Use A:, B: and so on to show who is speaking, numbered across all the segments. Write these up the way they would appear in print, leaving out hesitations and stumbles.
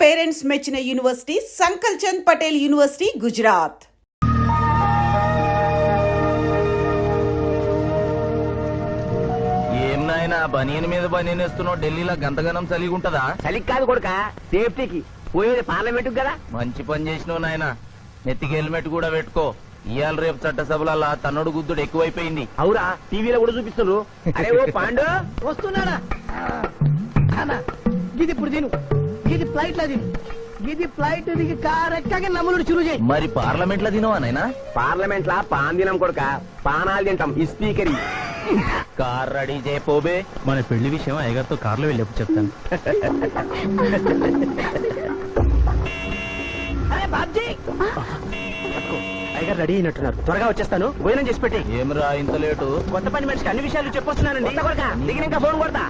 A: Parents మెచ్చిన university సంకల్ Chand Patel university Gujarat.
B: ఏం నాయనా బనీన్ మీద బనీన్ వేస్తున్నావు? ఢిల్లీలో గంతగనం చలిగుంటదా?
C: చలికి కాదు కొడుక, సేఫ్టీకి. పోయేది పార్లమెంట్ కదా.
B: మంచి పని చేసినావు నాయనా. నెత్తికి హెల్మెట్ కూడా పెట్టుకో. ఇవాళ రేపు చట్టసభల తన్నుడు గుద్దుడు ఎక్కువైపోయింది.
C: అవురా, టీవీలో కూడా చూపిస్తున్నారు. అరే ఓ పాండు వస్తున్నాడా? ఇది ఇప్పుడు తిను, ఇది ఫ్లైట్ లా తిను, ఇది ఫ్లైట్ దిగి కార్ ఎక్కగా నమ్ములు చురు చేయి.
B: మరి పార్లమెంట్ లో తినవా నాయనా?
C: పార్లమెంట్ లా పాన్ తినం కొడుక, పానాలు తింటాం. ఈ స్పీకర్
B: కార్ రెడీ చేయపోబే.
D: మన పెళ్లి విషయం అయ్యగారితో కార్లో వెళ్ళేప్పుడు చెప్తాను.
C: అయ్యగారు రెడీ అయినట్టున్నారు, త్వరగా వచ్చేస్తాను. భోజనం చేసి పెట్టి.
B: ఏమిరా ఇంత లేటు?
C: కొత్త పని మనిషికి అన్ని విషయాలు చెప్పొస్తున్నానండి. దిగిన ఇంకా ఫోన్ కొడతా.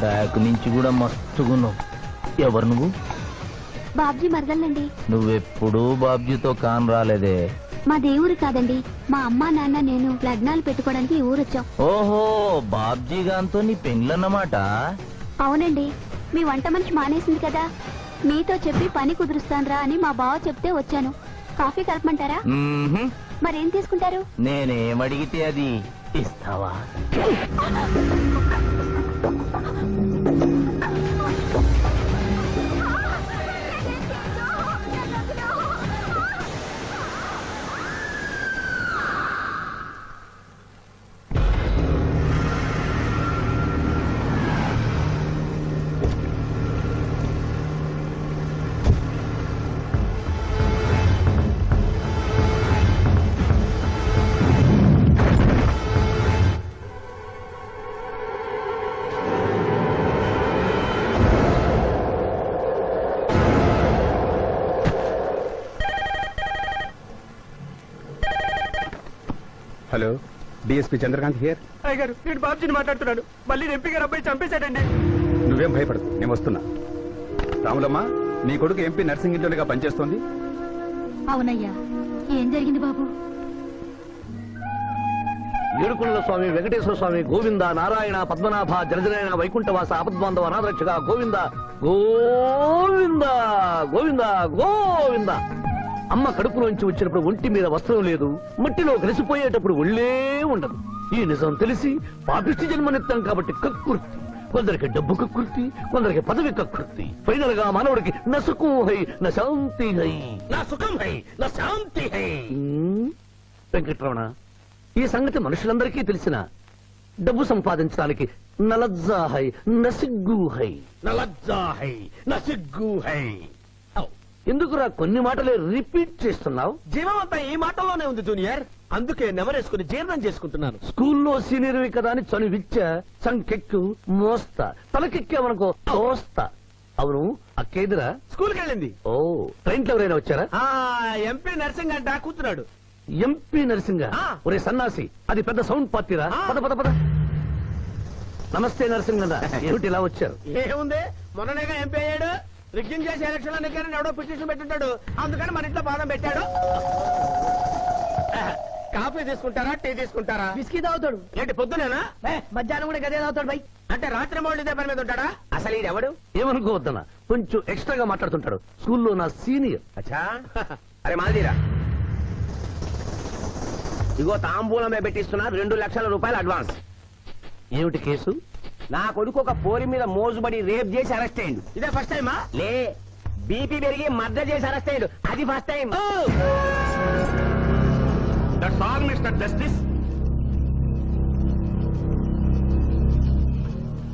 B: బ్యాక్ నుంచి కూడా మస్తుగున్నావు. ఎవరు నువ్వు?
E: బాబ్జీ మరదలండి.
B: నువ్వెప్పుడూ బాబ్జీతో కాన్ రాలేదే.
E: మా దేవురు కాదండి, మా అమ్మా నాన్న నేను లగ్నాలు పెట్టుకోవడానికి ఈ ఊరొచ్చాం.
B: ఓహో, బాబ్జీ గాంతో నీ పెండ్లన్నమాట.
E: అవునండి, మీ వంట మనిషి మానేసింది కదా, మీతో చెప్పి పని కుదురుస్తానురా అని మా బావ చెప్తే వచ్చాను. కాఫీ కలపమంటారా?
B: మ్మ్హ్మ్.
E: మరేం తీసుకుంటారు?
B: నేనేమడిగితే అది ఇస్తావా?
F: Hello, DSP Chandrakant here.
C: అయ్యగారు, నేను బాబ్జీని మాట్లాడుతున్నాను. మళ్ళీ ఎంపీ గారు అబ్బాయి చంపేశాడండి.
F: నువ్వేం భయపడదు, నేను వస్తున్నా. రాములమ్మ, నీ కొడుకు ఎంపీ నర్సింగ్ ఇంటర్గా పనిచేస్తోంది.
E: అవునయ్యా, ఏం జరిగింది బాబు?
G: ఏడుకొండల స్వామి, వెంకటేశ్వర స్వామి, గోవింద, నారాయణ, పద్మనాభ, జలజనాయన, వైకుంఠవాస, ఆపద్బాంధవ, అనాథరక్షక, గోవింద గోవింద గోవింద గోవింద. అమ్మ కడుపులోంచి వచ్చినప్పుడు ఒంటి మీద వస్త్రం లేదు, మట్టిలో కలిసిపోయేటప్పుడు ఒళ్ళే ఉండదు. ఈ నిజం తెలిసి పాపిష్టి జన్మనిత్తాం కాబట్టి కక్కుర్తి. కొందరికి డబ్బు కక్కుర్తి, కొందరికి పదవి కక్కుర్తి. ఫైనల్ గా మానవుడికి నా సుఖం హై, నా శాంతి హై. నా సుఖం హై, నా శాంతి హై. వెంకటరమణ, ఈ సంగతి మనుషులందరికీ తెలిసిన డబ్బు సంపాదించడానికి నలజ్జా హై, నసిగ్గు హై. నలజ్జా హై, నసిగ్గు హై. ఎందుకురా కొన్ని మాటలే రిపీట్ చేస్తున్నావు?
C: జీవం అంతా ఈ మాటల్లోనే ఉంది జూనియర్, అందుకే నెమరేసుకుని జీర్ణం చేసుకుంటున్నాను.
G: స్కూల్లో సీనియర్వి కదా అని చనువిచ్చ, సంకెక్కు, మోస్తా, తలకెక్కామనుకో తోస్తా. అవును, అక్కేదిరా?
C: స్కూల్కి వెళ్ళింది.
G: ఓ, ట్రైన్లో ఎవరైనా వచ్చారా?
C: ఎంపీ నర్సింగ్ అంట కూర్చున్నాడు.
G: ఎంపీ నరసింగ? ఒరే సన్నాసి, అది పెద్ద సౌండ్ పార్టీరా. పద పద పద. నమస్తే నరసింగ, ఏమిటి ఇలా వచ్చారు?
C: ఏముంది, మొన్ననేగా ఎంపీ అయ్యాడు. రిగ్గింగ్ చేసి ఎలక్షన్ లో నెగ్గారని ఎవడో పిటిషన్ పెట్టుంటాడు, అందుకని మన ఇంట్లో బాదం పెట్టాడు. కాఫీ తీసుకుంటారా, టీ తీసుకుంటారా?
H: బిస్కీ తాగుతాడు.
C: ఏంటి పొద్దునేనా?
H: మధ్యాహ్నం కూడా గదే తాగుతాడు బై.
C: అంటే రాత్రి మౌళ్ళు ఇదే పని మీద ఉంటాడా? అసలు ఇది ఎవడు?
G: ఏమనుకోవద్దన్నా, కొంచెం ఎక్స్ట్రాగా మాట్లాడుతుంటాడు. స్కూల్లో నా సీనియర్.
C: అచ్చా, అరే మాదిరా, ఇగో తాంబూలమే పెట్టిస్తున్నా, 2 లక్షల రూపాయలు అడ్వాన్స్.
G: ఏమిటి కేసు?
C: నా కొడుకు ఒక పోరి మీద మోజుబడి రేప్ చేసి అరెస్ట్ అయ్యిండు. ఇదే ఫస్ట్ టైమా? లే, బీపీ పెరిగి మర్డర్ చేసి అరెస్ట్ అయ్యిండు, అది first time.
F: That's all mister justice.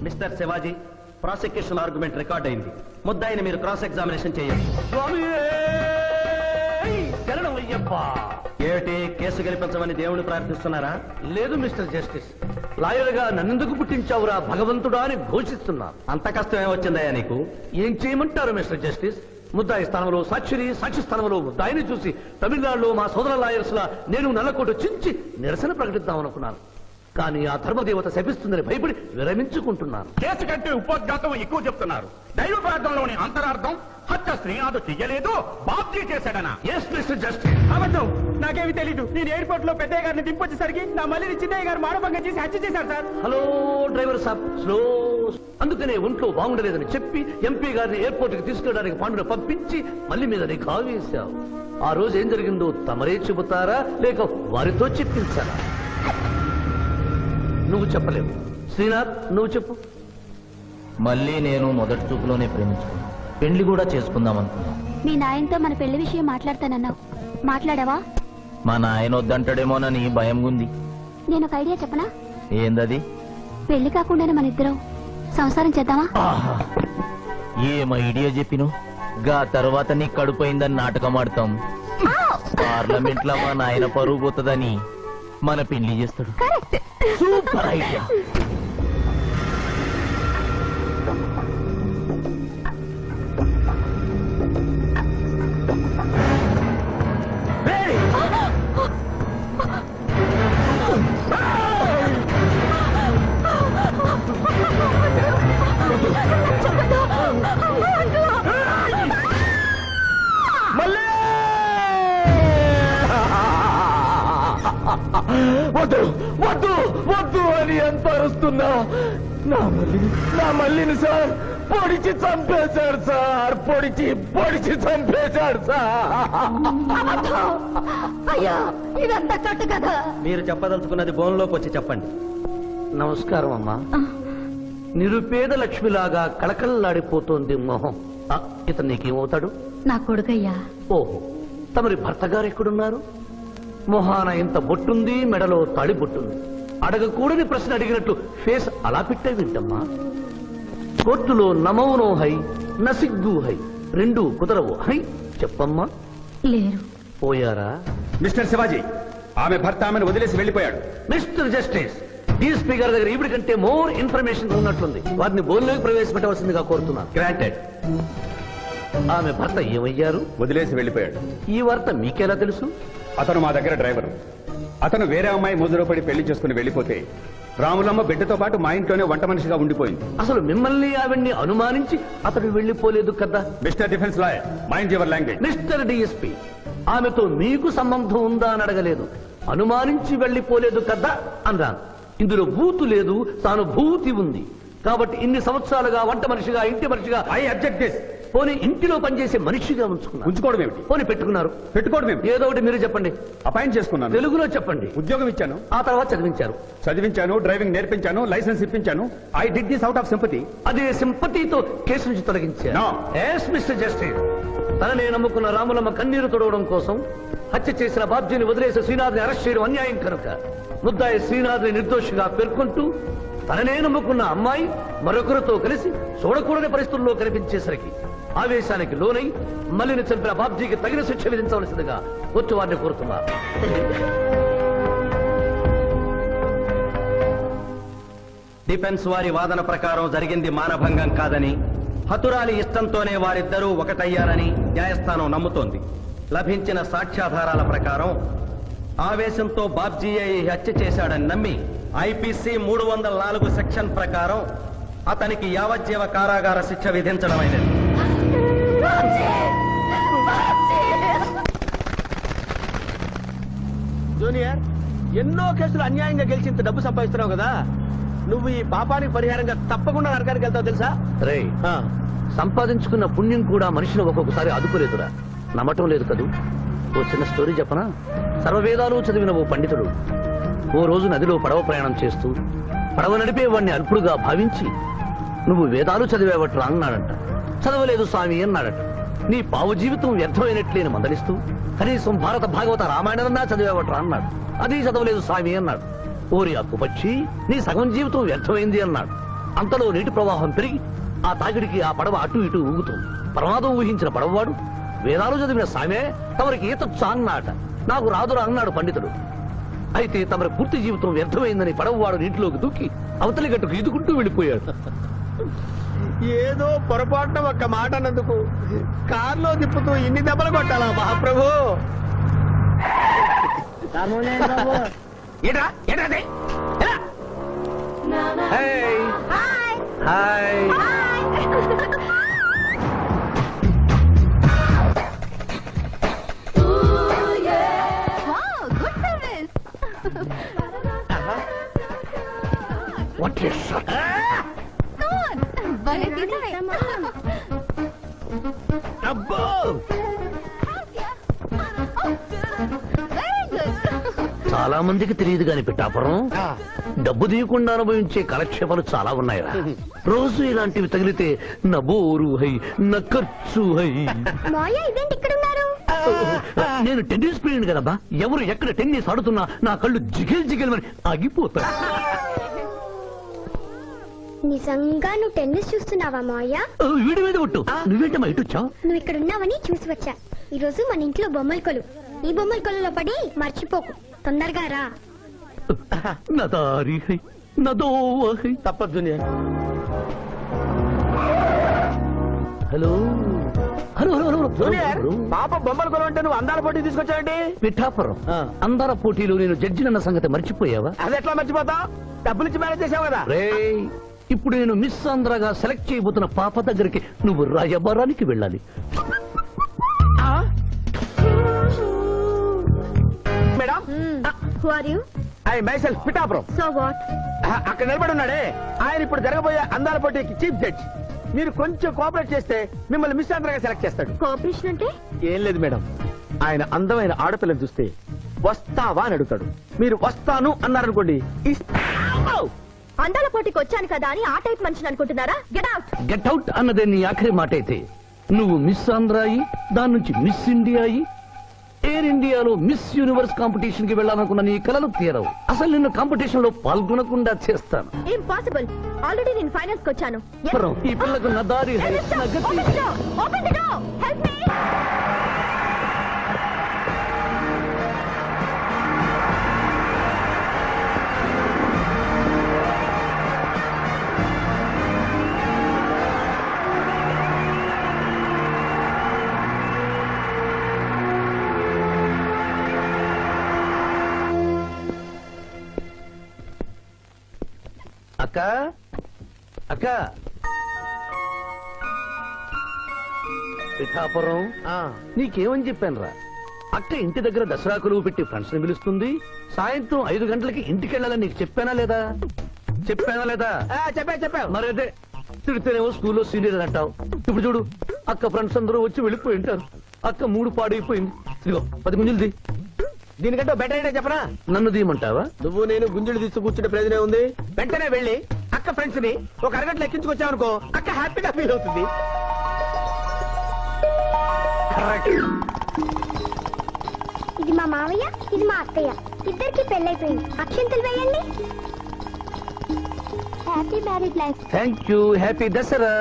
D: Mister Shivaji, prosecution argument record అయింది. ముద్దాయిని మీరు క్రాస్ ఎగ్జామినేషన్ చేయండి.
G: శరణం అయ్యప్ప.
D: ఏమిటి, కేసు గెలిపించమని దేవుని ప్రార్థిస్తున్నారా?
G: లేదు మిస్టర్ జస్టిస్, లాయర్ గా నన్నెందుకు పుట్టించావురా భగవంతుడా అని ఘోషిస్తున్నా.
D: అంత కష్టం ఏమొచ్చిందయ్యా నీకు?
G: ఏం చేయమంటారు మిస్టర్ జస్టిస్? ముద్దాయి స్థానంలో సాక్షిని, సాక్షి స్థానంలో ముద్దాయిని చూసి తమిళనాడులో మా సోదర లాయర్స్ లా నేను నల్లకోట చించి నిరసన ప్రకటిద్దామనుకున్నాను. కానీ ఆ ధర్మదేవత శపిస్తుందని భయపడి విరమించుకుంటున్నాను.
F: కేసు కంటే ఉపోద్ఘాతం ఎక్కువ చెప్తున్నారు. దైవ ప్రార్థనలోని అంతరార్థం హత్య శ్రీనాథు చెయ్యలేదు, బాబ్జీ చేశాడనా?
G: Yes mister justice.
C: అబద్ధం, నాకేమి తెలీదు. నేను ఎయిర్పోర్ట్ లో పెద్దయ్య గారిని దింపొచ్చేసరికి నా మళ్ళీ చిన్నయ్య గారు మానభంగం చేసి హత్య చేశారు సార్.
G: హలో డ్రైవర్ సాబ్, స్లో. అందుకనే ఒంట్లో బాగుండలేదని చెప్పి ఎంపీ గారిని ఎయిర్పోర్ట్ కి తీసుకెళ్ళడానికి పాండును పంపించి మళ్ళీ మీద నిఘా వేశావు. ఆ రోజు ఏం జరిగిందో తమరే చెబుతారా లేక వారితో చెప్పించారా? నువ్వు చెప్పలేవు. శ్రీనాథ్, నువ్వు చెప్పు.
B: మళ్ళీ నేను మొదటి చూపులోనే ప్రేమించుకున్నాను. పెళ్లి కూడా చేసుకుందాం అనుకున్నాను.
E: మీ నాయనతో మన పెళ్లి విషయం మాట్లాడతానన్నావు, మాట్లాడావా?
B: మా నాయన వద్దంటాడేమోనని భయం ఉంది.
E: నేను ఒక ఐడియా చెప్పనా?
B: ఏందది?
E: పెళ్లి కాకుండానే మన ఇద్దరం సంసారం చేద్దామా?
B: ఆహా, ఏం ఐడియా చెప్పిను. గా తర్వాత నీ కడుపోయిందని నాటకం ఆడతాం. పార్లమెంట్ లో మా నాయన పరువు పోతుందని మన పెళ్లి చేస్తాడు. Super idea. వద్దు వద్దు వద్దు అని ఎంత అరుస్తున్నా నా మల్లిని సార్ పొడిచి చంపేశాడు సార్. పొడిచి చంపేశాడు సార్.
E: అయ్యో, ఇదంతా చెట్టు కదా.
D: మీరు చెప్పదలుచుకున్నది బోన్లోకి వచ్చి చెప్పండి.
G: నమస్కారం అమ్మా. నిరుపేద లక్ష్మిలాగా కళకళలాడిపోతోంది మొహం. ఇతను నీకేమవుతాడు?
E: నా కొడుకయ్యా.
G: ఓహో, తమరి భర్త గారు ఎక్కడున్నారు? మొహాన ఇంత బొట్టుంది, మెడలో తాళి బొట్టుంది. అడగకూడని ప్రశ్న అడిగినట్లు ఫేస్ అలా పెట్టే వింటమ్మా. కోర్టులో నమౌనో హై, నసిగ్గు హై, రెండు కుదరవు హై. చెప్పమ్మా.
E: లేరు.
G: పోయారా?
F: మిస్టర్ శివాజీ, ఆమె భర్త ఆమెను వదిలేసి వెళ్ళిపోయాడు.
G: మిస్టర్ జస్టిస్, డీఎస్పీ గారి దగ్గర ఇవిడి కంటే మోర్ ఇన్ఫర్మేషన్ ఉన్నట్లుంది. వారిని బోన్లోకి ప్రవేశపెట్టవలసిందిగా కోరుతున్నారు.
F: గ్రాంటెడ్.
G: ఆమె భర్త ఏమయ్యారు?
F: వదిలేసి వెళ్ళిపోయాడు.
G: ఈ వార్త మీకెలా తెలుసు?
F: అతను మా దగ్గర డ్రైవర్. అతను వేరే అమ్మాయి మోజులో పడి పెళ్లి చేసుకుని వెళ్ళిపోతే రాములమ్మ బిడ్డతో పాటు మా ఇంట్లోనే వంట మనిషిగా ఉండిపోయింది.
G: అసలు మిమ్మల్ని ఆవిడ్ని అనుమానించి అతడు వెళ్ళిపోలేదు కదా?
F: Mister defence lawyer, mind your language.
G: Mister DSP, ఆమెతో మీకు సంబంధం ఉందా అని అడగలేదు, అనుమానించి వెళ్ళిపోలేదు కదా అన్నాను. ఇందులో భూతు లేదు, తాను భూతి ఉంది. కాబట్టి ఇన్ని సంవత్సరాలుగా వంట మనిషిగా, ఇంటి మనిషిగా,
F: ఐ అబ్జెక్ట్ దిస్.
G: పోనీ ఇంటిలో పనిచేసే మనిషిగా ఉంచుకున్నారు.
F: ఉంచుకోవడం ఏమిటి?
G: పోనీ పెట్టుకున్నారు.
F: పెట్టుకోవడం ఏమిటి?
G: ఏదో ఒకటి మీరు చెప్పండి.
F: అపాయింట్ చేసుకున్నాను.
G: తెలుగులో చెప్పండి.
F: ఉద్యోగం ఇచ్చాను.
G: ఆ తర్వాత చదివించారు.
F: చదివించాను, డ్రైవింగ్ నేర్పించాను, లైసెన్స్ ఇప్పించాను. I did this out of sympathy.
G: అదే సింపతితో కేసు నుంచి తొలగించారు.
F: No.
G: ఎస్ మిస్టర్ జస్టిస్, తననే నమ్ముకున్న రాములమ్మ కన్నీరు తొడవడం కోసం హత్య చేసిన బాబ్జీని వదిలేసి శ్రీనాథ్ని అరెస్ట్ చేయడం అన్యాయం కనుక ముద్దాయి శ్రీనాథ్ని నిర్దోషిగా పేర్కొంటూ తననే నమ్ముకున్న అమ్మాయి మరొకరితో కలిసి చూడకూడని పరిస్థితుల్లో కనిపించేసరికి ఆవేశానికి లోనై మల్లిని చంపిన బాబ్జీకి తగిన శిక్ష విధించవలసిందిగా కోర్టు వారిని కోరుతున్నారు.
D: డిఫెన్స్ వారి వాదన ప్రకారం జరిగింది మానభంగం కాదని, హతురాలి ఇష్టంతోనే వారిద్దరూ ఒకటయ్యారని న్యాయస్థానం నమ్ముతోంది. లభించిన సాక్ష్యాధారాల ప్రకారం ఆవేశంతో బాబ్జీయే ఈ హత్య చేశాడని నమ్మి ఐపీసీ 304 సెక్షన్ ప్రకారం అతనికి యావజ్జీవ కారాగార శిక్ష విధించడమైనది.
C: జూనియర్, ఎన్నో కేసులు అన్యాయంగా గెలిచి ఇంత డబ్బు సంపాదిస్తున్నావు కదా, నువ్వు ఈ పాపానికి పరిహారంగా తప్పకుండా నరకానికి వెళ్తావు తెలుసా?
G: రే, సంపాదించుకున్న పుణ్యం కూడా మనిషిని ఒక్కొక్కసారి అదుపులేదురా. నమ్మటం లేదు కదూ. ఓ చిన్న స్టోరీ చెప్పనా? సర్వవేదాలు చదివిన ఓ పండితుడు ఓ రోజు నదిలో పడవ ప్రయాణం చేస్తూ పడవ నడిపే వాడిని అల్పుడుగా భావించి, నువ్వు వేదాలు చదివేవట్రా అన్నాడంట. చదవలేదు స్వామి అన్నాడట. నీ పావు జీవితం వ్యర్థమైనట్లేని మందలిస్తూ, కనీసం భారత భాగవత రామాయణన్నా చదివేవట్రా అన్నాడు. అది చదవలేదు స్వామి అన్నాడు. ఓరి అక్కుపక్షి, నీ సగం జీవితం వ్యర్థమైంది అన్నాడు. అంతలో నీటి ప్రవాహం పెరిగి ఆ తాకిడికి ఆ పడవ అటు ఇటు ఊగుతుంది. ప్రమాదం ఊహించిన పడవవాడు, వేదాలు చదివిన సామే తమరికి ఈతొచ్చా అన్నాట. నాకు రాదురా అన్నాడు పండితుడు. అయితే తమరి పూర్తి జీవితం వ్యర్థమైందని పడవవాడు నీటిలోకి దూకి అవతలి గట్టుకు ఈదుకుంటూ వెళ్ళిపోయాడు.
C: ఏదో పొరపాటున ఒక్క మాట అన్నందుకు కారులో తిప్పుతూ ఇన్ని దెబ్బలు కొట్టాలా మహాప్రభు?
G: ఏట్రా ఏట్రా హాయ్ వాట్ ఇస్ అబ్బో చాలా మందికి తెలియదు కాని పిఠాపురం డబ్బు తీయకుండా అనుభవించే కాలక్షేపాలు చాలా ఉన్నాయిరా. రోజు ఇలాంటివి తగిలితే నా బోరు హై నా ఖర్చు హై.
E: ఇదేంటి ఇక్కడ ఉన్నారు?
G: నేను టెన్నిస్ ప్లేయర్ కదబ్బా. ఎవరు ఎక్కడ టెన్నిస్ ఆడుతున్నా నా కళ్ళు జిగిల్ జిగిల్ అని ఆగిపోతాయి.
E: నిజంగా నువ్వు టెన్నిస్ చూస్తున్నావా మావయ్య?
G: వీడి మీద ఒట్టు. నువ్వేంటమ్మా ఇటు వచ్చావు?
E: నువ్వు ఇక్కడ ఉన్నావని చూసి వచ్చా. ఈ రోజు మన ఇంట్లో బొమ్మల కొలు. ఈ బొమ్మల కొలులో పడి మర్చిపోకు. తొందరగా రా.
G: నా దారి హై నా దోవ హై.
C: తప్పదు junior.
G: Hello hello hello hello
C: junior పాప బొమ్మలు కొనుంటే నువ్వు అందాల పోటీ తీసుకొచ్చావండి.
G: పిఠాపురం అందాల పోటీలో నేను జడ్జినన్న సంగతి మర్చిపోయావా?
C: అది ఎట్లా మర్చిపోతావు? డబ్బులు ఇచ్చి మేనేజ్ చేసావు కదా.
G: రేయ్, ఇప్పుడు నేను మిస్ ఆంధ్రగా సెలెక్ట్ చేయబోతున్న పాప దగ్గరికి నువ్వు రాయబారానికి వెళ్ళాలి.
C: Madam
E: Who are you?
C: I myself Pithapuram.
E: So what?
C: అక్కడ నిలబడి ఉన్నాడే ఆయన ఇప్పుడు జరగబోయే అందాల పోటీకి చీఫ్ జడ్జ్. మీరు కొంచెం కోఆపరేట్ చేస్తే మిమ్మల్ని మిస్ ఆంధ్రగా సెలెక్ట్ చేస్తాడు.
E: కోఆపరేషన్ అంటే?
C: ఏం లేదు మేడం, ఆయన అందమైన ఆడపిల్లని చూస్తే వస్తావా అని అడుగుతాడు. మీరు వస్తాను అన్నారనుకోండి ఇస్తా.
E: అందాల పోటీకి వచ్చాను కదా అని ఆ టైప్ మనిషిని అనుకుంటున్నారా? Get out.
G: గెట్ అవుట్ అన్నదే నీ ఆఖరి మాట అయితే నువ్వు మిస్ ఆంధ్ర అయి దాని నుంచి మిస్ ఇండియా అయి ఎయిర్ ఇండియాలో మిస్ యూనివర్స్ కాంపిటీషన్ కి వెళ్ళాలనుకున్న నీ కలలు తీరవు. అసలు నిన్ను కాంపిటీషన్ లో పాల్గొనకుండా చేస్తాను.
E: ఇంపాసిబుల్. ఆల్రెడీ నేను ఫైనల్స్ కి వచ్చాను.
G: ఈ పిల్లకు నా దారి హై, నా గతి.
E: Open the door. Help me.
G: అక్క అక్క పిఠాపురం నీకేమని చెప్పాను రా? అక్క ఇంటి దగ్గర దసరా కొలువు పెట్టి ఫ్రెండ్స్ ని పిలుస్తుంది. సాయంత్రం 5 గంటలకి ఇంటికి వెళ్ళాలని నీకు చెప్పానా లేదా? చెప్పానా లేదా?
C: చెప్పావు.
G: మరి అదే తిడితేనేమో స్కూల్లో సీనియర్ అంటావు. ఇప్పుడు చూడు అక్క ఫ్రెండ్స్ అందరూ వచ్చి వెళ్ళిపోయి ఉంటారు. అక్క మూడు పాడైపోయింది. ఇదిగో 10 గుంజులు
C: దీనికంటే బెటర్ అయితే చెప్పనా?
G: నన్ను దీయమంటావా?
C: నువ్వు నేను గుంజులు తీసి కూర్చుంటే ప్రయోజనం ఉంది. వెంటనే వెళ్ళి అక్క ఫ్రెండ్స్ ని ఒక అరగంటలో ఎక్కించుకొచ్చావనుకో అక్క హ్యాపీగా ఫీల్ అవుతుంది.
E: ఇది మా మావయ్య, ఇది మా అత్తయ్య. ఇద్దరికి పెళ్ళైపోయింది. అక్షంతలు వేయండి. Happy married life.
G: Thank you. Happy Dasara.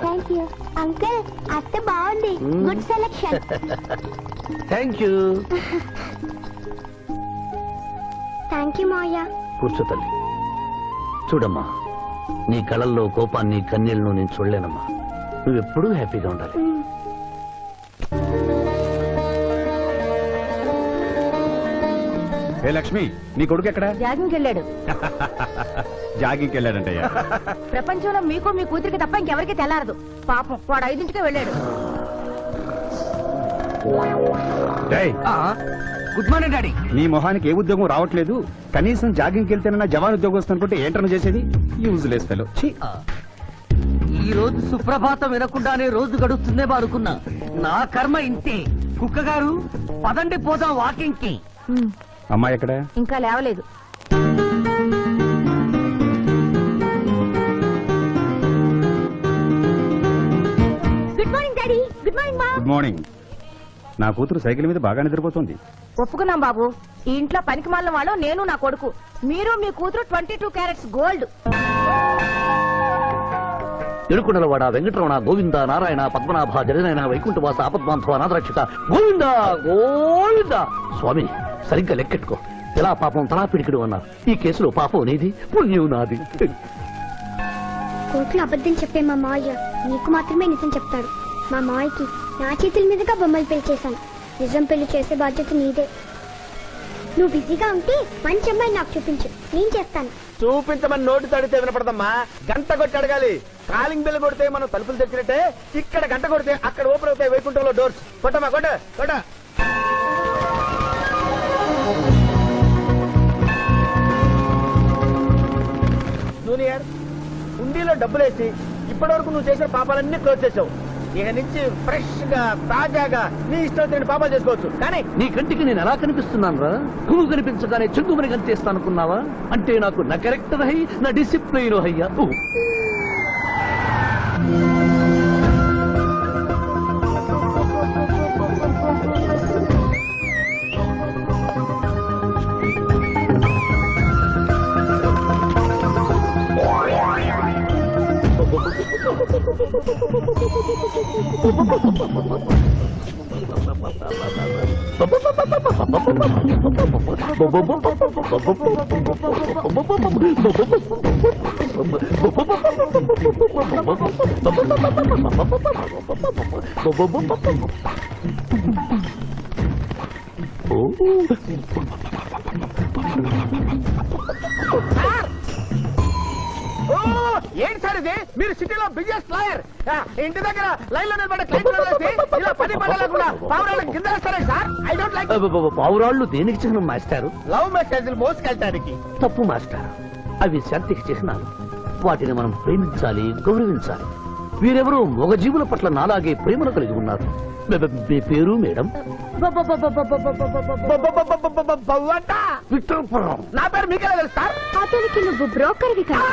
E: Thank you uncle. అత్త బాగుంది. Good selection.
G: Thank you.
E: Thank you మావయ్య.
G: కూర్చో తల్లి. చూడమ్మా, నీ కళల్లో కోపాన్ని కన్నీళ్లను నేను చూడలేనమ్మా. నువ్వెప్పుడూ హ్యాపీగా ఉండాలి.
F: ఏ లక్ష్మి, నీ కొడుకు ఎక్కడ?
H: జాగింగ్కి వెళ్ళాడు.
F: జాగింగ్కి వెళ్ళాడంటయ్యా.
H: ప్రపంచంలో మీకు మీ కూతురికి తప్ప ఇంకెవరికి తెల్లారదు. పాపం వాడు 5ంటికే వెళ్ళాడు.
G: Good morning daddy.
F: నీ మొహానికి ఏ ఉద్యోగం రావట్లేదు. కనీసం జాగింగ్కి వెళ్తేనన్నా జవాన్ ఉద్యోగం వస్తుందంటే ఏంటన్నా చేసేది? Useless fellow.
B: ఈ రోజు సుప్రభాతం వినకుండానే రోజు గడుస్తుందే అనుకున్నా. నా కర్మ ఇంతే. కుక్క గారు పదండి పోదాం వాకింగ్ కి.
F: అమ్మాయి ఎక్కడ?
H: ఇంకా లేవలేదు.
E: Good morning daddy. Good morning మా.
F: Good morning. నా కూతురు సైకిల్ మీద బాగా నిద్రపోతుంది.
H: ఒప్పుకున్నాం బాబు. ఈ ఇంట్లో పనికి మాలిన వాళ్ళు నేను నా కొడుకు. మీరు మీ కూతురు 22 క్యారెట్స్ గోల్డ్.
G: తిరుకునలవాడ వెంకటరమణ గోవింద నారాయణ పద్మనాభ జగనైన వైకుంఠవాస ఆపద్బాంధవ అనాథరక్షక గోవింద గోవింద. స్వామి సరిగ్గా లెక్కెట్టుకో. ఎలా పాపం తలా పిడికిడు అన్నారు. ఈ కేసులో పాపం నీది, పుణ్యం నాది.
E: కోర్టులో అబద్ధం చెప్పే మా మావయ్య నీకు మాత్రమే నిజం చెప్తాడు. మా మావయ్యకి నా చేతుల మీదుగా బొమ్మలు పెళ్లి చేశాను. నిజం పెళ్లి చేసే బాధ్యత నీదే. నువ్వు బిజీగా ఉంటే మంచి అమ్మాయి నాకు చూపించు, నేను చేస్తాను.
C: చూపించమని నోటి తడితే వినపడదమ్మా, గంట కొట్టి అడగాలి. కాలింగ్ బెల్ కొడితే మనం తలుపులు తెచ్చినట్టే, ఇక్కడ గంట కొడితే అక్కడ ఓపెన్ అవుతాయి వైకుంఠంలో డోర్స్. కొట్టమ్మా, కొట్ట కొట్ట. జూనియర్, ఉండిలో డబ్బులేసి ఇప్పటి వరకు నువ్వు చేసిన పాపాలన్నీ క్లోజ్ చేసావు. ఇక నుంచి ఫ్రెష్ గా తాజాగా నీ ఇష్టం వచ్చిన పాపాలు చేసుకోవచ్చు. కానీ
G: నీ కంటికి నేను ఎలా కనిపిస్తున్నాను రా? పువ్వు కనిపించగానే చెంగుమని కనిపిస్తాను అనుకున్నావా? అంటే నాకు నా క్యారెక్టర్ హై, నా డిసిప్లిన్ హయ్యా.
C: ఏంటి సార్ ఇది? మీరు సిటీలో బిజినెస్ లాయర్, ఇంటి దగ్గర లైన్ లో నిలబడే క్లయింట్ ఇలా 10 పడలేకుండా పావురాళ్ళకి కింద వేస్తారే సార్? I don't like.
G: పావురాళ్ళు దేనికి చిహ్నం మాస్టారు?
C: లవ్ మెసేజ్లు మోసుకెళ్ళటానికి.
G: తప్పు మాస్టర్, అవి శాంతికి చిహ్నాలు. వాటిని మనం ప్రేమించాలి, గౌరవించాలి. వీరెవరూ మగజీవుల పట్ల నాలాగే ప్రేమను కలిగి ఉన్నారు. మీ పేరు మేడం? విక్టర్పురం.
C: నా పేరు మీకెలా తెలుసు సార్?
E: అతనికి నువ్వు బ్రోకర్వి కదా.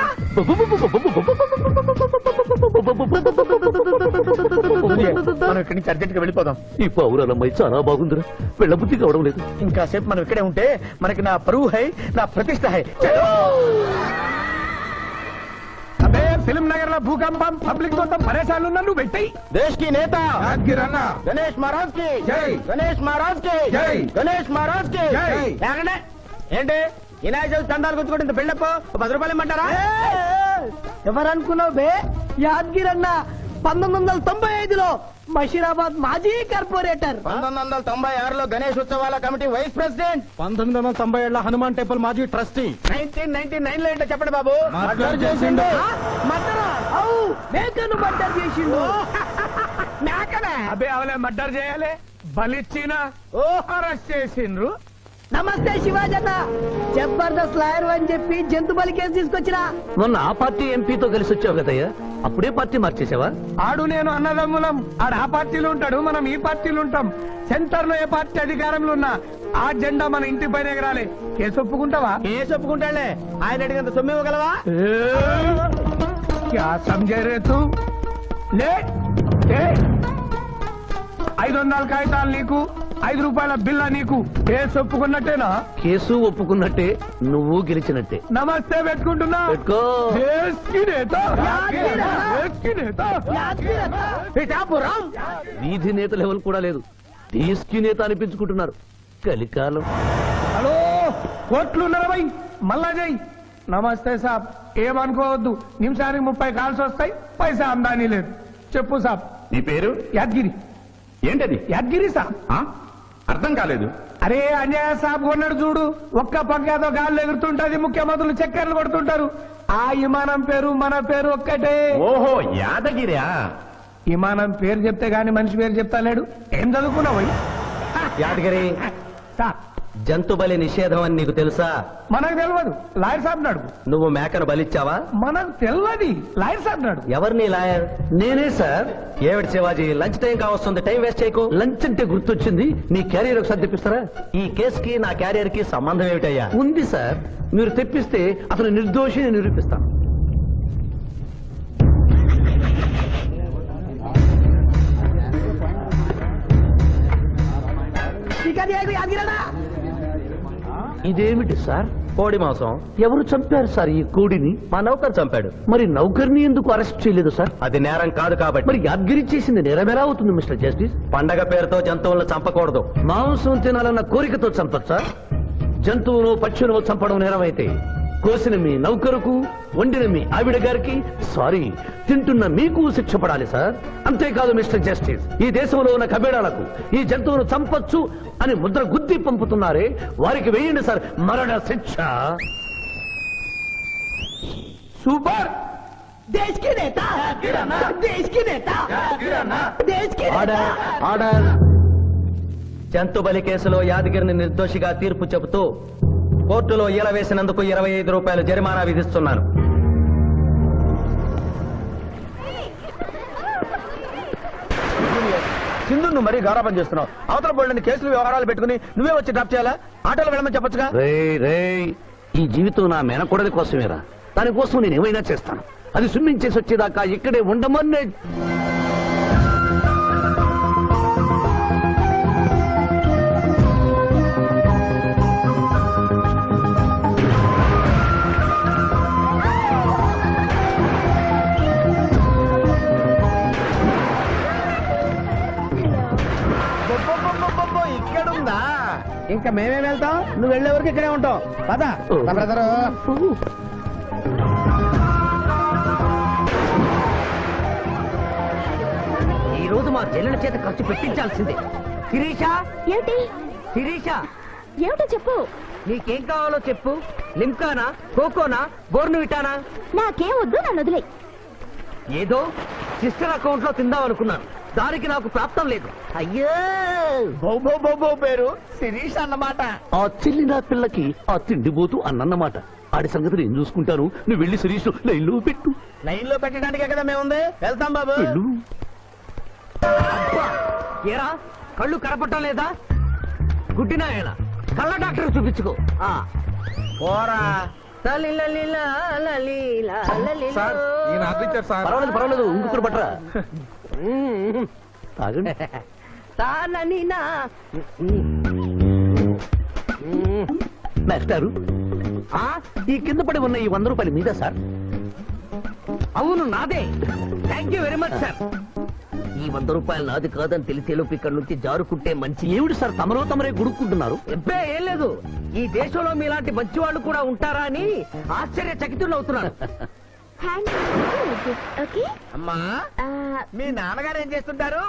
C: మనం ఇక్కడి నుంచి అర్జెంట్ గా వెళ్ళిపోదాం.
G: ఈ పౌరాలమ్మాయి చాలా బాగుందిరా, వెళ్ళబుద్ధి కావడం లేదు.
C: ఇంకాసేపు మనం ఇక్కడే ఉంటే మనకి నా పరువు హై, నా ప్రతిష్ట హై.
D: అదే ఫిల్మ్ నగర్ లో భూకంపం, పబ్లిక్ మొత్తం పరేషాన్లు నన్ను పెట్టాయి.
C: దేశ్ కి నేత
D: యాద్గిరన్న
C: గణేష్ మహారాజ్ కి
D: జై.
C: గణేష్ మహారాజ్ కి
D: జై.
C: గణేష్ మహారాజ్ కి
D: జై.
C: లేకండి. ఏంటి వినాయకుడు చందాలు గుర్తుకుంటే బిల్డప్ 10 రూపాయలు ఇమ్మంటారా?
H: ఎవరనుకున్నావు బే? యాద్గిరన్న 1995లో బషీరాబాద్ మాజీ కార్పొరేటర్.
C: 1996లో గణేష్ ఉత్సవాల committee vice president.
D: 1997 Hanuman temple మాజీ ట్రస్టీ.
C: 1999 లో ఏంటో చెప్పండి బాబు.
D: మర్డర్ చేసిండు.
H: మర్డరా? అవు, మేకను మర్డర్ చేసిండు.
C: మేకనే?
D: అబే అవలే మర్డర్ చేయాలి, బలిచ్చిన అరెస్ట్ చేసిండ్రు.
H: నమస్తే శివాజన్న, జబర్దస్త్ లాయర్ అని చెప్పి జంతు బలి కేసు తీసుకొచ్చినా.
G: మొన్న ఆ పార్టీ ఎంపీతో కలిసి వచ్చావు కదయ్యా, అప్పుడే పార్టీ మార్చేసావా?
D: ఆడు నేను అన్నదమ్ములం. ఆడు ఆ పార్టీలో ఉంటాడు, మనం ఈ పార్టీలో ఉంటాం. సెంటర్ లో ఏ పార్టీ అధికారంలో ఉన్నా ఆ జెండా మన ఇంటి పైన ఎగరాలి. కేసు ఒప్పుకుంటావా?
C: కేసు ఒప్పుకుంటాడులే. ఆయన అడిగినంత సొమ్ము ఇవ్వగలవా?
D: క్యా సంజయ్ రే తూ? లే లే. 500 కాగితాలు నీకు, 5 రూపాయల బిల్ల నీకు. కేసు ఒప్పుకున్నట్టేనా?
G: కేసు ఒప్పుకున్నట్టే, నువ్వు గెలిచినట్టే.
D: నమస్తే పెట్టుకుంటున్నా.
G: పెట్టుకో.
D: దేశ్ కి నేత. దేశ్ కి నేత.
C: పిఠాపురం
G: వీధి నేత లెవెల్ కూడా లేదు, దేశీ నేత అనిపించుకుంటున్నారు. కలికాలం.
D: హలో, కోట్లు 40 మళ్ళా జై. నమస్తే సాబ్, ఏమనుకోవద్దు. నిమిషానికి 30 కాల్స్ వస్తాయి, పైసా ఆమ్దానీ లేదు. చెప్పు సాబ్.
F: నీ పేరు
D: యాద్గిరి.
F: ఏంటది?
D: యాద్గిరి సాబ్.
F: అర్థం కాలేదు.
D: అరే అన్యాయ సాబ్ కొన్నాడు చూడు, ఒక్క పక్కతో గాల్లో ఎగురుతుంటది, ముఖ్యమంత్రులు చక్కర్లు కొడుతుంటారు. ఆ విమానం పేరు మన పేరు ఒక్కటే.
F: ఓహో, యాదగిరా.
D: విమానం పేరు చెప్తే గాని మనిషి పేరు చెప్తా లేడు. ఏం చదువుకున్నావు?
B: యాదగిరి,
D: సాబ్
B: జంతు బలి నిషేధం అని నీకు తెలుసా?
D: మనకు తెలియదు, లాయర్ సాబ్ నాడు.
B: నువ్వు మేకను బలిచ్చావా?
D: మనకు తెలియదు, లాయర్ సాబ్ నాడు.
B: ఎవరిని లాయర్?
G: నేనే సార్.
B: ఏమిటి శివాజీ, లంచ్ టైం కావస్తుంది, టైం వేస్ట్ చేయకు.
G: లంచ్ అంటే గుర్తొచ్చింది, నీ క్యారియర్ ఒకసారి తెప్పిస్తారా?
B: ఈ కేసుకి నా క్యారియర్ కి సంబంధం ఏమిటయ్యా?
G: ఉంది సార్, మీరు తెప్పిస్తే అతను నిర్దోషిని నిరూపిస్తాను. ఇదేమిటి సార్?
B: కోడి మాంసం.
G: ఎవరు చంపారు సార్ ఈ కోడిని?
B: మా నౌకర్ చంపాడు.
G: మరి నౌకర్ని ఎందుకు అరెస్ట్ చేయలేదు సార్?
B: అది నేరం కాదు కాబట్టి.
G: మరి యాద్గిరి చేసింది నేరమేలా అవుతుంది మిస్టర్ జస్టిస్?
B: పండగ పేరుతో జంతువులను చంపకూడదు.
G: మాంసం తినాలన్న కోరికతో చంపచ్చా? జంతువును పక్షులను చంపడం నేరమైతే కోసిన మీ నౌకరుకు, వండిన మీ ఆవిడ గారికి, సారీ, తింటున్న మీకు శిక్ష పడాలి సార్. అంతేకాదు మిస్టర్ జస్టిస్, ఈ దేశంలో ఉన్న కబేడాలకు ఈ జంతువును చంపొచ్చు అని ముద్ర గుద్ది పంపుతున్నారే, వారికి వేయండి సార్ మరణ శిక్ష.
C: సూపర్ దేశ్ కి నేత దేశ్ కి నేత దేశ్ కి
G: ఆర్డర్, ఆర్డర్.
D: జంతు బలి కేసులో యాదగిరిని నిర్దోషిగా తీర్పు చెబుతూ కోర్టులో ఈల వేసినందుకు 25 రూపాయలు జరిమానా విధిస్తున్నాను.
C: సింధు నువ్వు మరీ గారాబం చేస్తున్నావు. అవతల బోల్డని కేసులు వ్యవహారాలు పెట్టుకుని నువ్వే వచ్చి డ్రాప్ చేయాలా? ఆటోలో వెళ్ళమని చెప్పొచ్చుగా.
G: రేయ్, ఈ జీవితం నా మేనకోడలి కోసమేరా. దానికోసం నేను ఏమైనా చేస్తాను. అది స్విమ్మింగ్ చేసి వచ్చేదాకా ఇక్కడే ఉండమని.
C: ఇక్కడ ఉందా? ఇంకా మేమే వెళ్తాం, నువ్వు వెళ్లే వరకు ఇక్కడే ఉంటాం. పద బ్రదరు.
B: ఈ రోజు మా చెల్లెల చేత ఖర్చు పెట్టించాల్సిందే. శిరీష,
E: ఏమిటి
B: శిరీష,
E: ఏమిటో చెప్పు.
B: నీకేం కావాలో చెప్పు. లిమ్కానా, కోకోనా, బోర్నువిటానా?
E: నాకేం వద్దు, నన్ను వదిలే.
B: ఏదో సిస్టర్ అకౌంట్ లో తిందామనుకున్నాను, దానికి నాకు ప్రాప్తం లేదు. అయ్యో,
C: బో పేరు శిరీష్ అన్నమాట.
G: ఆ చెల్లి నా పిల్లకి ఆ తిండిపోతూ అన్నమాట. ఆడి సంగతి నేను చూసుకుంటాను. నువ్వు వెళ్ళి శిరీష్ లైన్లో పెట్టు.
C: లైన్ లో పెట్టడానికే కదా మేముంది. వెళ్తాం బాబు.
G: వెళ్ళు.
B: అబ్బా, ఏరా కళ్ళు కనపడటం లేదా? గుడ్డినాయన కళ్ళ డాక్టర్ చూపించుకో.
C: పోరా.
G: పర్వాలేదు, పర్వాలేదు, ఇంకొకరు పట్టరా. తాగండి. మాస్టారు, ఈ కింద పడి ఉన్న ఈ 100 రూపాయలు మీద సార్?
B: అవును, నాదే. Thank you very much sir. ఈ 100 రూపాయలు నాది కాదని తెలిసేలోపు ఇక్కడ నుంచి జారుకుంటే మంచి.
G: ఏమిటి సార్ తమరో తమరే గుడుక్కుంటున్నారు?
B: ఎబ్బే ఏం లేదు, ఈ దేశంలో మీలాంటి మంచి వాళ్ళు కూడా ఉంటారా అని ఆశ్చర్యచకితులు అవుతున్నాను.
E: ఓకే.
C: అమ్మా, మీ నాన్నగారు ఏం చేస్తుంటారు?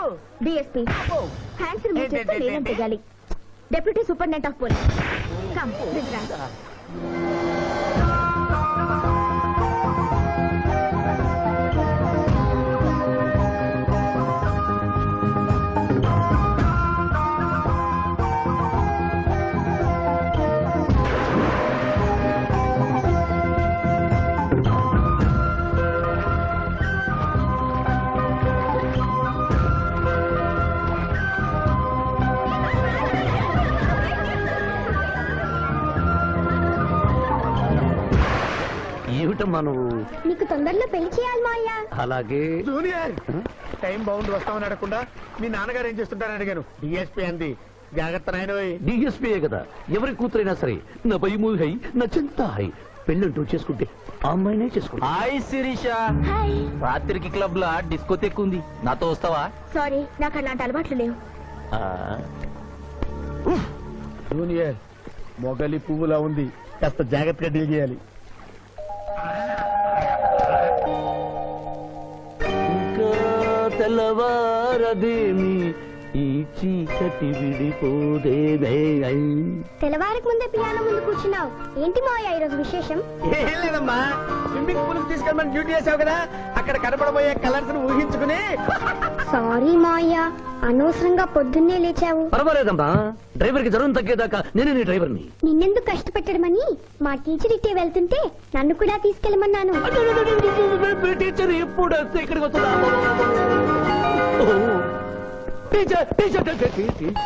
E: డిఎస్పీ హ్యాండ్స్ రిమూవ్ చేస్తే లేదని తెగాలి. Deputy superintendent of police. Come this రా.
G: ఏమిటమ్మా నువ్వు?
E: నీకు తొందరలో పెళ్లి చేయాలి మాయా.
G: అలాగే.
C: జూనియర్, టైం బాగుండి వస్తామని అడగకుండా మీ నాన్నగారు ఏం చేస్తుంటారని అడిగాను. డిఎస్పీ అంది. జాగ్రత్త నాయనోయ్.
G: డిఎస్పీయే కదా, ఎవరి కూతురైనా సరే నా భయము హై, నా చింత హై. పెళ్ళంటూ చేసుకుంటే ఆ అమ్మాయినే చేసుకుంటా.
B: Hi Sirisha,
E: hi.
B: రాత్రికి క్లబ్ లో డిస్కోతెక్ ఉంది, నాతో వస్తావా?
E: సారీ, నాకు అలాంటి అలవాట్లు లేవు.
C: జూనియర్, మొగలి పువ్వులా ఉంది, కాస్త జాగ్రత్తగా డీల్ చేయాలి.
G: ఇంకా తెల్లవారదేమి, ఈ చీకటి విడిపోదేమే.
E: తెల్లవారికి ముందే పియానో ముందు కూర్చున్నావు. ఏంటి మాయా ఈరోజు విశేషం?
C: ఏం లేదమ్మా, స్విమ్మింగ్ పూల్ తీసుకెళ్ళమని డ్యూటీ చేసావు కదా, అక్కడ కనపడబోయే కలర్స్ ఊహించుకుని.
E: సారీ మాయా, అనవసరంగా పొద్దున్నే లేచావు.
G: పర్వాలేదమ్మా, డ్రైవర్ కి జ్వరం తగ్గేదాకా నేనే నీ డ్రైవర్ని.
E: నిన్నెందుకు కష్టపెట్టడమని మా టీచర్ ఇట్టే వెళ్తుంటే నన్ను కూడా తీసుకెళ్ళమన్నాను.
G: టీచర్ ఎప్పుడు వస్తే ఇక్కడికి వస్తుందా? Oh, teacher teacher teacher.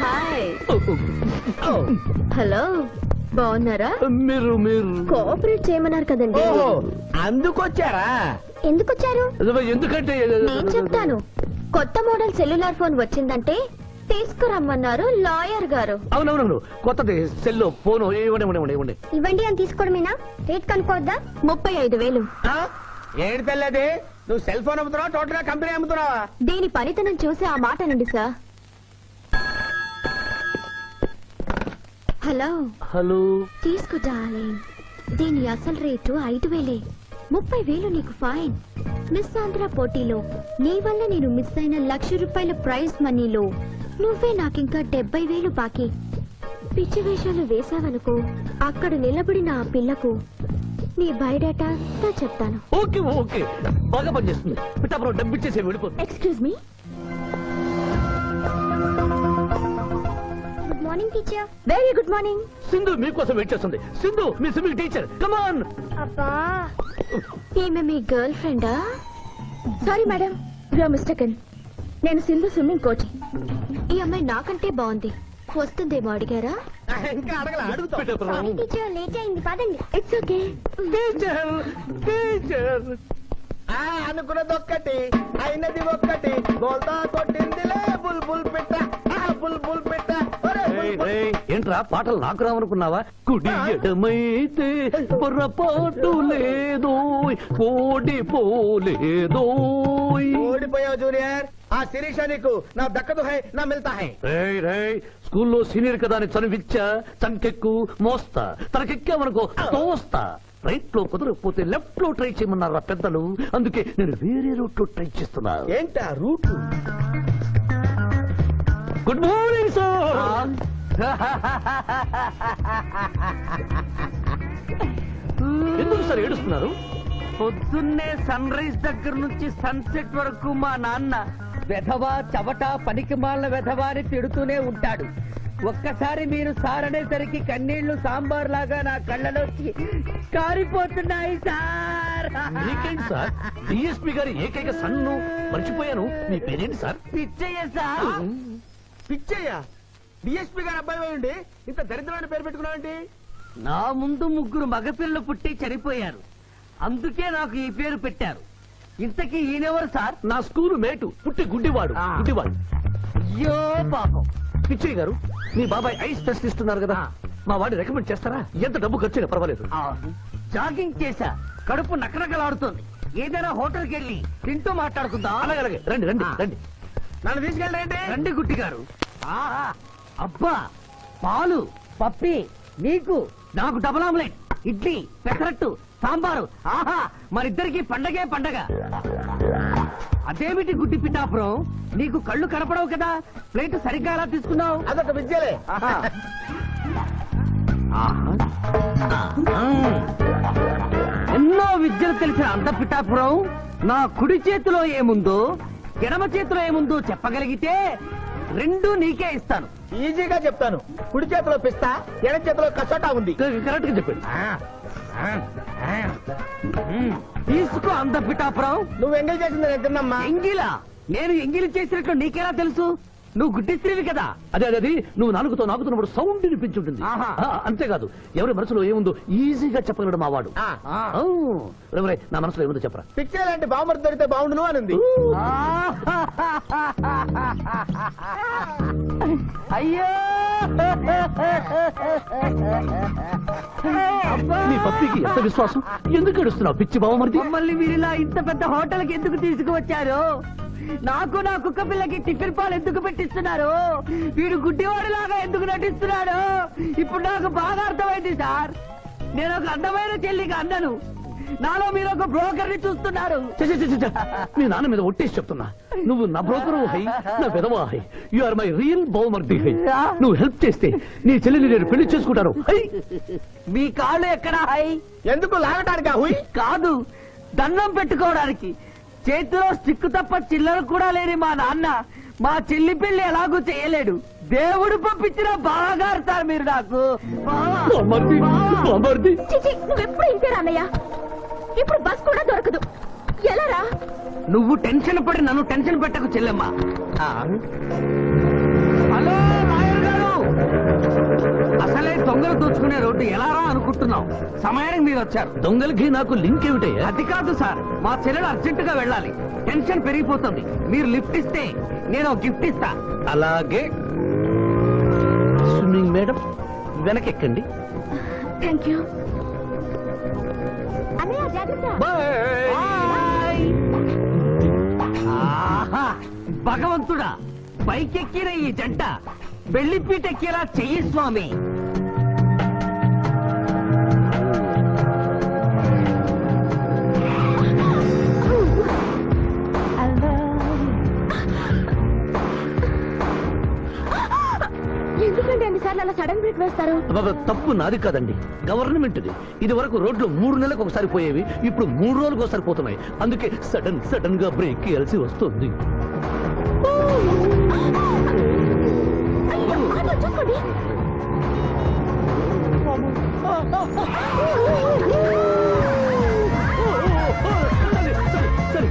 E: Hi. Hello, బాగున్నారా?
G: మీరు మీరు
E: కోఆపరేట్ చేయమన్నారు కదండి.
C: ఓహో, అందుకొచ్చారా?
E: ఎందుకు వచ్చారు?
G: ఎందుకంటే
E: నేను చెప్తాను. కొత్త మోడల్ సెల్యులార్ ఫోన్ వచ్చిందంటే తీసుకురమ్మన్నారు లాయర్ గారు.
G: అవునవునవును, కొత్తది సెల్లో ఫోన్. ఇవ్వండి.
E: ఇవ్వండి అని తీసుకోవడమేనా? రేట్ కనుక్కోవద్దా? 35,000.
C: ఏంటి తెల్లది, నువ్వు సెల్ ఫోన్ అమ్ముతున్నావా, టోటల్ గా కంపెనీ అమ్ముతున్నావా?
E: దీని పనితనం చూసి ఆ మాట నండి సార్. హలో
G: హలో
E: తీసుకో డార్లింగ్. దీని అసలు రేటు 5,000. 30,000 నీకు ఫైన్. మిస్ ఆంధ్ర పోటీలో నీ వల్ల నేను మిస్ అయిన ₹1,00,000 ప్రైజ్ మనీలో నువ్వే నాకింకా 70,000 బాకీ. పిచ్చి వేషాలు వేసావనుకో, అక్కడ నిలబడిన ఆ పిల్లకు నీ బయోడేటా అంతా చెప్తాను.
G: ఓకే ఓకే, బాగా పనిచేస్తుంది. పిఠాపురం డబ్బిచ్చేసి వెళ్ళిపోతుంది.
E: Excuse me. Good morning teacher. Very good morning.
G: Sindhu మీకోసం వెయిట్ చేస్తుంది. సింధు మీ స్విమ్మింగ్ టీచర్, కమాన్.
E: అబ్బా, ఈమె మీ గర్ల్ ఫ్రెండా? Sorry madam, you mistaken. నేను సింధు స్విమ్మింగ్ కోచ్. ఈ అమ్మాయి నాకంటే బాగుంది, వస్తుందేమో అడిగారా?
C: ఇంకా అడగల, అడుగుతా.
G: పిఠాపురం
E: టీచర్ లేట్ అయింది, పదండి. It's okay.
G: Teacher teacher.
C: అనుకున్నది ఒక్కటి, అయినది ఒక్కటి. బోల్తా కొట్టిందిలే బుల్ బుల్ పిట్ట, బుల్ బుల్ పిట్ట. ఒరే బుల్ బుల్.
G: ఏంట్రా పాటలు నాకు రావనుకున్నావా? కుడి ఎడమైతే పొరపాటు లేదో, ఓడిపోలేదో.
C: ఓడిపోయావు జూనియర్. ఆ శిరీష నీకు నా దక్కదు హై, నా మిల్తా హై.
G: స్కూల్లో సీనియర్ కదా అని చనివిచ్చా, చంకెక్కు మోస్తా, తనకెక్కామనుకో తోస్తా. రైట్ లో కుదరకపోతే లెఫ్ట్ లో ట్రై చేయమన్నారు పెద్దలు, అందుకే నేను వేరే రూట్ లో ట్రై చేస్తున్నా.
C: ఏంటా రూట్?
G: Good morning sir. ఎందుకు సార్ ఏడుస్తున్నారు?
B: పొద్దున్నే సన్ రైజ్ దగ్గర నుంచి సన్సెట్ వరకు మా నాన్న వెధవా చవట పనికిమాల వెధవా అని తిడుతూనే ఉంటాడు. ఒక్కసారి మీరు సార్ అనేసరికి కన్నీళ్లు సాంబార్ లాగా నా కళ్ళలోకి కారిపోతున్నాయి సార్.
G: మీకేంటి సార్? డిఎస్పీ గారి ఏకైక సన్ను మర్చిపోయాను. మీ పేరేంటి sir?
B: Pichaiah sir.
C: Pichaiah DSP గారు అబ్బాయి ఉండి ఇంత దరిద్రమైన పేరు పెట్టుకున్నావంటి?
B: నా ముందు 3 మగపిల్లలు పుట్టి చనిపోయారు, అందుకే నాకు ఈ పేరు పెట్టారు. ఇంతకీ ఈయనెవరు సార్?
G: నా స్కూలు మేటు, పుట్టి గుడ్డివాడు. గుడ్డివాడు.
B: అయ్యో పాపం.
G: పిచ్చయ్య గారు, మీ బాబాయ్ ఐస్ టెస్ట్ ఇస్తున్నారు కదా, మా వాడిని రికమెండ్ చేస్తారా? ఎంత డబ్బు ఖర్చు పర్వాలేదు.
B: జాగింగ్ చేశా, కడుపు నకనకలాడుతోంది. ఏదైనా హోటల్కి వెళ్ళి తింటూ మాట్లాడుకుందాం.
G: అలాగే అలాగే, రండి రండి రండి.
C: నన్ను తీసుకెళ్ళండి.
B: రండి గుట్టి గారు. ఆహా, అబ్బా, పాలు పప్పి, నీకు నాకు డబుల్ ఆమ్లెట్, ఇడ్లీ పెసరట్టు సాంబారు. ఆహా, మరిద్దరికి పండగే పండగ. అదేమిటి గుడ్డి పిఠాపురం, నీకు కళ్ళు కనపడవు కదా, ప్లేట్ సరిగ్గా ఎలా తీసుకున్నావు?
C: అదొక విద్యలే.
B: ఆహా. ఎన్నో విద్యలు తెలిసిన అంత పిఠాపురం నా కుడి చేతిలో ఏముందో ఎడమ చేతిలో ఏముందో చెప్పగలిగితే 2 నీకే ఇస్తాను.
C: ఈజీగా చెప్తాను. కుడి చేతిలో పిస్తా, ఎడ చేతిలో కసోటా ఉంది.
G: కరెక్ట్ గా చెప్పండి.
B: తీసుకో అంత పిఠాపురం.
C: నువ్వు ఎంగేజ్ చేసింది నేను తిన్నమ్మా.
B: ఎంగిలా? నేను ఎంగిలి చేసినట్లు నీకెలా తెలుసు? నువ్వు గుడ్డి స్త్రీవి కదా.
G: అదే అది నువ్వు నాలుగుతో నాకుతున్నప్పుడు సౌండ్ వినిపించుంటుంది.
B: ఆహా.
G: అంతేకాదు, ఎవరి మనసులో ఏముందో ఈజీగా చెప్పగలడు మా వాడు.
C: ఆ.
G: నా మనసులో ఏముందో చెప్పరా?
C: పిచ్చే లాంటి బాంబర్ దొరికితే బాగుండును అని ఉంది.
B: అయ్యో
G: నీ పప్పికి ఎంత విశ్వాసం? ఎందుకు ఏడుస్తున్నావు పిచ్చి బావమరిది?
B: మమ్మల్ని వీరిలా ఇంత పెద్ద హోటల్కి ఎందుకు తీసుకువచ్చారు? నాకు నా కుక్క పిల్లకి టిఫిన్ పాలు ఎందుకు పెట్టిస్తున్నారు? వీడు గుడ్డివాడిలాగా ఎందుకు నటిస్తున్నాడు? ఇప్పుడు నాకు బాగా అర్థమైంది సార్. నేను ఒక అందమైన చెల్లికి అందను, నాలో మీరు ఒక బ్రోకర్ ని చూస్తున్నారు.
G: ఛ, ఛ, ఛ, ఛ, ఛ. మీ నాన్న మీద ఒట్టేసి చెప్తున్నా, నువ్వు నా బ్రోకరు హై, నా విధవా హై. యు ఆర్ మై రియల్ బావమర్ది హై. నువ్వు హెల్ప్ చేస్తే నీ చెల్లిని నేను పెళ్లి చేసుకుంటాను. హై.
B: మీ కాళ్ళు ఎక్కడా హై?
C: ఎందుకు లాగటానికి హుయ్?
B: కాదు, దండం పెట్టుకోవడానికి. చేతిలో స్టిక్ తప్ప చిల్లర కూడా లేని మా నాన్న మా చెల్లి పెళ్లి ఎలాగూ చేయలేడు. దేవుడు పంపించిన బాగా ఆడతారు మీరు నాకు.
G: బావమర్ది, బావమర్ది.
E: చిచి, నువ్వెప్పుడు ఇంతేరా అన్నయ్య? ఇప్పుడు బస్ కూడా దొరకదు, ఎలా రా?
B: నువ్వు టెన్షన్ పడి నన్ను టెన్షన్ పెట్టకు చెల్లెమ్మా. హలో లాయర్ గారు, అసలే దొంగలు దోచుకునే రోడ్డు ఎలా రా అనుకుంటున్నావు? సమయానికి మీరు వచ్చారు.
G: దొంగలకి నాకు లింక్ ఏమిటయ్యా?
B: అది కాదు సార్, మా చెల్లెలు అర్జెంట్ గా వెళ్ళాలి, టెన్షన్ పెరిగిపోతుంది. మీరు లిఫ్ట్ ఇస్తే నేను గిఫ్ట్ ఇస్తా.
G: అలాగే. స్విమ్మింగ్ మేడం, వెనకెక్కండి.
E: థ్యాంక్ యూ అన్నయ్య, జాగ్రత్త.
B: బాయ్. ఆహా, భగవంతుడా, పైకెక్కిన ఈ జంట బెల్లిపీటెక్కేలా చెయ్యి స్వామి.
E: సడన్ బ్రేక్ వేస్తారు?
G: అబ్బబ్బ, తప్పు నాది కాదండి, గవర్నమెంట్ది. ఇది వరకు రోడ్లు 3 నెలలకు ఒకసారి పోయేవి, ఇప్పుడు 3 రోజులకు ఒకసారి పోతున్నాయి. అందుకే సడన్ గా బ్రేక్ వేయాల్సి వస్తుంది.
E: అయ్యో, ఆటో చూసుకోండి.
G: సరే.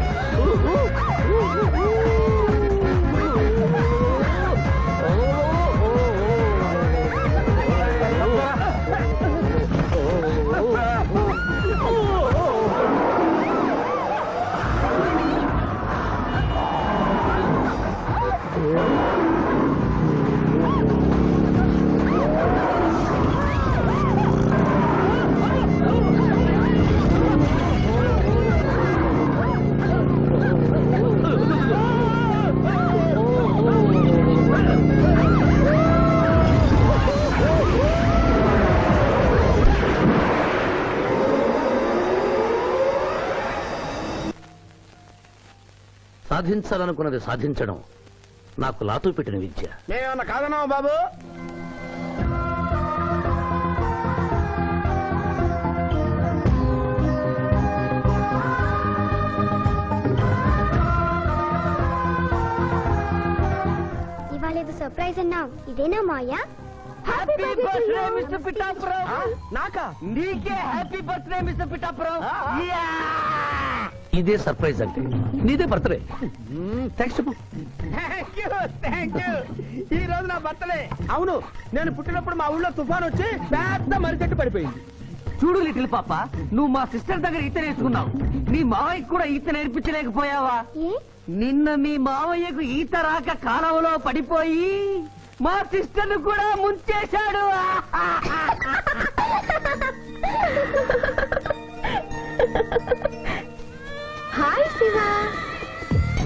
G: సాధించాలనుకున్నది సాధించడం నాకు లాతూ పెట్టిన విద్య.
C: మేమేమన్నా కాదన్నావా బాబు?
E: ఇవాళ ఏదో సర్ప్రైజ్ అన్నావు, ఇదేనా Maya?
H: Happy birthday mister Pithapuram. నాకా? నీకే హ్యాపీ బర్త్డే మిస్టర్ పిఠాపురం.
G: ఇదే సర్ప్రైజ్ అంటే, నీదే బర్త్డే. థ్యాంక్స్ చెప్పు.
C: Thank you. ఈ రోజు నా బర్త్డే. అవును, నేను పుట్టినప్పుడు మా ఊళ్ళో తుఫాన్ వచ్చి పెద్ద మర్రి చెట్టు పడిపోయింది.
H: చూడు లిటిల్ పాప, నువ్వు మా సిస్టర్ దగ్గర ఈత నేర్చుకున్నావు, నీ మావయ్యకు కూడా ఈత నేర్పించలేకపోయావా?
E: ఏ?
H: నిన్న మీ మావయ్యకు ఈత రాక కాలువలో పడిపోయి మా సిస్టర్ ను కూడా ముంచేశాడు.
E: Hi Shiva.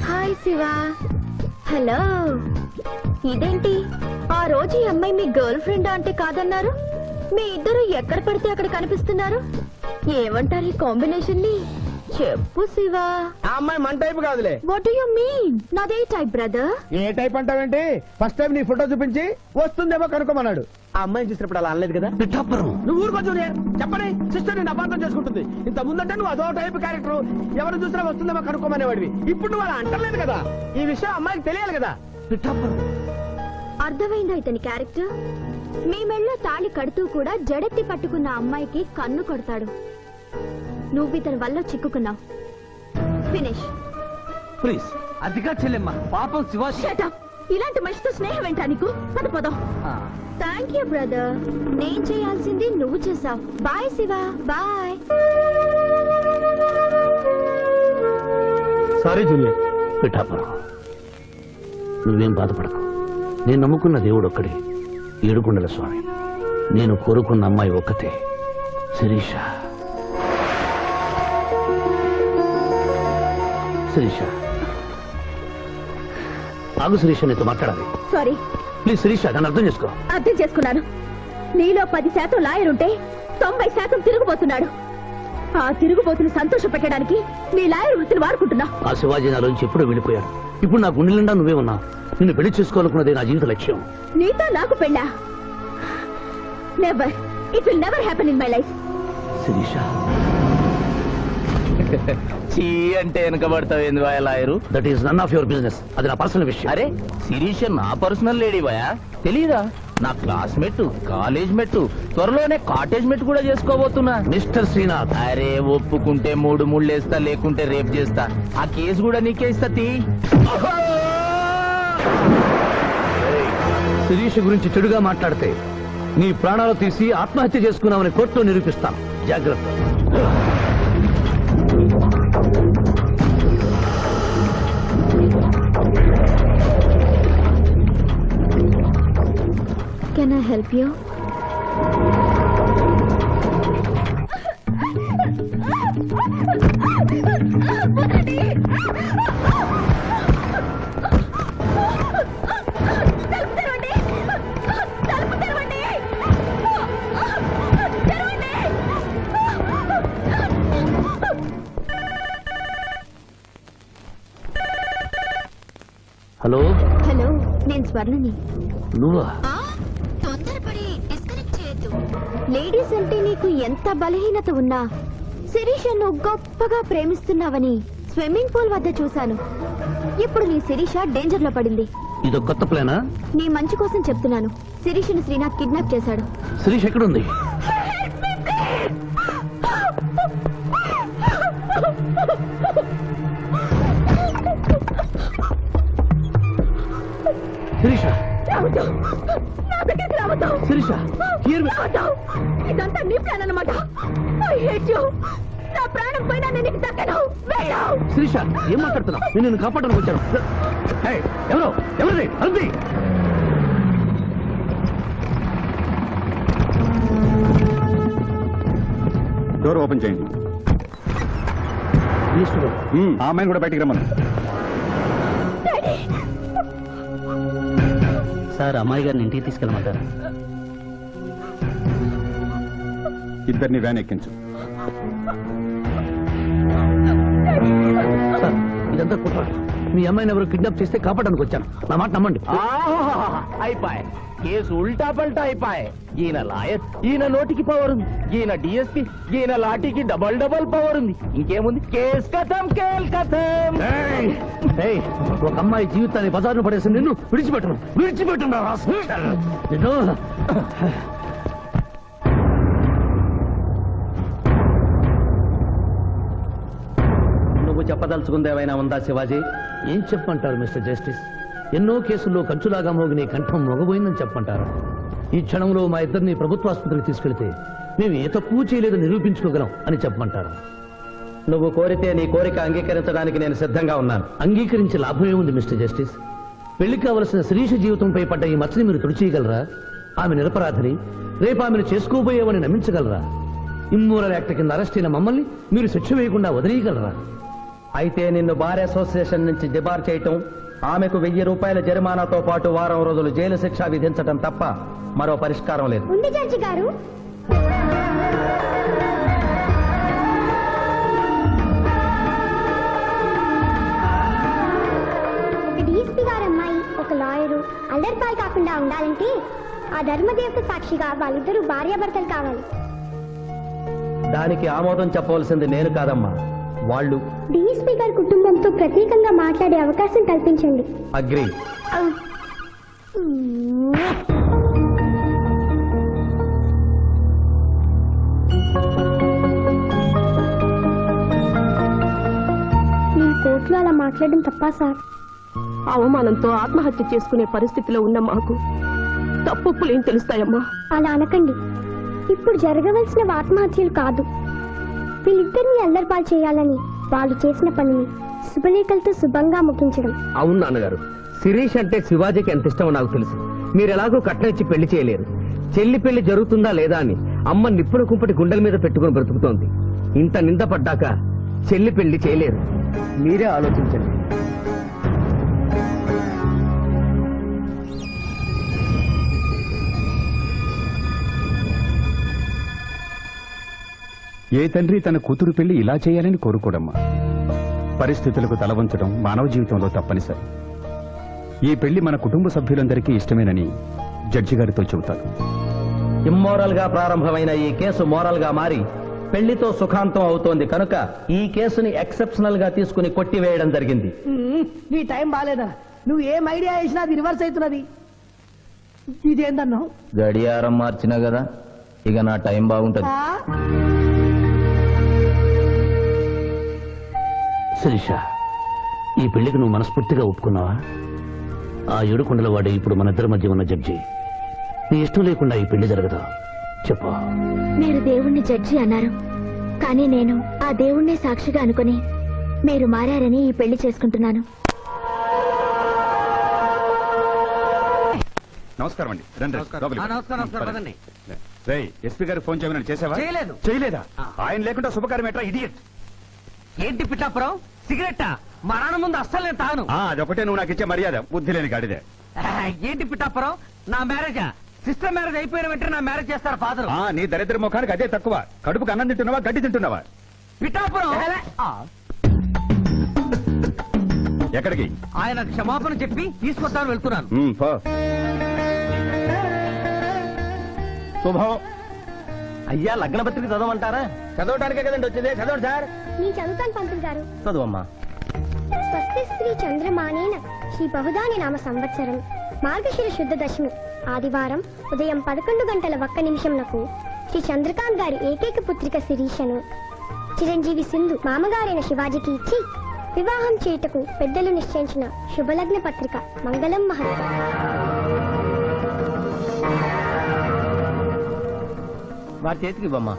E: Hi Shiva. Hello. ఇదేంటి, ఆ రోజు ఈ అమ్మాయి మీ గర్ల్ ఫ్రెండ్ అంటే కాదన్నారు? మీ ఇద్దరు ఎక్కడ పడితే అక్కడ కనిపిస్తున్నారు. ఏమంటారు ఈ కాంబినేషన్ ని? చెప్పు శివ.
C: ఆ అమ్మాయి మన టైప్ కాదులే.
E: What do you mean? నాదే టైప్ బ్రదర్.
C: ఏ టైప్ అంటావేంటి? ఫస్ట్ టైం నీ ఫోటో చూపించి వస్తుందేమో కనుక్కోమన్నాడు. ఆ అమ్మాయిని చూసినప్పుడు అలా అనలేదు కదా.
G: పిఠాపురం,
C: నువ్వు ఊరుకో జూనియర్. చెప్పని సిస్టర్ నేను అపార్థం చేసుకుంటుంది. ఇంత ముందంటే నువ్వు అదో టైప్ క్యారెక్టర్, ఎవరు చూసినా వస్తుందేమో కనుక్కోమనేవాడివి. ఇప్పుడు నువ్వు అలా అంటలేదు కదా. ఈ విషయం అమ్మాయికి తెలియాలి కదా.
G: పిఠాపురం.
E: అర్థమైందా ఇతని క్యారెక్టర్? మీ మెళ్ళో తాళి కడుతూ కూడా జడెత్తి పట్టుకున్న అమ్మాయికి కన్ను కొడతాడు. నువ్వు ఇతని వల్ల చిక్కుకున్నావు. ఫినిష్.
G: ప్లీజ్.
H: అదిగా చెల్లెమ్మ, పాపం శివాజీ.
E: Shut up. ఇలాంటి మనిషితో స్నేహం ఏంటా నీకు? పదపోదాం. Thank you brother. నేను చేయాల్సింది నువ్వు చేసావు. Bye Shiva. Bye.
C: Sorry junior.
G: Pithapuram, నువ్వేం బాధపడకు. నేను నమ్ముకున్న దేవుడు ఒక్కడే, ఏడుకొండల స్వామి. నేను కోరుకున్న అమ్మాయి ఒక్కతే, శిరీష. శిరీష, ఆగు శిరీష, నీతో మాట్లాడాలి.
E: సారీ.
G: ప్లీజ్ శిరీష, నన్ను అర్థం చేసుకో.
E: అర్థం చేసుకున్నాను. నీలో 10% లాయర్ ఉంటే 90% తిరుగుబోతున్నాడు. ఆ తిరుగుబోతుని సంతోష పెట్టడానికి నీ లాయర్ వృత్తిని వాడుకుంటున్నావు.
G: ఆ శివాజీ నాలోంచి ఎప్పుడో వెళ్ళిపోయాడు. ఇప్పుడు నా గుండె నిండా నువ్వే ఉన్నావు. నిన్ను పెళ్లి చేసుకోవాలనుకున్నదే నా జీవిత లక్ష్యం.
E: నీతో నాకు పెళ్ళా? Never. It will never happen in my life.
G: Sirisha,
B: చీ అంటే వెనకబడతావు ఏంది boy lawyer?
G: That is none of your business. అది నా పర్సనల్ విషయం.
B: అరే శిరీష నా పర్సనల్ లేడీ బాయా, తెలీదా? నా క్లాస్మేట్, కాలేజ్ మెట్, త్వరలోనే కాటేజ్ మెట్ కూడా చేసుకోబోతున్నా.
G: మిస్టర్ శ్రీనాథ్,
B: అరే ఒప్పుకుంటే 3 ముళ్ళేస్తా, లేకుంటే రేప్ చేస్తా. ఆ కేసు కూడా నీకే ఇస్తా.
G: శిరీష గురించి చెడుగా మాట్లాడితే నీ ప్రాణాలు తీసి ఆత్మహత్య చేసుకున్నామని కోర్టులో నిరూపిస్తాను. జాగ్రత్త.
E: Can I help you?
G: Hello.
E: Hello, నేను స్వర్ణని.
G: నువ్వా?
E: తొందరపడి లేడీస్ అంటే నీకు ఎంత బలహీనత ఉన్నా శిరీషను గొప్పగా ప్రేమిస్తున్నావని స్విమ్మింగ్ పూల్ వద్ద చూశాను. ఇప్పుడు నీ శిరీష డేంజర్ లో పడింది.
G: ఇదో కొత్త ప్లానా?
E: నీ మంచి కోసం చెప్తున్నాను. శిరీషను శ్రీనాథ్ కిడ్నాప్ చేశాడు.
G: శిరీష్ ఎక్కడుంది? శిరీష, శిరీష, here we-
E: ఇదంతా నీ ప్లాన్ అన్నమాట. I hate you. నా ప్రాణం పోయినా నేను నీకు దక్కను. వెళ్ళు.
G: శిరీష, ఏం మాట్లాడుతున్నావు? నేను నిన్ను కాపాడడానికి వచ్చాను. ఏయ్, ఎవరిది అరుంది?
F: డోర్ ఓపెన్ చేయండి.
G: ఈశ్వరుడు,
F: ఆ అమ్మాయిని కూడా బయటికి రమ్మను.
H: సార్, అమ్మాయి గారిని ఇంటికి తీసుకెళ్ళమంటారా?
F: ఇద్దరిని వ్యాన్ ఎక్కించు.
G: సార్, ఇదంతా కుట్ర. మీ అమ్మాయిని ఎవరు కిడ్నాప్ చేస్తే కాపాడడానికి వచ్చాను. నా మాట నమ్మండి.
B: అయిపోయి కేసు ఉల్టా పల్టా అయిపోయి. ఈయన లాయర్, ఈయన నోటికి పవర్ ఉంది. ఈయన డిఎస్పీ, ఈయన లాఠీకి డబల్ పవర్ ఉంది. ఇంకేముంది? కేస్ కథం, కేల్ కథం.
G: ఏయ్, ఏయ్, ఒక అమ్మాయి జీవితాన్ని బజార్ను పడేసి నిన్ను విడిచిపెట్టను. నిన్ను
D: నువ్వు చెప్పదలుచుకుంది ఏమైనా ఉందా శివాజీ?
G: ఏం చెప్పంటారు మిస్టర్ జస్టిస్? ఎన్నో కేసుల్లో కంచులాగా మోగిన కంఠం మొగబోయిందని చెప్పంటారు. ఈ క్షణంలో మా ఇద్దరిని ప్రభుత్వాసుపత్రికి తీసుకెళ్తే మేము ఏ తప్పు చేయలేదని నిరూపించుకోగలం అని చెప్పమంటారు.
D: నువ్వు కోరితే నీ కోరిక అంగీకరించడానికి నేను సిద్ధంగా ఉన్నాను.
G: అంగీకరించే లాభమే ఉంది మిస్టర్ జస్టిస్. పెళ్లి కావలసిన శిరీష జీవితంపై పడ్డ ఈ మచ్చని మీరు తుడిచేయగలరా? ఆమె నిరపరాధిని, రేపు ఆమెను చేసుకోబోయేవని నమ్మించగలరా? ఇమ్మోరల్ యాక్ట్ కింద అరెస్ట్ అయిన మమ్మల్ని మీరు శిక్ష వేయకుండా వదిలేయగలరా?
D: అయితే నిన్ను బార్ అసోసియేషన్ నుంచి డిబార్ చేయటం, ఆమెకు 1000 రూపాయల జరిమానాతో పాటు వారం రోజులు జైలు శిక్ష విధించటం తప్ప మరో పరిష్కారం లేదు.
E: ఉంది జడ్జి గారు. ఒక డీఎస్పీ గారు అమ్మాయి, ఒక లాయరు అల్లరిపాలు కాకుండా ఉండాలంటే ఆ ధర్మదేవత సాక్షిగా వాళ్ళిద్దరూ భార్యాభర్తలు కావాలి.
D: దానికి ఆమోదం చెప్పవలసింది నేను కాదమ్మా, వాళ్ళు.
E: డీఎస్పీ గారి కుటుంబంతో ప్రత్యేకంగా మాట్లాడే అవకాశం కల్పించండి.
D: అగ్రి.
E: నేను కోర్టులో అలా మాట్లాడడం తప్పా సార్?
I: అవమానంతో ఆత్మహత్య చేసుకునే పరిస్థితిలో ఉన్న మాకు తప్పులేం తెలుస్తాయమ్మా?
E: అలా అనకండి. ఇప్పుడు జరగవలసిన ఆత్మహత్యలు కాదు, వీళ్ళిద్దరిని అల్లరిపాలు చేయాలని వాళ్ళు చేసిన పనిని శుభలేఖలతో శుభంగా ముగించడం.
H: అవును నాన్నగారు, శిరీష్ అంటే శివాజీకి ఎంత ఇష్టమో నాకు తెలుసు. మీరు ఎలాగో కట్నం ఇచ్చి పెళ్లి చేయలేరు. చెల్లి పెళ్లి జరుగుతుందా లేదా అని అమ్మ నిప్పుల కుంపటి గుండెల మీద పెట్టుకుని బ్రతుకుతోంది. ఇంత నింద పడ్డాక చెల్లి పెళ్లి చేయలేరు. మీరే ఆలోచించండి.
F: ఏ తండ్రి తన కూతురు పెళ్లి ఇలా చేయాలని కోరుకోడమ్మా. పరిస్థితులకు తలవంచడం మానవ జీవితంలో తప్పనిసరి. ఈ పెళ్లి మన కుటుంబ సభ్యులందరికీ ఇష్టమేనని జడ్జి గారితో చెబుతాను.
D: ఇమ్మోరల్ గా ప్రారంభమైన ఈ కేసు మోరల్ గా మారి పెళ్లితో సుఖాంతం అవుతోంది కనుక ఈ కేసుని ఎక్సెప్షనల్ గా తీసుకుని కొట్టివేయడం జరిగింది.
H: నీ టైం బాలేదా? నువ్వు ఏం ఐడియా వేసినా అది రివర్స్ అవుతున్నది. ఇదేందన్నావు?
B: గడియారం మార్చినా కదా, ఇక నా టైం బాగుంటది.
G: శిరీష, ఈ పెళ్లికి నువ్వు మనస్ఫూర్తిగా ఒప్పుకున్నావా? ఆ ఏడుకొండల వాడే ఇప్పుడు మన ఇద్దరి మధ్య ఉన్న జడ్జి. నీ ఇష్టం లేకుండా ఈ పెళ్లి జరగదా? చెప్పు.
E: మీరు దేవుణ్ణి జడ్జి అన్నారు, కానీ నేను ఆ దేవుణ్ణే సాక్షిగా అనుకుని మీరు మారారని ఈ పెళ్లి చేసుకుంటున్నాను.
F: నమస్కారం అండి. రండి, లోపలికి.
H: నమస్కారం.
F: రేయ్, ఎస్పీ గారికి ఫోన్ చేయమని చేసావా?
H: చేయలేదు.
F: చేయలేదా? ఆయన లేకుండా శుభకార్యం ఎట్రా ఇడియట్?
H: ఏంటి పిఠాపురం, సిగరెట్టా? మా నాన్న ముందు అస్సలు నేను తాను.
F: అదొకటే నువ్వు నాకు ఇచ్చే మర్యాద, బుద్ధి లేని గాడిదే.
H: ఏంటి పిఠాపురం, నా మ్యారేజా? సిస్టర్ మ్యారేజ్ అయిపోయిన వెంటనే నా మ్యారేజ్ చేస్తారు ఫాదర్.
F: నీ దరిద్ర ముఖానికి అదే తక్కువ. కడుపుకు అన్నం తింటున్నావా, గడ్డి తింటున్నావా?
H: పిఠాపురం
F: ఎక్కడికి?
H: ఆయన క్షమాపణ చెప్పి తీసుకొస్తాను, వెళ్తున్నాను.
F: పో. శుభం.
C: అయ్యా లగ్న పత్రిక చదవమంటారా? చదవడానికే కదండి వచ్చింది, చదవండి సార్.
J: నేను చదువుతాను పంతులు గారు.
C: చదువమ్మా.
J: స్వస్తి శ్రీ చంద్రమానేన శ్రీ బహుదాని నామ సంవత్సరం మార్గశిర శుద్ధ దశమి ఆదివారం ఉదయం 11:01 శ్రీ చంద్రకాంత్ గారి ఏకైక పుత్రిక శిరీషను చిరంజీవి సింధు మామగారైన శివాజీకి ఇచ్చి వివాహం చేయుటకు పెద్దలు నిశ్చయించిన శుభలగ్న పత్రిక. మంగళం మహత్వం.
C: వారి చేతికి ఇవ్వమ్మా.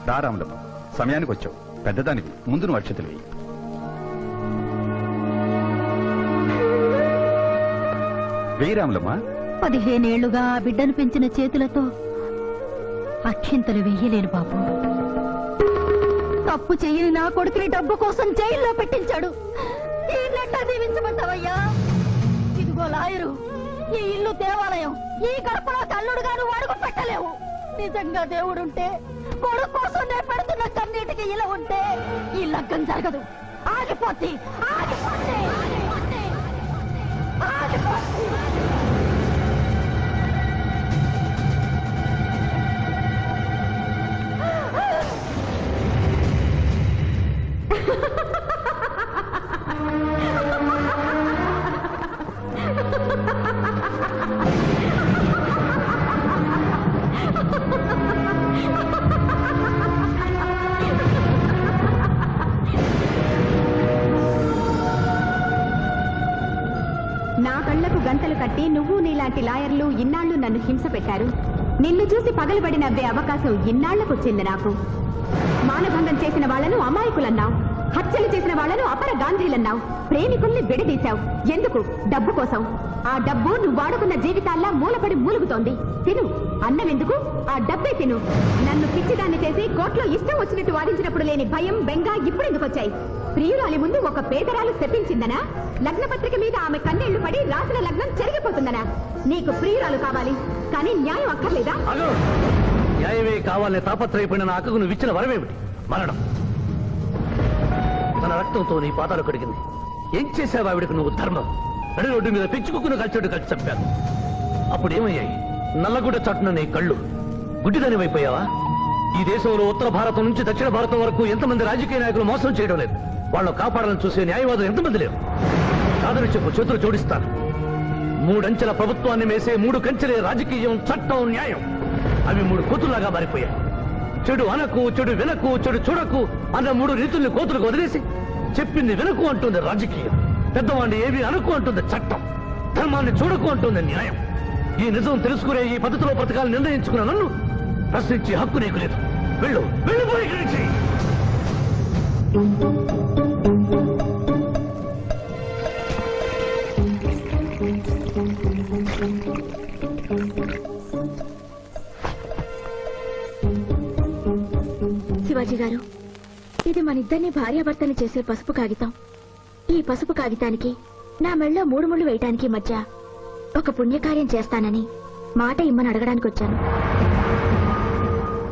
F: రారాములమ్మ, సమయానికి వచ్చావు. పెద్దదానికి ముందు నువ్వు అక్షతలు వేయి. వేయి రాములమ్మ.
E: 15 ఏళ్లుగా ఆ బిడ్డను పెంచిన చేతులతో అక్షింతలు వెయ్యలేను బాబు. తప్పు చెయ్యని నా కొడుకుని డబ్బు కోసం జైల్లో పెట్టించాడు. ఈ లెటర్ దీవించమంటావయ్యా? ఇదిగో లాయరు, ఈ ఇల్లు దేవాలయం, ఈ గడపలో కల్లుడుగా నువ్వు అడుగు పెట్టలేవు. నిజంగా దేవుడుంటే కొడుకు కోసం నేను పెడుతున్న కన్నీటికి ఇలా ఉంటే ఈ లగ్గం జరగదు. ఆగిపోద్ది, ఆగిపోద్ది, ఆగిపోద్ది, ఆగిపోద్ది.
K: నా కళ్లకు గంతలు కట్టి నువ్వు నీలాంటి లాయర్లు ఇన్నాళ్లు నన్ను హింస పెట్టారు. నిన్ను చూసి పగలబడి నవ్వే అవకాశం ఇన్నాళ్లకొచ్చింది నాకు. మానభంగం చేసిన వాళ్లను అమాయకులన్నావు, హత్యలు చేసిన వాళ్లను అపర గాంధీలన్నావు, ప్రేమికుల్ని విడదీశావు. ఎందుకు? డబ్బు కోసం. ఆ డబ్బు నువ్వు వాడుకున్న జీవితాల్లా మూలపడి మూలుగుతోంది. తిను. అన్నం ఎందుకు? ఆ డబ్బే తిను. నన్ను పిచ్చిదాన్ని చేసి కోర్టులో ఇష్టం వచ్చినట్టు వాదించినప్పుడు లేని భయం, బెంగ ఇప్పుడెందుకు వచ్చాయి? ప్రియురాలి ముందు ఒక పేదరాలు శపించిందనా? లగ్నపత్రిక మీద ఆమె కన్నీళ్లు పడి రాసిన లగ్నం చెరిగిపోతుందనా? నీకు ప్రియురాలు కావాలి, కానీ న్యాయం అక్కర్లేదా?
G: న్యాయమే కావాలనే తాపత్రయపడిన నా అక్కకు నువ్వు ఇచ్చిన వరమేమిటి? మరణం. తన రక్తంతో నీ పాదాలు కడిగింది. ఏం చేసావు ఆవిడకు నువ్వు? ధర్మం. నడి రోడ్డు మీద పెంచుకుని కలిసాడు కలిసి చంపాను. అప్పుడు ఏమయ్యాయి? నల్లగుడ్డ చాటున నీ కళ్ళు. గుడ్డిదాని వైపోయావా? ఈ దేశంలో ఉత్తర భారతం నుంచి దక్షిణ భారతం వరకు ఎంతమంది రాజకీయ నాయకులు మోసం చేయడం లేదు? వాళ్ళు కాపాడాలని చూసే న్యాయవాదులు ఎంతమంది లేరు? కాదని చెప్పు, చేతులు జోడిస్తాను. 3 అంచెల ప్రభుత్వాన్ని మేసే 3 కంచెలే రాజకీయం, చట్టం, న్యాయం. అవి 3 కోతుల్లాగా మారిపోయాయి. చెడు అనకు, చెడు వినకు, చెడు చూడకు అన్న 3 రీతుల్ని కోతులకు వదిలేసి చెప్పింది వినకు అంటుంది రాజకీయం. పెద్దవాడిని ఏవి అనుకు అంటుంది చట్టం. ధర్మాన్ని చూడకు అంటుంది న్యాయం. ఈ నిజం తెలుసుకునే ఈ పద్ధతిలో బ్రతకాలు నిర్ణయించుకున్న నన్ను ప్రశ్నించే హక్కు నీకు లేదు. వెళ్ళు, వెళ్ళిపోయి ఇక్కడి నుంచి.
E: శివాజీ గారు, ఇది మన ఇద్దరిని భార్యాభర్తని చేసే పసుపు కాగితం. ఈ పసుపు కాగితానికి నా మెళ్ళో 3 ముళ్ళు వేయటానికి మధ్య ఒక పుణ్యకార్యం చేస్తానని మాట ఇమ్మని అడగడానికి వచ్చాను.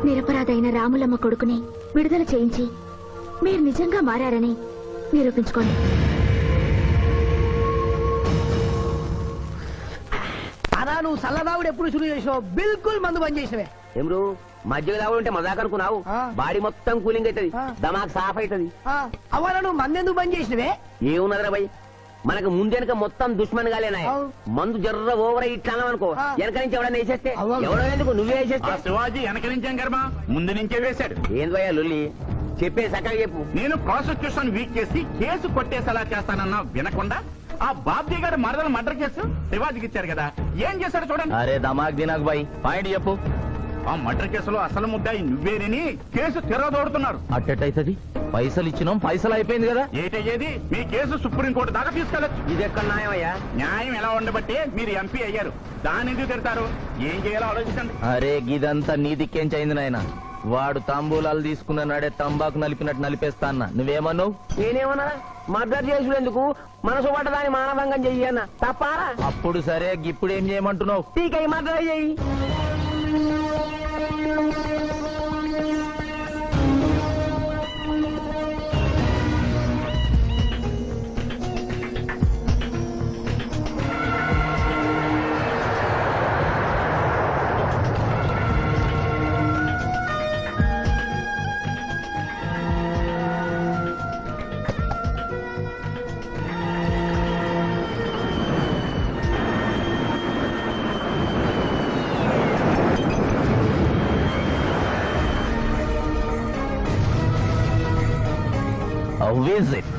E: నిరపరాధైన రాములమ్మ కొడుకుని విడుదల చేయించి మీరు నిజంగా మారారని నిరూపించుకోండి.
C: అలా నువ్వు సల్లదావుడు ఎప్పుడు శురు చేసావు? బిల్కుల్ మందు బంద్ చేసినవే.
H: ఏమ్రు మధ్య తాగుడు ఉంటే మజాక్ అనుకున్నావు? బాడీ మొత్తం కూలింగ్ అవుతుంది, దమాక్ సాఫ్ అవుతుంది.
C: అవ్వాలా నువ్వు మందెందుకు బంద్ చేసినవే?
H: ఏమున్నదిరా భయ్, మనకు ముందెనక మొత్తం దుష్మన్ గాలేనా? మందు జర్ర ఓవర్ ఇట్లా అనుకో, వెనక నుంచి ఎవడన్నా వేసేస్తే ఎవడో ఎందుకు నువ్వే వేసేస్తే?
L: శివాజీ వెనక నుంచేం కర్మ, ముందు నుంచే వేశాడు.
H: ఏంది భయ్యా లొల్లి? చెప్పే సక్కగా చెప్పు.
L: నేను ప్రాసిక్యూషన్ వీక్ చేసి కేసు కొట్టేసేలా చేస్తానన్నా వినకుండా ఆ బాబ్జీ గారి మరదల మర్డర్ కేసు శివాజీకి ఇచ్చారు కదా, ఏం చేశాడు చూడండి.
B: అరే దమాక్ దినాక్ బాయ్, పాయింట్ చెప్పు.
L: ఆ మర్డర్ కేసులో అసలు ముద్దాయి నువ్వేనని కేసు తిరగదోడుతున్నారు.
B: అట్టయితది పైసలు ఇచ్చినాం, పైసలు అయిపోయింది కదా.
L: ఏటయ్యేది? మీ కేసు సుప్రీంకోర్టు దాకా తీసుకెళ్లొచ్చు.
H: ఇది ఎక్కడ న్యాయం అయ్యా?
L: న్యాయం ఎలా ఉండబట్టే మీరు ఎంపీ అయ్యారు. దాన్ని ఎందుకు తిడతారు? ఏం చేయాలో ఆలోచించండి.
B: అరే గిదంతా నీ దిక్కేంచైంది నాయన. వాడు తాంబూలాలు తీసుకున్న నాడే తంబాకు నలిపినట్టు నలిపేస్తా అన్న. నువ్వేమన్నావు?
H: నేనేమన్నా? మర్డర్ చేసుడెందుకు? మనసు పట్టదాన్ని మానభంగం చెయ్యి అన్న. తప్పారా?
B: అప్పుడు సరే, ఇప్పుడు ఏం చేయమంటున్నావు?
H: టీకై మర్డర్ చెయ్యి.
B: How is it?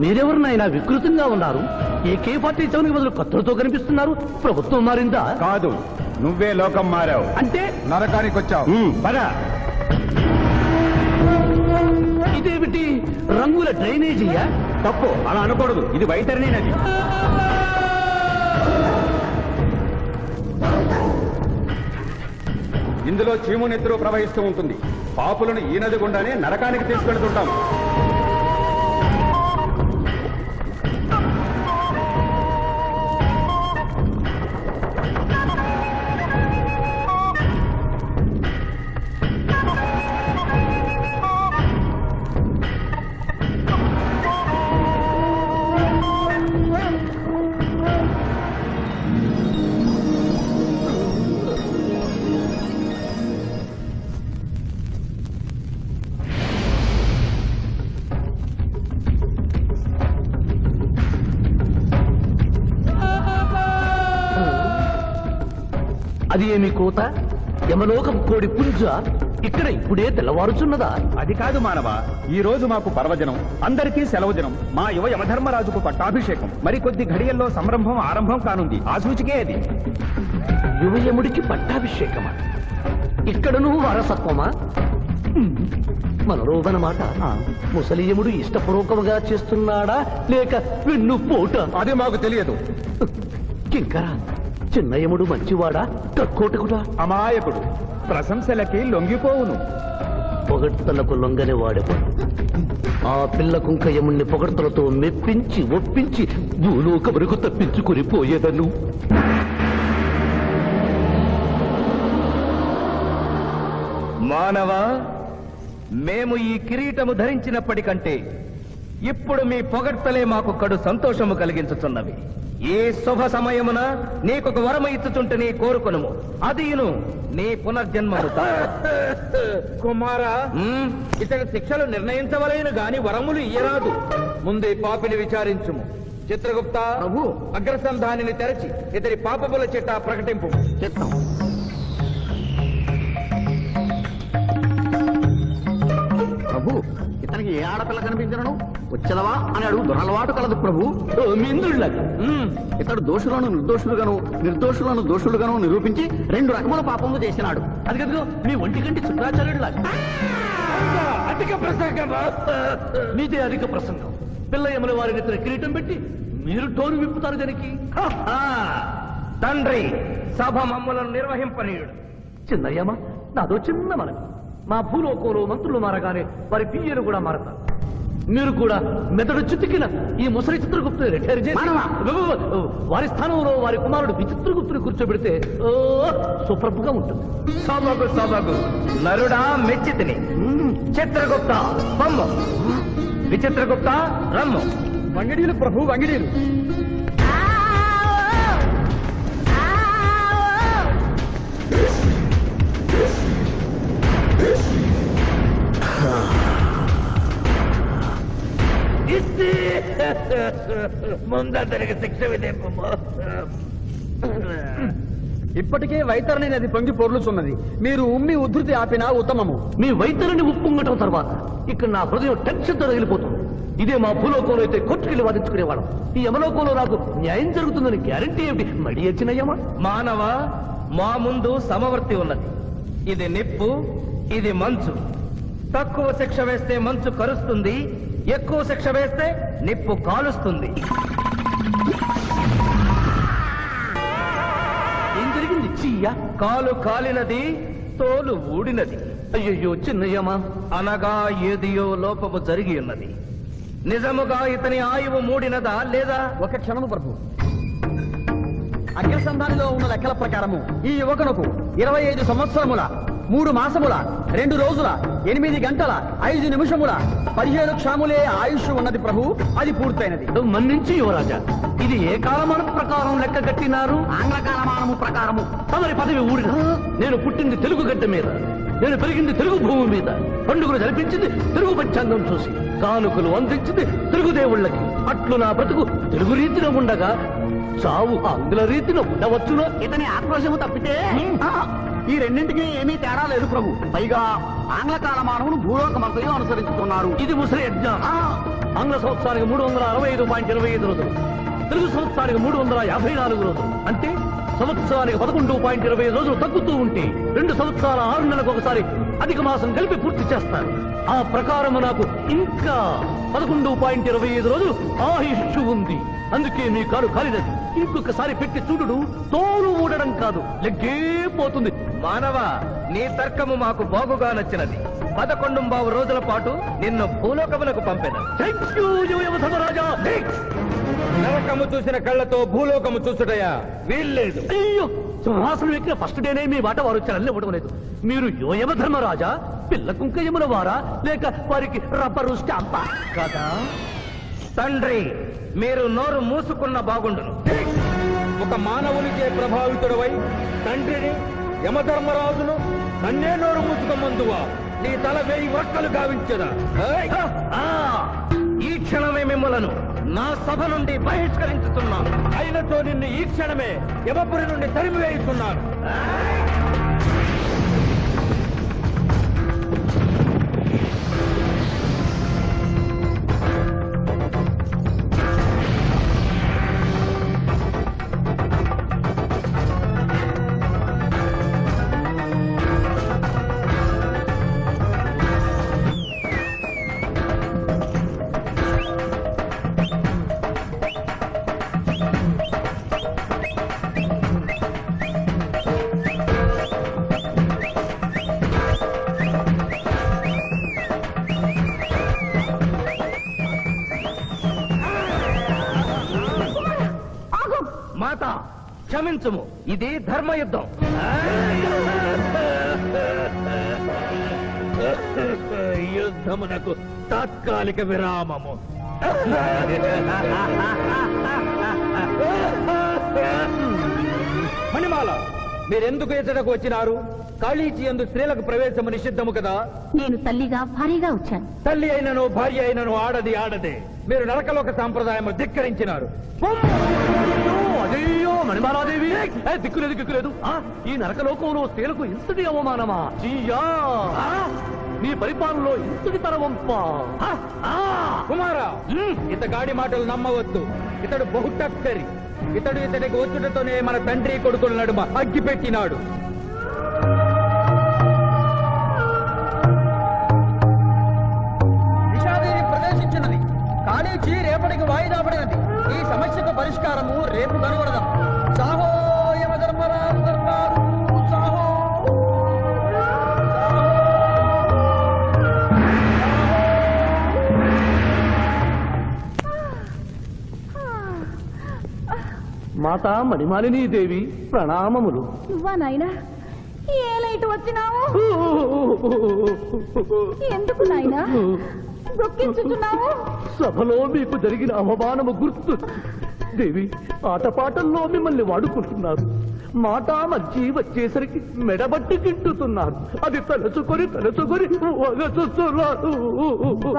G: మీరెవరు నాయన వికృతంగా ఉన్నారు? ఏకే పార్టీ చౌనికి బదులు కత్తులతో కనిపిస్తున్నారు. ప్రభుత్వం మారిందా?
F: కాదు, నువ్వే లోకం మారావు.
G: అంటే
F: నరకానికి వచ్చావు. పద.
G: ఇదేమిటి రంగుల డ్రైనేజీయా?
F: తప్పు, అలా అనకూడదు. ఇది వైతరణి నది. ఇందులో చీము నెత్తురు ప్రవహిస్తూ ఉంటుంది. పాపులను ఈ నది గుండానే నరకానికి తీసుకెళ్తుంటాం.
G: అది ఏమి కోత? యమలోకం కోడి పుంజ? ఇక్కడ ఇప్పుడే తెల్లవారుచున్నదా?
F: అది కాదు మానవ, ఈ రోజు మాకు పర్వదినం, అందరికీ సెలవు దినం. మా యువ యమధర్మరాజుకు పట్టాభిషేకం. మరి కొద్ది ఘడియల్లో సంరంభం ఆరంభం కానుంది. ఆ సూచికే అది.
G: యువయముడికి పట్టాభిషేకమా? ఇక్కడను వారసత్వమా? మనరోగనమాట. ముసలియముడు ఇష్టపూర్వకముగా చేస్తున్నాడా లేక వెన్ను పోట?
F: అది మాకు తెలియదు.
G: కింకరా, చిన్నయముడు మంచివాడా కక్కోటకుడా?
F: అమాయకుడు, ప్రశంసలకి లొంగిపోవును.
G: పొగడ్తలకు లొంగని వాడెవడు? ఆ పిల్ల కుంకయముణ్ణి పొగడ్తలతో మెప్పించి ఒప్పించి భూలోక వరకు తప్పించుకుని పోయేదను.
D: మానవ, మేము ఈ కిరీటము ధరించినప్పటికంటే ఇప్పుడు మీ పొగడ్తలే మాకు కడు సంతోషము కలిగించుతున్నవి. ఈ శుభ సమయమున నీకొక వరము ఇచ్చుచుంటే నీ కోరుకొనుము, అదియును నీ పునర్జన్మము.
C: కుమారా, ఇతని శిక్షలు నిర్ణయించవలేను గాని వరములు ఇయ్యరాదు. ముందే పాపిని విచారించుము. చిత్రగుప్త ప్రభు, అగ్రసంధానిని తెరచి ఇతని పాపముల చిట్టా ప్రకటింపు.
G: చిత్తం. ప్రభు, ఇతనికి ఏ ఆడపిల్ల కనిపించను వచ్చదవా అని అడుగు దురలవాటు కలదు ప్రభు. మిందుళ్ళగా ఇతడు దోషులను నిర్దోషులుగాను నిర్దోషులను దోషులుగాను నిరూపించి 2 రకముల పాపములు చేసినాడు. అది కదుగో మీ ఒంటికంటి శుక్రాచార్యుడులాగా.
C: అధిక ప్రసంగమా?
G: నీదే అధిక ప్రసంగం. పిల్లయముల వారిని ఇతర కిరీటం పెట్టి మీరు టోను విప్పుతారు దానికి.
D: తండ్రి, సభ మమ్మలను నిర్వహింపనీయుడు.
G: చిన్నయ్యమ్మ, నాదో చిన్న మనవి. మా భూలోకంలో మంత్రులు మారగానే వారి పియ్యలు కూడా మారతారు. మీరు కూడా మెదడు చుట్టుకిన ఈ ముసలి చిత్రగుప్తుని రిటైర్ చేసి వారి స్థానంలో వారి కుమారుడు విచిత్రగుప్తుని కూర్చోబెడితే సుప్రభుగా ఉంటుంది.
D: సభకు సభకు నరుడా మెచ్చితిని. చిత్రగుప్త బొమ్మ, విచిత్రగుప్త రమ్ము.
C: వంగిడీలు ప్రభు, వంగిడీలు.
G: ముందరికి శిక్ష విధింపము.
C: ఇప్పటికే వైతరణి నది పొంగి పొర్లుచున్నది. మీరు ఉమ్మి ఉద్ధృతి ఆపినా ఉత్తమము.
G: మీ వైద్యులని ఉప్పొంగటం తర్వాత ఇక్కడ నా హృదయం టెన్షన్తో రగిలిపోతుంది. ఇదే మా భూలోకంలో అయితే కోర్టుకెళ్ళి వాదించుకునేవాళ్ళం. ఈ యమలోకంలో నాకు న్యాయం జరుగుతుందని గ్యారంటీ ఏమిటి? మడి వచ్చినయ్యమా?
D: మానవ, మా ముందు సమవర్తి ఉన్నది. ఇది నిప్పు, ఇది మంచు. తక్కువ శిక్ష వేస్తే మంచు కరుస్తుంది, ఎక్కువ శిక్ష వేస్తే నిప్పు కాలుస్తుంది.
G: ఏం జరిగింది? చీయ
D: కాలు కాలినది, తోలు ఊడినది.
G: అయ్యయ్యో చిన్నయ్యమా,
D: అనగా ఏదియో లోపము జరిగి ఉన్నది. నిజముగా ఇతని ఆయువు మూడినదా లేదా?
C: ఒక క్షణము ప్రభు. అగ్రసంధానిలో ఉన్న లెక్కల ప్రకారము ఈ యువకునకు 25 సంవత్సరముల 3 మాసముల 2 రోజుల 8 గంటల 5 నిమిషముల 17 క్షాములే ఆయుష్ ఉన్నది ప్రభు. అది పూర్తయినది.
G: మన్నించి యువరాజా, ఇది ఏ కాలమానం ప్రకారం లెక్క కట్టినారు? ఆంగ్ల కాలమానము ప్రకారము. తమరి పదవి ఊడిన. నేను పుట్టింది తెలుగు గడ్డ మీద, నేను పెరిగింది తెలుగు భూమి మీద, పండుగలు జరిపించింది తెలుగు పంచాంగం చూసి, కానుకలు అందించింది తెలుగు దేవుళ్ళకి. అట్లు నా బ్రతుకు తెలుగు రీతిలో ఉండగా చావు ఆంగ్ల రీతిలో ఉండవచ్చునో? ఇతని ఆక్రోశము తప్పితే
C: ఈ రెండింటికి ఏమీ తేడా లేదు ప్రభు. పైగా ఆంగ్ల కాలమానమును భూలోకమంతయు అనుసరించుతున్నారు.
G: ఇది ముసలి యజ్ఞం. ఆంగ్ల సంవత్సరానికి 365.25 రోజులు, తెలుగు సంవత్సరానికి 354 రోజులు. అంటే సంవత్సరానికి 11.25 రోజులు తగ్గుతూ ఉంటే 2 సంవత్సరాల 6 నెలలకు ఒకసారి అధిక మాసం కలిపి పూర్తి చేస్తారు. ఆ ప్రకారము నాకు ఇంకా 11.25 రోజులు ఆయుష్ ఉంది. అందుకే మీ కాలు కాలినది. ఇంకొకసారి పెట్టి చూడు, తోలు ఊడడం కాదు, లెగ్గే పోతుంది.
D: మానవ, నీ తర్కము మాకు బాగుగా నచ్చినది. 11 రోజుల పాటు నిన్ను భూలోకములకు పంపెద. నరకము చూసిన కళ్ళతో భూలోకము చూసుటయా వీల్లేదు.
G: అయ్యో, సింహాసనం ఎక్కిన ఫస్ట్ డేనే మీ మాట వారు వచ్చారని ఇవ్వడం లేదు. మీరు యోయమ ధర్మరాజా, పిల్ల కుంకయముల వారా, లేక వారికి రబ్బరు స్టాంపా కదా?
D: తండ్రి, మీరు నోరు మూసుకున్న బాగుండును.
C: ఒక మానవునికే ప్రభావితుడవై తండ్రిని, యమధర్మరాజును నన్నే నోరు మూసుకోమందువా? నీ తల 1000 వక్కలు గావించదా?
D: ఈ క్షణమే మిమ్మలను నా సభ నుండి బహిష్కరించుతున్నాను.
C: అయినతో నిన్ను ఈ క్షణమే యమపురి నుండి తరిమివేయుతున్నాను.
G: విరమించుము, ఇది ధర్మయుద్ధం. యుద్ధమునకు తాత్కాలిక విరామము.
C: మణిమాల, మీరెందుకు ఎచ్చటకు వచ్చినారు? కాళీచి ఎందు స్త్రీలకు ప్రవేశము నిషిద్ధము కదా.
K: నేను తల్లిగా భారీగా వచ్చాను.
C: తల్లి అయినను భార్య అయినను ఆడదే. మీరు నరకలోక సాంప్రదాయము ధిక్కరించినారు.
G: అయ్యో మణిమాలాదేవి, దిక్కులేదు. ఈ నరకలోకంలో స్త్రీలకు ఇంతటి అవమానమా? చీయా, నీ పరిపాలనలో ఇంతటి తరవంప.
C: కుమారా, ఇతగాడి మాటలు నమ్మవద్దు. ఇతడు బహుటక్కరి. ఇతడికి వచ్చుటతోనే మన తండ్రి కొడుకుల నడుమ అగ్గి పెట్టినాడు. విషాదేవి ప్రవేశించినది. కాళీచి రేపటికి వాయిదా పడినది. ఈ సమస్యకు పరిష్కారము రేపు కనుగొడదాం. సాహో యమధర్మరాజు దర్బారు, సాహో.
G: మాతా మణిమాలినీ దేవి ప్రణామములు.
K: నువ్వా నాయనా? ఏ లైట్ వచ్చినావు? ఎందుకు నాయనా దుఃఖించుతున్నావు?
G: సభలో మీకు జరిగిన అవమానము గుర్తు. దేవి, ఆటపాటల్లో మిమ్మల్ని వాడుకుంటున్నారు. మాట మధ్య వచ్చేసరికి మెడబట్టి గిట్టుతున్నారు. అది తలుచుకొని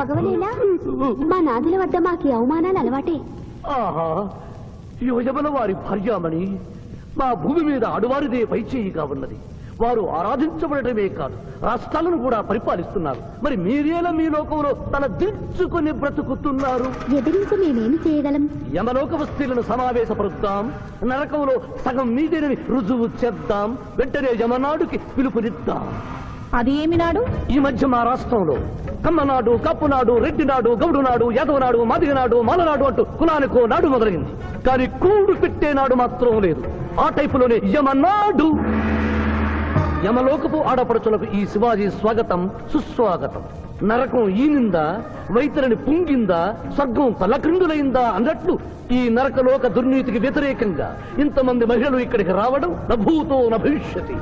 E: భగవనేలా మా నాదుల వద్ద మాకు అవమానాలు అలవాటే.
G: ఆహా, యువజముల వారి భార్యామణి మా భూమి మీద ఆడువారిదే పైచేయిగా ఉన్నది. వారు ఆరాధించబడటమే కాదు, రాష్ట్రాలను కూడా పరిపాలిస్తున్నారు. మరి మీరేలా మీ లోకంలో తల దించుకొని బ్రతుకుతున్నారు?
E: ఎదిరించి మేమేమి చేయగలం?
G: యమలోక వస్తువులను సమావేశపరుద్దాం. నరకంలో సగం మీదేనని రుజువు చేద్దాం. వెంటనే యమనాడుకి పిలుపునిద్దాం.
K: అది ఏమి నాడు?
G: ఈ మధ్య మా రాష్ట్రంలో కమ్మనాడు, కప్పునాడు, రెడ్డినాడు, గౌడునాడు, యాదవనాడు, మాదిగనాడు, మాలనాడు అంటూ కులానికో నాడు మొదలైంది. కానీ కూడు పెట్టే నాడు మాత్రం లేదు. ఆ టైపులోనే యమనాడు. యమలోకపు ఆడపడుచులకు ఈ శివాజీ స్వాగతం సుస్వాగతం. నరకం ఈనిందా, వైతరిని పుంగిందా, స్వర్గం తలక్రిందులైందా అన్నట్లు ఈ నరకలోక దుర్నీతికి వ్యతిరేకంగా ఇంతమంది మహిళలు ఇక్కడికి రావడం నభూతో నభవిష్యతి.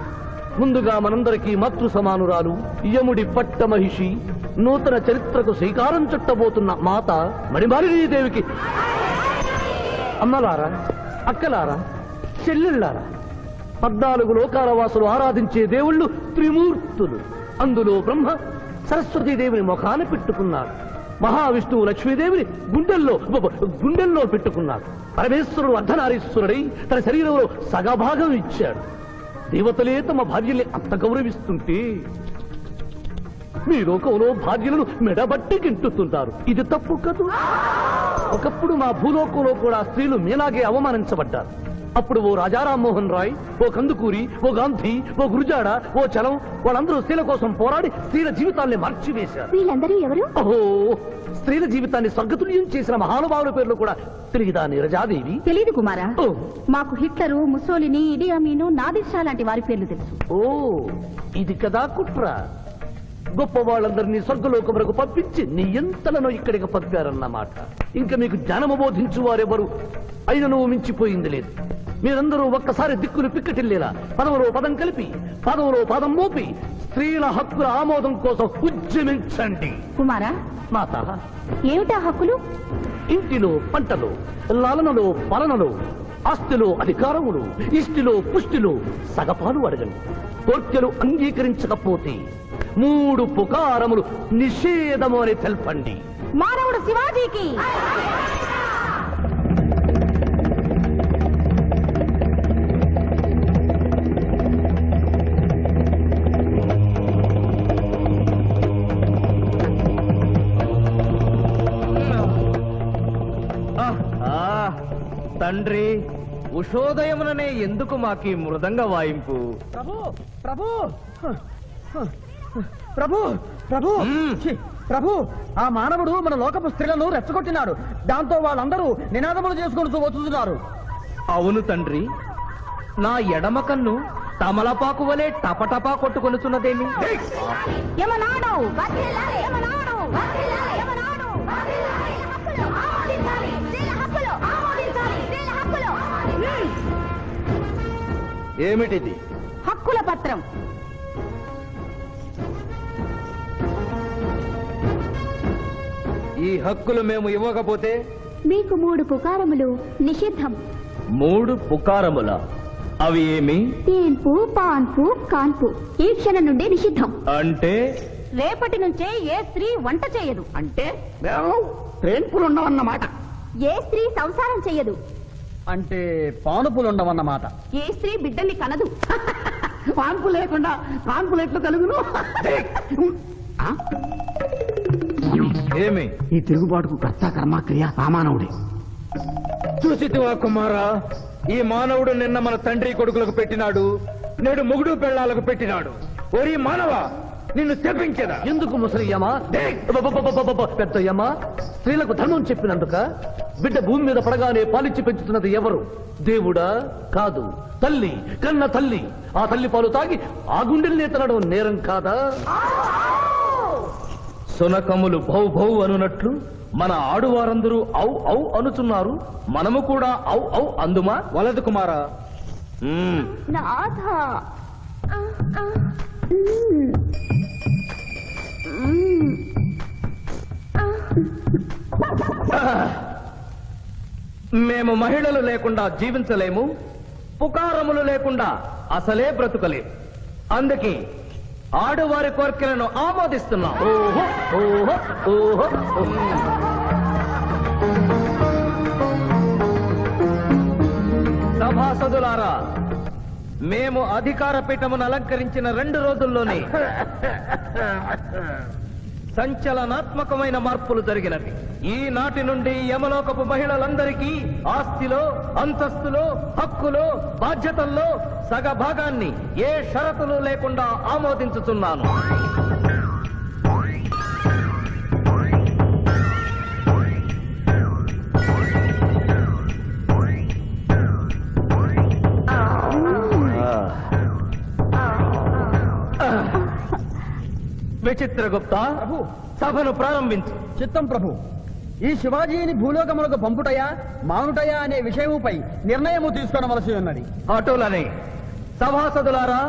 G: ముందుగా మనందరికీ మాతృ సమానురాలు, యముడి పట్ట మహిషి, నూతన చరిత్రకు శ్రీకారం చుట్టబోతున్న మాత మణిమాలినీ దేవికి అమ్మలారా, అక్కలారా, చెల్లెళ్ళారా, 14 లోకాల వాసులు ఆరాధించే దేవుళ్ళు త్రిమూర్తులు. అందులో బ్రహ్మ సరస్వతీదేవిని ముఖాన పెట్టుకున్నాడు. మహావిష్ణువు లక్ష్మీదేవిని గుండెల్లో పెట్టుకున్నాడు. పరమేశ్వరుడు అర్ధనారీశ్వరుడై తన శరీరంలో సగభాగం ఇచ్చాడు. దేవతలే తమ భార్యల్ని అంత గౌరవిస్తుంటే మీ లోకంలో భార్యలను మెడబట్టి గింటుతుంటారు. ఇది తప్పు కదూ. ఒకప్పుడు మా భూలోకంలో కూడా స్త్రీలు మీలాగే అవమానించబడ్డారు. అప్పుడు ఓ రాజా రామ్మోహన్ రాయ్, ఓ కందుకూరి, ఓ గాంధీ, ఓ గురుజాడ, ఓ చలం, వాళ్ళందరూ స్త్రీల కోసం పోరాడి స్త్రీల జీవితాల్ని మార్చివేశారు.
E: వీళ్ళందరూ ఎవరు?
G: ఓహో, స్త్రీల జీవితాన్ని స్వర్గతుల్యం చేసిన మహానుభావుల పేర్లు కూడా తెలియదా నీరజాదేవి?
K: తెలీదు కుమారా.
G: ఓ,
K: మాకు హిట్లరు, ముసోలిని, ఇడి అమీను, నాదిర్ లాంటి వారి పేర్లు తెలుసు.
G: ఓ, ఇది కదా కుట్ర. గొప్ప వాళ్ళందరినీ స్వర్గలోకములకు పంపించి నీ ఎంతలను ఇక్కడికి పంపారన్నమాట. ఇంకా మీకు జ్ఞానము బోధించు వారెవరు అయినను మించిపోయింది లేదు. మీరందరూ ఒక్కసారి దిక్కులు పిక్కటిల్లేలా పదవులో పదం కలిపి, పదవులో పదం మోపి స్త్రీల హక్కుల ఆమోదం కోసం ఉద్యమించండి.
K: కుమారా,
G: మాత,
K: ఏమిటా హక్కులు?
G: ఇంటిలో పంటలో, లాలనలో పాలనలో, ఆస్తిలో అధికారములు, ఇష్టిలో పుష్టిలో సగపాలు అడగండి. కోర్కెలు అంగీకరించకపోతే 3 పుకారములు నిషేధము అని తెల్పండి.
K: మానవుడు శివాజీకి.
B: తండ్రి, ఉషోదయముననే ఎందుకు మాకి మృదంగ వాయింపు?
C: ప్రభు ప్రభు ప్రభు ప్రభు ఛీ, ప్రభు, ఆ మానవుడు మన లోకపు స్త్రీలను రెచ్చగొట్టినాడు. దాంతో వాళ్ళందరూ నినాదములు చేసుకుంటూ వచ్చుతున్నారు.
B: అవును తండ్రి, నా ఎడమ కన్ను తమలపాకు వలె టపటపా కొట్టుకొనుచున్నదేమి?
E: యమనాడు వర్ధిల్లాలి, యమనాడు వర్ధిల్లాలి, యమనాడు వర్ధిల్లాలి. హక్కులు ఆమోదించాలి, స్త్రీల హక్కులు ఆమోదించాలి, స్త్రీల హక్కులు.
G: ఏమిటిది?
K: హక్కుల పత్రం.
G: ఈ హక్కులు మేము ఇవ్వకపోతే
E: మీకు 3 పుకారములు నిషిద్ధం.
G: 3 పుకారముల? అవి ఏమి?
E: తేన్పు, పాన్పు, కాన్పు ఈ క్షణం నుండి నిషిద్ధం.
G: అంటే
K: రేపటి నుంచే ఏ స్త్రీ వంట చేయదు.
L: అంటే ట్రైన్పులు ఉండవన్నమాట.
K: ఏ స్త్రీ సంసారం చెయ్యదు.
C: అంటే పానుపులుండవన్నమాట.
K: ఏ స్త్రీ బిడ్డల్ని కనదు.
L: పాన్పు లేకుండా కాన్పులు ఎట్లు కలుగును?
G: ఏమి?
L: ఈ తిరుగుబాటుకు కర్త కర్మక్రియ సామానవుడే.
G: చూసితివా కుమారా, ఈ మానవుడు నిన్న మన తండ్రి కొడుకులకు పెట్టినాడు, నేడు మొగుడు పెళ్ళాలకు పెట్టినాడు. ఓరి మానవ, నిన్ను శపించదా? ఎందుకు ముసలియమా? పెద్దయ్యమ్మా, స్త్రీలకు ధర్మం చెప్పినందుక? బిడ్డ భూమి మీద పడగానే పాలిచ్చి పెంచుతున్నది ఎవరు? దేవుడా? కాదు, తల్లి, కన్న తల్లి. ఆ తల్లి పాలు తాగి ఆ గుండెల్ని తినడం నేరం కాదా? సునకములు భౌ భౌ అనునట్లు మన ఆడువారందరూ ఔ ఔ అనుచున్నారు, మనము కూడా ఔ ఔ అందుమా? వలదు కుమారా.
E: నాథ.
G: మేము మహిళలు లేకుండా జీవించలేము, పుకారములు లేకుండా అసలే బ్రతుకలేము. అందుకే ఆడువారి కోరికలను ఆమోదిస్తున్నాం. ఓహో ఓహో ఓహో. సభాసదులారా, మేము అధికార పీఠమును అలంకరించిన 2 రోజుల్లోనే సంచలనాత్మకమైన మార్పులు జరిగినవి. ఈనాటి నుండి యమలోకపు మహిళలందరికీ ఆస్తిలో, అంతస్తులో, హక్కులో, బాధ్యతల్లో సగభాగాన్ని ఏ షరతులు లేకుండా ఆమోదించుతున్నాను. విచిత్రగుప్త, సభను ప్రారంభించు.
C: చిత్తం ప్రభు. ఈ శివాజీని భూలోకములకు పంపుటయా మానుటయా అనే విషయముపై నిర్ణయము తీసుకొనవలసి ఉన్నది.
G: అటులనే సభాసదులారా,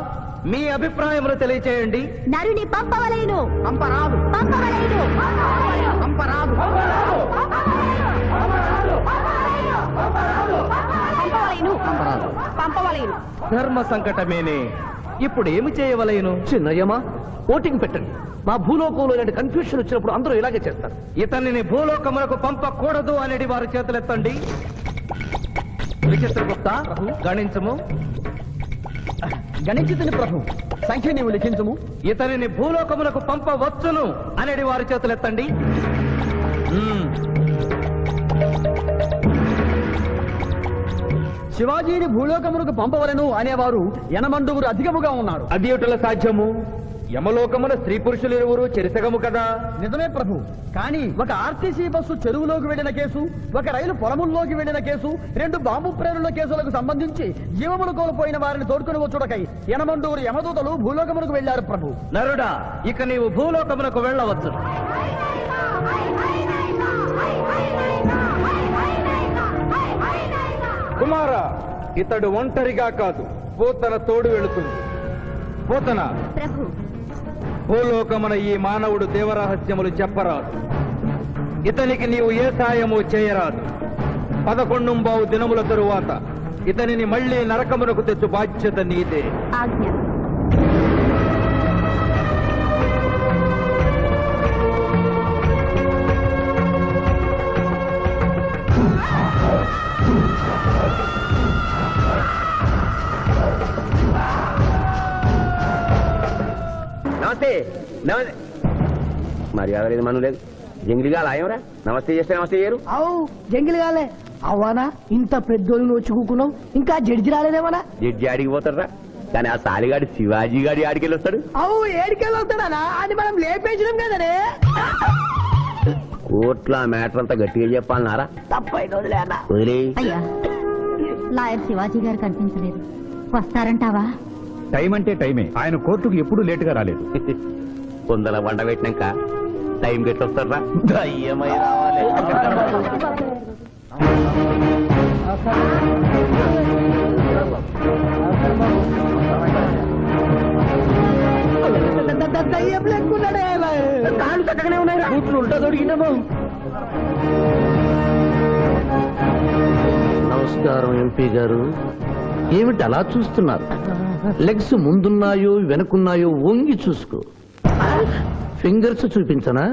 G: మీ అభిప్రాయములు తెలియచేయండి.
E: నరుని పంపవలేను.
L: పంపరాదు.
E: పంపవలేను.
L: పంపరాదు.
K: పంపవలేను. పంపవలేను.
G: ధర్మ సంకటమేనే. ఇప్పుడు ఏమి చేయవలేను? చిన్నయ్యమా, ఓటింగ్ పెట్టండి. మా భూలోకంలో ఇలాంటి కన్ఫ్యూషన్ వచ్చినప్పుడు అందరూ ఇలాగే చేస్తారు. ఇతనిని భూలోకములకు పంపకూడదు అనేది వారి చేతులెత్తండి. విచిత్రగుప్త, గణించము.
C: గణించుతుని ప్రభు. సంఖ్య నీవు లిఖించుము.
G: ఇతనిని భూలోకములకు పంపవచ్చును అనేది వారి చేతులెత్తండి.
C: శివాజీని భూలోకములకు పంపవలను అనేవారు 80 అధికముగా ఉన్నారు.
G: అది ఎటుల సాధ్యము? యమలోకమున స్త్రీ పురుషులు ఇరువురు చెరిసగము కదా.
C: నిజమే ప్రభు. కానీ ఒక ఆర్టీసీ బస్సు చెరువులోకి వెళ్లిన కేసు, ఒక రైలు పొలముల్లోకి వెళ్లిన కేసు, 2 బాంబు ప్రేరుల కేసులకు సంబంధించి జీవములు కోల్పోయిన వారిని తోడుకుని వచ్చుటకై 80 యమదూతలు భూలోకమునకు వెళ్లారు ప్రభు.
G: నరుడా, ఇక నీవు భూలోకమునకు వెళ్ళవచ్చు. కుమారా, ఇతడు ఒంటరిగా కాదు, పోతన తోడు వెళుతుంది. పోతన,
E: ప్రభు.
G: భూలోకమున ఈ మానవుడు దేవరహస్యములు చెప్పరాదు. ఇతనికి నీవు ఏ సాయము చేయరాదు. 11 దినముల తరువాత ఇతనిని మళ్లీ నరకమునకు తెచ్చు బాధ్యత నీదే.
E: ఆజ్ఞ.
H: నమస్తే. మర్యాద లేదు, మనం లేదు. జంగిలిగా లాయమరా? నమస్తే చేస్తే నమస్తే చేయరు.
I: అవు జంగిల్ గాలే అవ్వానా, ఇంత పెద్దోళ్ళు వచ్చి కూకున్నాం, ఇంకా జడ్జి రాలేదేమన్నా?
H: జడ్జి ఆడికి పోతారా? కానీ ఆ సాలిగాడి శివాజీ గాడి ఆడికెళ్ళి వస్తాడు.
I: అవు ఏడికెళ్ళి వస్తాడనా? అది మనం లేపేసినాం కదనే.
H: కోర్టులో ఆ మ్యాటర్ అంతా గట్టిగా చెప్పాలన్నారా?
I: తప్పైన వదిలేనా?
H: వదిలే.
E: అయ్యా, లాయర్ శివాజీ గారు కనిపించలేదు. వస్తారంటావా?
F: టైం అంటే టైమే. ఆయన కోర్టుకు ఎప్పుడూ లేటుగా రాలేదు.
H: పొందల వంట పెట్టినాక టైం గట్టి వస్తారా?
B: దయ్యమై రావాలి.
G: నమస్కారం బాబు.
I: దయ్యం లెక్కున్నాడే
C: కాళ్ళు చక్కగానే ఉన్నాయి.
G: కూతురు ఉంటా దొరికినాము. నమస్కారం ఎంపీ గారు. ఏమిటి అలా చూస్తున్నారు? లెగ్స్ ముందున్నాయో వెనుకున్నాయో వంగి చూసుకో. ఫింగర్స్ చూపించనా?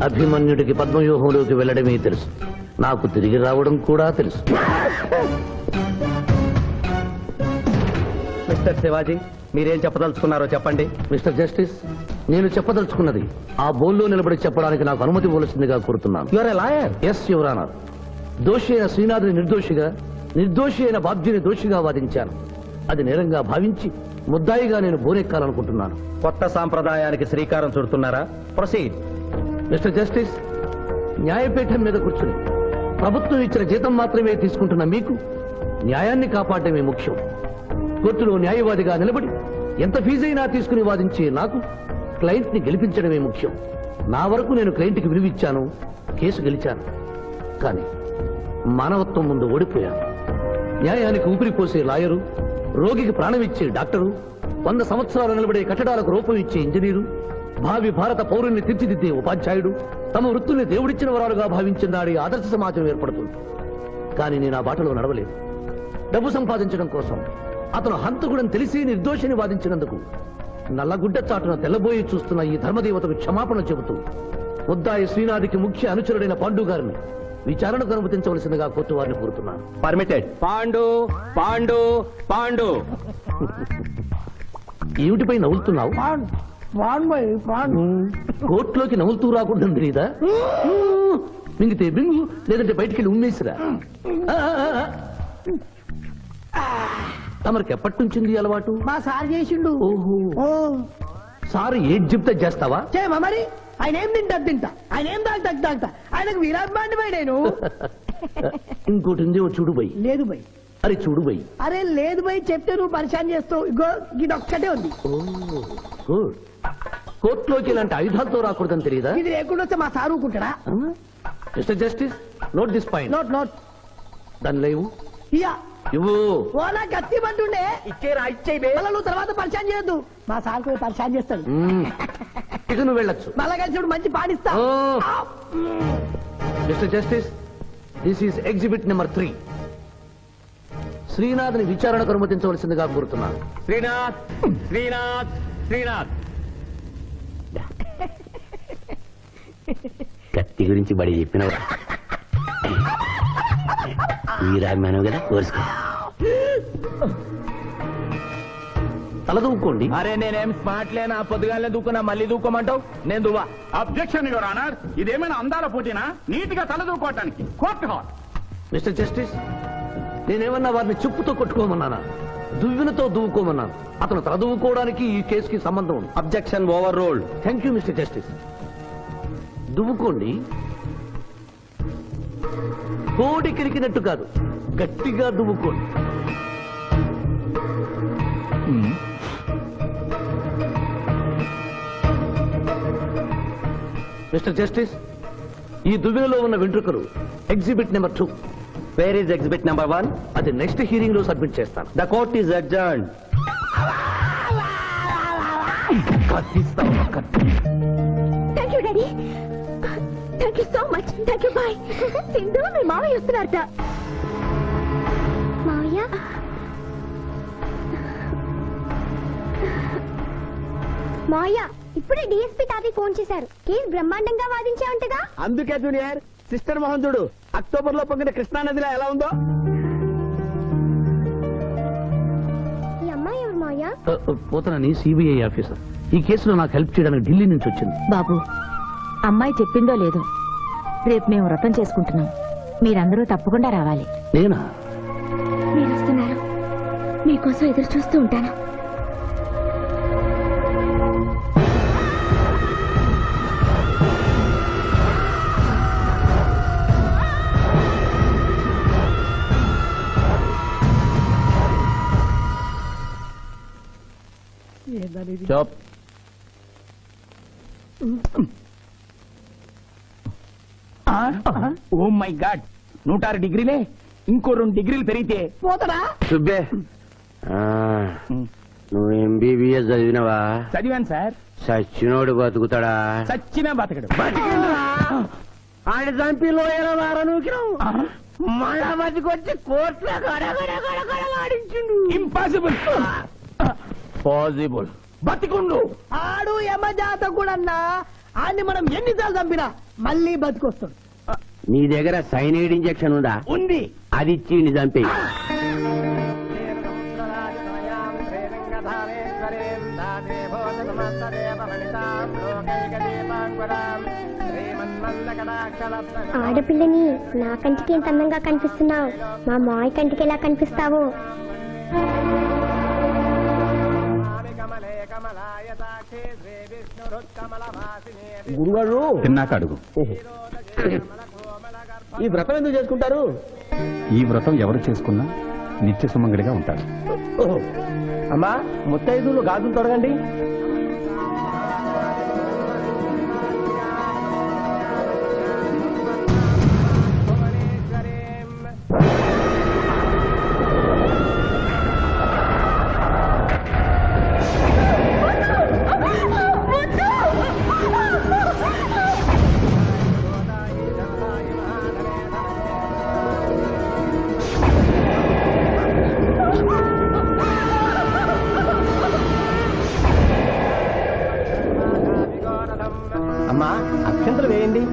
G: అభిమన్యుడికి పద్మవ్యూహంలోకి వెళ్ళడమే తెలుసు, నాకు తిరిగి రావడం కూడా తెలుసు.
C: మిస్టర్ శివాజీ, మీరేం చెప్పదలుచుకున్నారో చెప్పండి.
G: మిస్టర్ జస్టిస్, నేను చెప్పదలుచుకున్నది ఆ బోన్లో నిలబడి చెప్పడానికి నాకు అనుమతి ఇవ్వవలసిందిగా కోరుతున్నాను.
C: You're a lawyer.
G: Yes your honour. దోషి అయిన శ్రీనాథుని నిర్దోషిగా, నిర్దోషి అయిన బాబ్జీని దోషిగా వాదించాను. అది నేరంగా భావించి ముద్దాయిగా నేను బోనెక్కాలనుకుంటున్నాను.
C: కొత్త సాంప్రదాయానికి శ్రీకారం చుడుతున్నారా? ప్రొసీడ్.
G: మిస్టర్ జస్టిస్, న్యాయపీఠం మీద కూర్చుని ప్రభుత్వం ఇచ్చిన జీతం మాత్రమే తీసుకుంటున్న మీకు న్యాయాన్ని కాపాడటమే ముఖ్యం. కోర్టులో న్యాయవాదిగా నిలబడి ఎంత ఫీజైనా తీసుకుని వాదించే నాకు క్లయింట్ ని గెలిపించడమే ముఖ్యం. నా వరకు నేను క్లయింట్ కి విలువిచ్చాను, కేసు గెలిచాను. కానీ మానవత్వం ముందు ఓడిపోయాను. న్యాయానికి ఊపిరిపోసే లాయరు, రోగికి ప్రాణం ఇచ్చే డాక్టరు, 100 సంవత్సరాలు నిలబడే కట్టడాలకు రూపం ఇచ్చే ఇంజనీరు, భావి భారత పౌరుల్ని తీర్చిదిద్దే ఉపాధ్యాయుడు తమ వృత్తుల్ని దేవుడిచ్చిన వరాలుగా భావించిన నాడి ఆదర్శ సమాజం ఏర్పడుతుంది. కానీ నేను ఆ బాటలో నడవలేదు. డబ్బు సంపాదించడం కోసం అతను హంతకుడని తెలిసి నిర్దోషిని వాదించినందుకు నల్లగుడ్డ చాటున తెల్లబోయి చూస్తున్న ఈ ధర్మదేవతకు క్షమాపణ చెబుతూ ముద్దాయి శ్రీనాథికి ముఖ్య అనుచరుడైన పాండు గారిని విచారణకు అనుమతించవలసిందిగా కోర్టు వారిని కోరుతున్నాను.
C: పర్మిటెడ్. పాండు పాండు పాండు.
G: ఏమిటిపై నవ్వులుతున్నావు? కోర్టులోకి నవ్వులుతూ రాకుండా తెలీదా? మింగితే బింగు, లేదంటే బయటికి వెళ్ళి ఉమ్మేసిరా. తమరికి ఎప్పటి నుంచింది ఈ అలవాటు?
I: మా సార్ చేసిండు.
G: ఓహో,
I: ఓ
G: సార్ ఏది చెప్తే చేస్తావా?
I: చేయమా మరి. ఆయన ఏం తింటా, ఆయన ఏం తాగుతా, ఆయనకు విరాట్ బై నేను.
G: ఇంకోటి ఉంది, ఓ చూడు బై.
I: లేదు బై.
G: అరే చూడు బై.
I: అరే లేదు బై, చెప్తే నువ్వు పరిశాన్ చేస్తావు. ఇగో ఇది ఒక్కటే ఉంది.
G: గుడ్. కోర్టులోకి ఇలాంటి ఆయుధాలతో రాకూడదని తెలియదా?
I: ఇది లేకుండా వస్తే మా సార్ ఊరుకుంటాడా?
G: Mister justice, note this point.
I: Note note.
G: దాని లేవు
I: ఇయ్యా.
G: ఇవ్వు.
I: ఓ నా కత్తి పట్టుండే
C: ఇచ్చేరా, ఇచ్చేయి.
I: మళ్ళా నువ్వు తర్వాత పరిశాన్ చేయొద్దు. మా సార్ కూడా పరిశాన్ చేస్తాడు.
G: ఇక నువ్వు వెళ్ళొచ్చు.
I: మళ్ళా కలిసి మంచి పాడిస్తా.
G: Mister justice, this is exhibit number 3. శ్రీనాథ్ని విచారణకు అనుమతించవలసిందిగా కోరుతున్నాను.
C: శ్రీనాథ్ శ్రీనాథ్ శ్రీనాథ్.
H: కత్తి గురించి బడి చెప్పినవా? వీరాభిమానం కదా, కోరుసుకో.
G: తలదూకోండి.
B: అరే నేనేం స్మార్ట్ లేనా? పొద్దుగానే దూకున్నా, మళ్ళీ దూకోమంటావు? నేను దువ్వా.
L: Objection your honour. ఇదేమైనా అందాల పోటీనా? నీట్ గా తలదూకోవటానికి కోర్టు హాల్.
G: మిస్టర్ జస్టిస్, నేనేమన్నా వారిని చెప్పుతో కొట్టుకోమన్నానా? దువ్వినతో దువ్వుకోమన్నాను. అతను తల దువ్వుకోవడానికి ఈ కేసుకి సంబంధం ఉంది.
C: Objection overruled.
G: Thank you mister justice. దువ్వుకోండి. కోడి కిరికినట్టు కాదు, గట్టిగా దువ్వుకోండి. మిస్టర్ జస్టిస్, ఈ దువ్వెనలో ఉన్న వెంట్రుకలు exhibit number 2.
C: Where is exhibit number 1?
G: అది నెక్స్ట్ హియరింగ్ లో సబ్మిట్ చేస్తాను.
C: The court is adjourned.
E: Thank you daddy. Thank you so much. Thank you. Bye. Sindhu, మీ మావయ్య వస్తున్నారట.
J: మావయ్య, మావయ్య ఇప్పుడే డిఎస్పీ తాతయ్య ఫోన్ చేశారు. కేసు బ్రహ్మాండంగా వాదించావంటగా.
C: అందుకే జూనియర్, సిస్టర్ మోహన్ చూడు అక్టోబర్ లో పొంగిన కృష్ణానదిలో ఎలా ఉందో.
J: ఈ అమ్మాయి ఎవరు మావయ్య?
G: పోతనని సిబిఐ ఆఫీసర్. ఈ కేసులో నాకు హెల్ప్ చేయడానికి ఢిల్లీ నుంచి వచ్చింది.
K: బాబు, అమ్మాయి చెప్పిందో లేదో, రేపు మేము వ్రతం చేసుకుంటున్నాం. మీరందరూ తప్పకుండా రావాలి.
G: నేనా?
E: మీరు వస్తున్నారు. మీకోసం ఎదురు చూస్తూ ఉంటాను.
B: చాప్.
L: ఓ మై గాడ్, 106 డిగ్రీలే.
H: ఇంకో 2 డిగ్రీలు పెరిగితే
I: పోతాడా?
G: సుబ్బే నువ్వు ఎంబీబీఎస్ చదివినవా?
H: చదివాను సార్.
G: సచ్చినోడు బతుకుతాడా?
H: చచ్చినా బతకడు.
G: ఆయన చంపి లోయల వారనూకినావు మళ్ళా బతికొచ్చి కోర్టులో ఆడించిండు.
H: ఇంపాసిబుల్.
B: పాసిబుల్.
H: బతికుండు.
I: ఆడు యమజాత కూడా ఆడిని మనం ఎన్నిసార్లు చంపినా మళ్ళీ బతికొస్తాడు.
G: నీ దగ్గర సైనైడ్ ఇంజెక్షన్ ఉందా?
H: ఉంది.
G: అది ఇచ్చి చంపి.
J: ఆడపిల్లని నా కంటికి ఎంత అందంగా కనిపిస్తున్నావు, మా మాయ కంటికి ఎలా కనిపిస్తావో.
C: గురుగారు
F: తిన్నాక అడుగు.
C: ఈ వ్రతం ఎందుకు చేసుకుంటారు?
F: ఈ వ్రతం ఎవరు చేసుకున్నా నిత్య సుమంగడిగా ఉంటారు.
C: ఓహో. అమ్మా ముత్తైదులు గాజులు తొడగండి. అమ్మా అక్షంతలు వేయండి.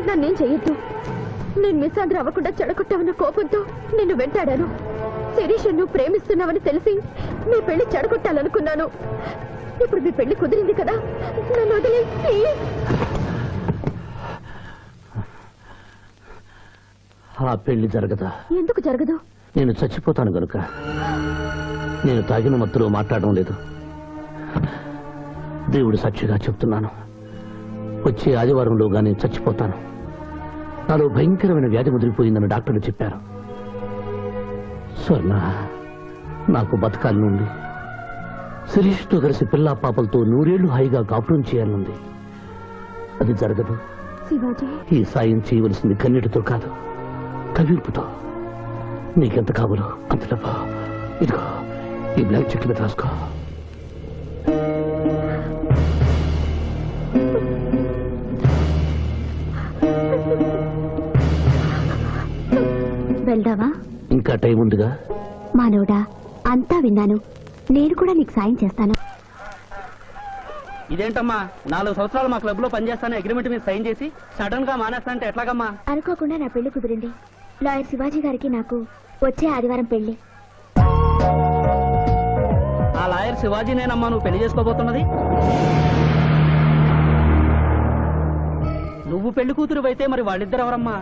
E: నన్నేం చెయ్యొద్దు. నేను మిస్సాంధ్ర అవ్వకుండా చెడగొట్టావన్న కోపంతో నిన్ను వెంటాడాను. శిరీష్ నువ్వు ప్రేమిస్తున్నావని తెలిసి మీ పెళ్లి చెడగొట్టాలనుకున్నాను. ఇప్పుడు మీ పెళ్లి కుదిరింది కదా, నన్ను వదిలే ప్లీజ్.
G: ఆ పెళ్లి జరగదా?
E: ఎందుకు జరగదు?
G: నేను చచ్చిపోతాను గనుక. నేను తాగిన మత్తులో మాట్లాడడం లేదు. దేవుడు సాక్షిగా చెప్తున్నాను, వచ్చే ఆదివారంలోగా నేను చచ్చిపోతాను. నాలో భయంకరమైన వ్యాధి ముదిరిపోయిందని డాక్టర్లు చెప్పారు. స్వర్ణ, నాకు బతకాలని ఉంది. శిరీష్తో కలిసి పిల్లా పాపలతో 100 ఏళ్లు హాయిగా కాపురం చేయాలనుంది. అది జరగదు.
E: శివాజీ,
G: ఈ సాయం చేయవలసింది కన్నీటితో కాదు, కవింపుతో. నీకెంత కావాలో అంత డబ్బా ఇదిగో, ఈ బ్లాక్ చెక్ మీద రాసుకో.
E: వెళ్దావా?
G: ఇంకా టైం ఉందిగా.
E: మానవుడా, అంతా విన్నాను. నేను కూడా నీకు సాయం చేస్తాను.
C: ఇదేంటమ్మా 4 సంవత్సరాలు మా క్లబ్ లో పనిచేస్తాను అగ్రిమెంట్ మీద సైన్ చేసి సడన్ గా మానేస్తానంటే ఎట్లాగమ్మా?
E: అనుకోకుండా నా పెళ్లి కుదిరింది. లాయర్ శివాజీ గారికి నాకు వచ్చే ఆదివారం పెళ్లి.
C: ఆ లాయర్ శివాజీనేనమ్మా నువ్వు పెళ్లి చేసుకోబోతున్నది? నువ్వు పెళ్లి కూతురు అయితే మరి వాళ్ళిద్దరు ఎవరమ్మా?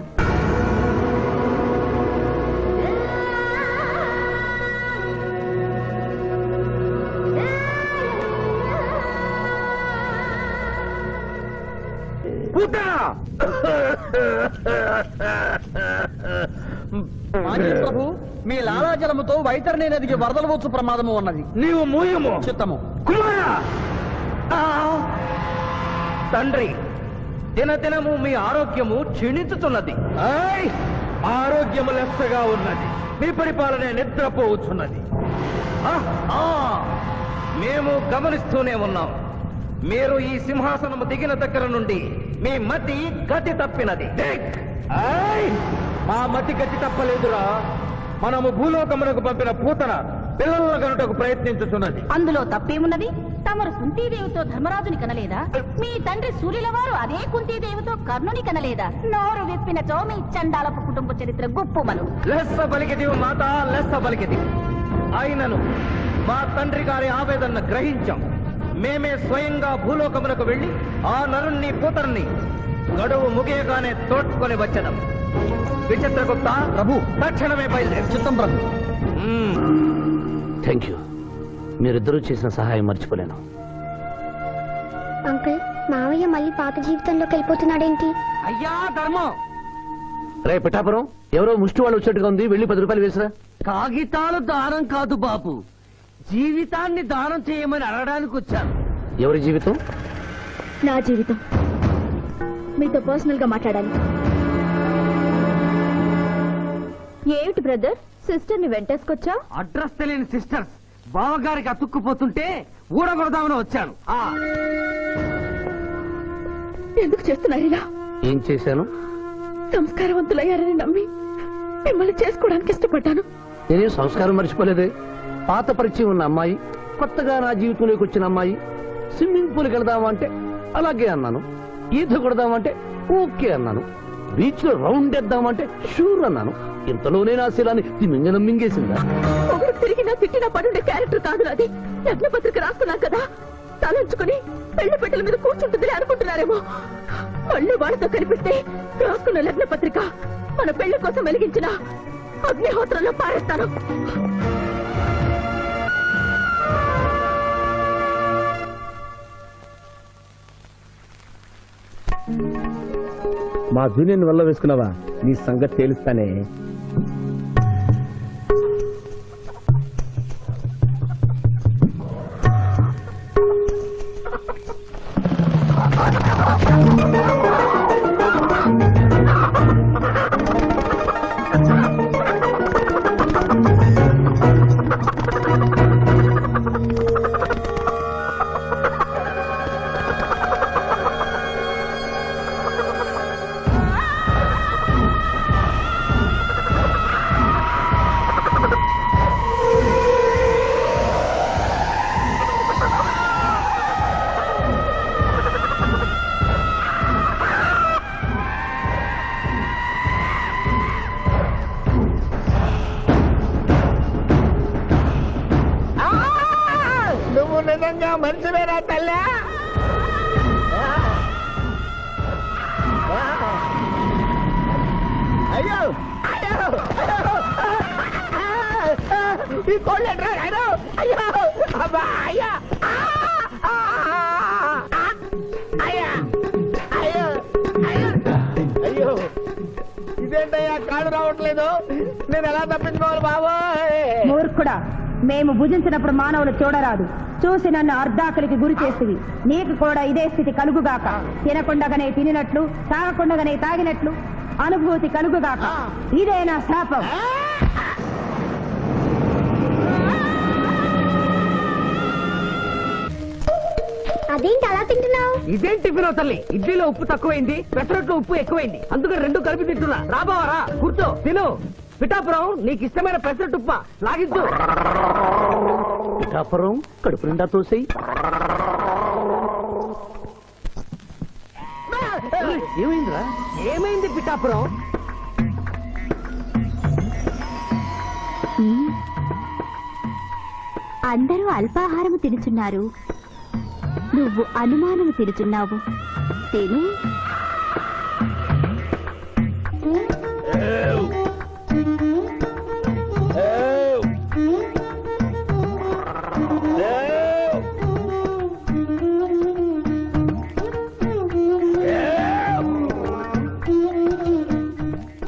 C: ప్రభు, మీ లాలాజలముతో వైతరణి నదికి వరదలు వచ్చు ప్రమాదము ఉన్నది.
G: నీవు మూయము.
C: చిత్తము.
G: కుమారా! తండ్రి, దినదినము మీ ఆరోగ్యము క్షీణించుతున్నది. ఆరోగ్యము లెస్సగా ఉన్నది. మీ పరిపాలనే నిద్రపోవచ్చున్నది. మేము గమనిస్తూనే ఉన్నాం. మీరు ఈ సింహాసనము దిగిన దగ్గర నుండి మీ మతి గతి తప్పినది. మా మతి గతి తప్పలేదురా. మనము భూలోకమునకు పంపిన పూతన
C: పిల్లలను కనుటకు ప్రయత్నించుతున్నది.
K: అందులో తప్పేమున్నది? తమరు కుంతీదేవితో ధర్మరాజుని కనలేదా? మీ తండ్రి సూర్యుల వారు అదే కుంతీదేవితో కర్ణుని కనలేదా? నోరు విప్పినచో మీ చండాలపు కుటుంబ చరిత్ర గుప్పుమను.
C: లెస్స పలికిదివు మాత, లెస్స పలికిది. అయినను మా తండ్రి గారి ఆవేదన గ్రహించాం. మేమే స్వయంగా భూలోకమునకు వెళ్లి ఆ నరుణ్ణి కూతుర్ని గడువు ముగియగానే తోడ్కొని వచ్చదం. విచిత్రగుప్త ప్రభు తక్షణమే బయలుదేరి. చిత్తం ప్రభు.
G: Thank you. మీరిద్దరూ చేసిన సహాయం మర్చిపోలేను.
J: అంకుల్, మావయ్య మళ్ళీ పాత జీవితంలోకి వెళ్ళిపోతున్నాడేంటి?
H: అయ్యా ధర్మం,
G: రే పిఠాపురం, ఎవరో ముష్టి వాళ్ళు వచ్చేట్టుగా ఉంది, వెళ్ళి 10 రూపాయలు వేసిరా.
H: కాగితాలు దానం కాదు బాబు, జీవితాన్ని దానం చేయమని అడగడానికి వచ్చాను.
G: ఎవరి జీవితం?
E: నా జీవితం. మీతో పర్సనల్ గా మాట్లాడాలి. ఏమిటి బ్రదర్, సిస్టర్ ని వెంటేసుకొచ్చా?
H: అడ్రస్ తెలియని సిస్టర్స్ బావగారికి అతుక్కుపోతుంటే ఊడగొడదామని వచ్చాను.
E: ఎందుకు చేస్తున్నారు ఇలా?
G: ఏం చేశాను?
E: సంస్కారవంతులయ్యారని నమ్మి మిమ్మల్ని చేసుకోవడానికి ఇష్టపడ్డాను.
G: నేనేం సంస్కారం మర్చిపోలేదే. పాత పరిచయం ఉన్న అమ్మాయి, కొత్తగా నా జీవితంలోకి వచ్చిన అమ్మాయి. స్విమ్మింగ్ పూల్కి వెళదామంటే అలాగే అన్నాను. ఈత కొడదామంటే ఓకే అన్నాను. బీచ్ లో రౌండ్ వేద్దామంటే షూర్ అన్నాను. ఇంతలోనే నా శీలాన్ని తిమింగనం మింగేసిందా?
E: ఒకరు తిరిగినా తిట్టినా పడుండే క్యారెక్టర్ కాదు నాది. లగ్న పత్రిక రాస్తున్నాం కదా, తలంచుకుని పెళ్లి పెట్టెల మీద కూర్చుంటుంది అనుకుంటున్నారేమో. మళ్ళీ వాళ్ళతో కనిపిస్తే రాసుకున్న లగ్న పత్రిక మన పెళ్లి కోసం వెలిగించిన అగ్నిహోత్రంలో పారేస్తాను.
H: మా జూనియర్ వల్ల వేసుకున్నావా? నీ సంగతి తేలుస్తానే.
I: నువ్వు నిజంగా మనిషివేనా తల్లా? అయ్యో అయ్యో ఈ కోళ్ళు ఎట్రా? అయ్యో అబ్బా అయ్యా అయ్యా అయ్యో అయ్యో ఇదేంటయ్యా, కాడు రావట్లేదు. నేను ఎలా తప్పించుకోవాలి బాబోయ్?
K: మూర్ఖుడా, మేము భుజించినప్పుడు మానవులు చూడరాదు, చూసి నన్ను అర్ధాకలికి గురి చేస్తుంది. నీకు కూడా ఇదే స్థితి కలుగుగాక. తినకుండగానే తినినట్లు, తాగకుండగానే తాగినట్లు అనుభూతి కలుగుగాక. ఇదే నా శాపం.
J: అదేంటి అలా తింటున్నావు?
H: ఇదేం టిఫిన్ తల్లి? ఇడ్లీలో ఉప్పు తక్కువైంది, పెసరట్లో ఉప్పు ఎక్కువైంది, అందుకని రెండు కలిపి తింటున్నా. రాబావరా, కూర్చో తిను. పిఠాపురం, నీకు ఇష్టమైన పెసరట్టు ఉప్మా లాగించు.
G: పిఠాపురం, కడుపు నిండా తోసేయి. ఏమైందిరా?
H: ఏమైంది పిఠాపురం?
E: అందరూ అల్పాహారము తినుచున్నారు, నువ్వు అనుమానము తినుచున్నావు. తిను.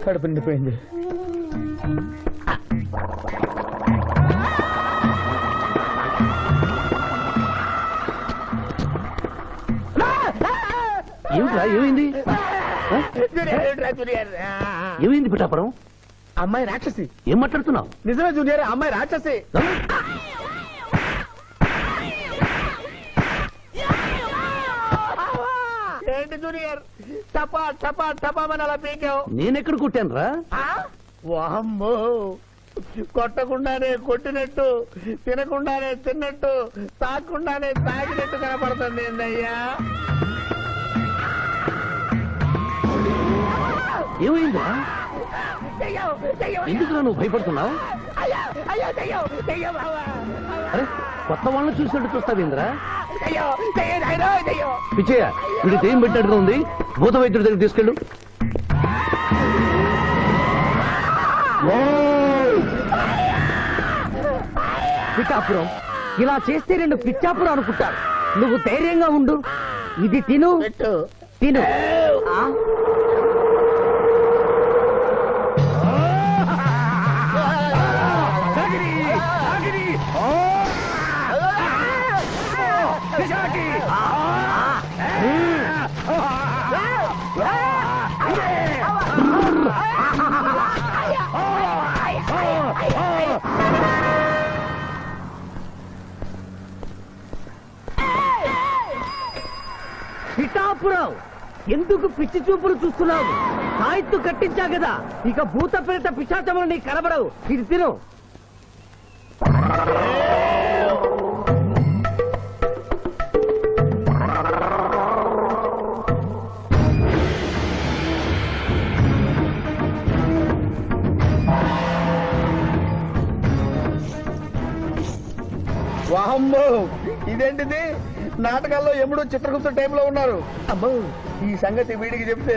H: కడుపు నిండిపోయింది.
G: ఏమిట్రా, ఏమైంది? ఏమైంది పిఠాపురం?
I: అమ్మాయి రాక్షసి.
G: ఏం మాట్లాడుతున్నావు?
I: నిజమే జూనియర్, అమ్మాయి రాక్షసి. ఏంటి జూనియర్, టపా టపా టపామని అలా పీకావు?
G: నేనెక్కడ కొట్టాను రా?
I: వామ్మో,
G: కొట్టకుండానే కొట్టినట్టు, తినకుండానే తిన్నట్టు, తాగకుండానే తాగినట్టు కనపడుతుంది ఏందయ్యా?
H: ఏమైందా? ఎందుకు నువ్వు భయపడుతున్నావు? అరే కొత్త వాళ్ళని చూసినట్టు చూస్తావేంద్రా? పిచ్చయ్య, వీడి దెయ్యం పెట్టినట్టుగా ఉంది. భూత వైద్యుడి దగ్గర తీసుకెళ్ళు. పిఠాపురం ఇలా చేస్తే రెండు పిచ్చాపురం అనుకుంటారు. నువ్వు ధైర్యంగా ఉండు. ఇది తిను, తిను. పిఠాపురం, ఎందుకు పిచ్చి చూపులు చూస్తున్నావు? సాయిత్తు కట్టించా కదా, ఇక భూత ప్రేత పిశాచములు నీకు కనబడవు. ఇది తిను.
G: వాహమ్మో, ఇదేంటిది? నాటకాల్లో ఎముడు చిత్రగుప్త టైంలో ఉన్నారు. అమ్మో, ఈ సంగతి వీడికి చెప్తే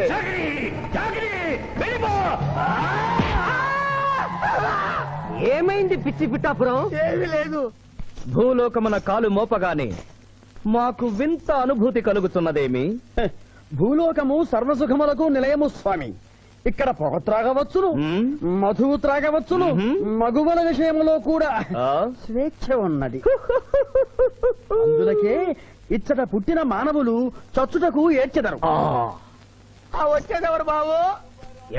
H: ఏమైంది పిచ్చి పిఠాపురం?
G: ఏమీ లేదు.
H: భూలోకమున కాలు మోపగానే మాకు వింత అనుభూతి కలుగుతున్నదేమి?
C: భూలోకము సర్వసుఖములకు నిలయము స్వామి. ఇక్కడ పొగ త్రాగవచ్చును, మధువు త్రాగవచ్చును, మగువల విషయంలో కూడా స్వేచ్ఛ ఉన్నది. అందులకే ఇచ్చట పుట్టిన మానవులు చచ్చుటకు ఏడ్చెదరు.
G: వచ్చేదెవరు బాబు?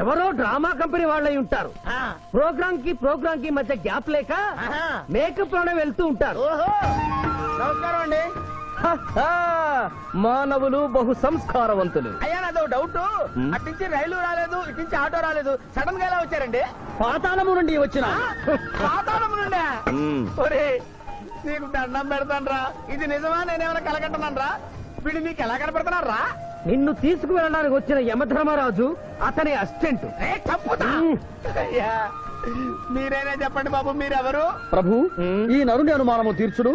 H: ఎవరో డ్రామా కంపెనీ వాళ్ళై ఉంటారు. ప్రోగ్రామ్ కి మధ్య గ్యాప్ లేక మేకప్ లోనే వెళ్తూ ఉంటారు.
G: నమస్కారం అండి.
H: మానవులు బహు సంస్కారవంతులు.
G: అయ్యా, నాదో డౌట్. అట్నుంచి రైలు రాలేదు, ఇట్నుంచి ఆటో రాలేదు, సడన్ గా ఎలా వచ్చారండి?
C: పాతాళము నుండి వచ్చిన
G: పాతాళం నుండా? ఒరే, నీకు దండం పెడతానరా. ఇది నిజమా? నేనేమైనా కలగంటున్నానరా? వీడు నీకు ఎలా కనపడుతున్నారా?
H: నిన్ను తీసుకువెళ్ళడానికి వచ్చిన యమధర్మరాజు అతని అసిస్టెంట్.
G: అయ్యా, మీరైనా చెప్పండి బాబు, మీరెవరు?
C: ప్రభు, ఈ నరుని అనుమానము తీర్చుడు.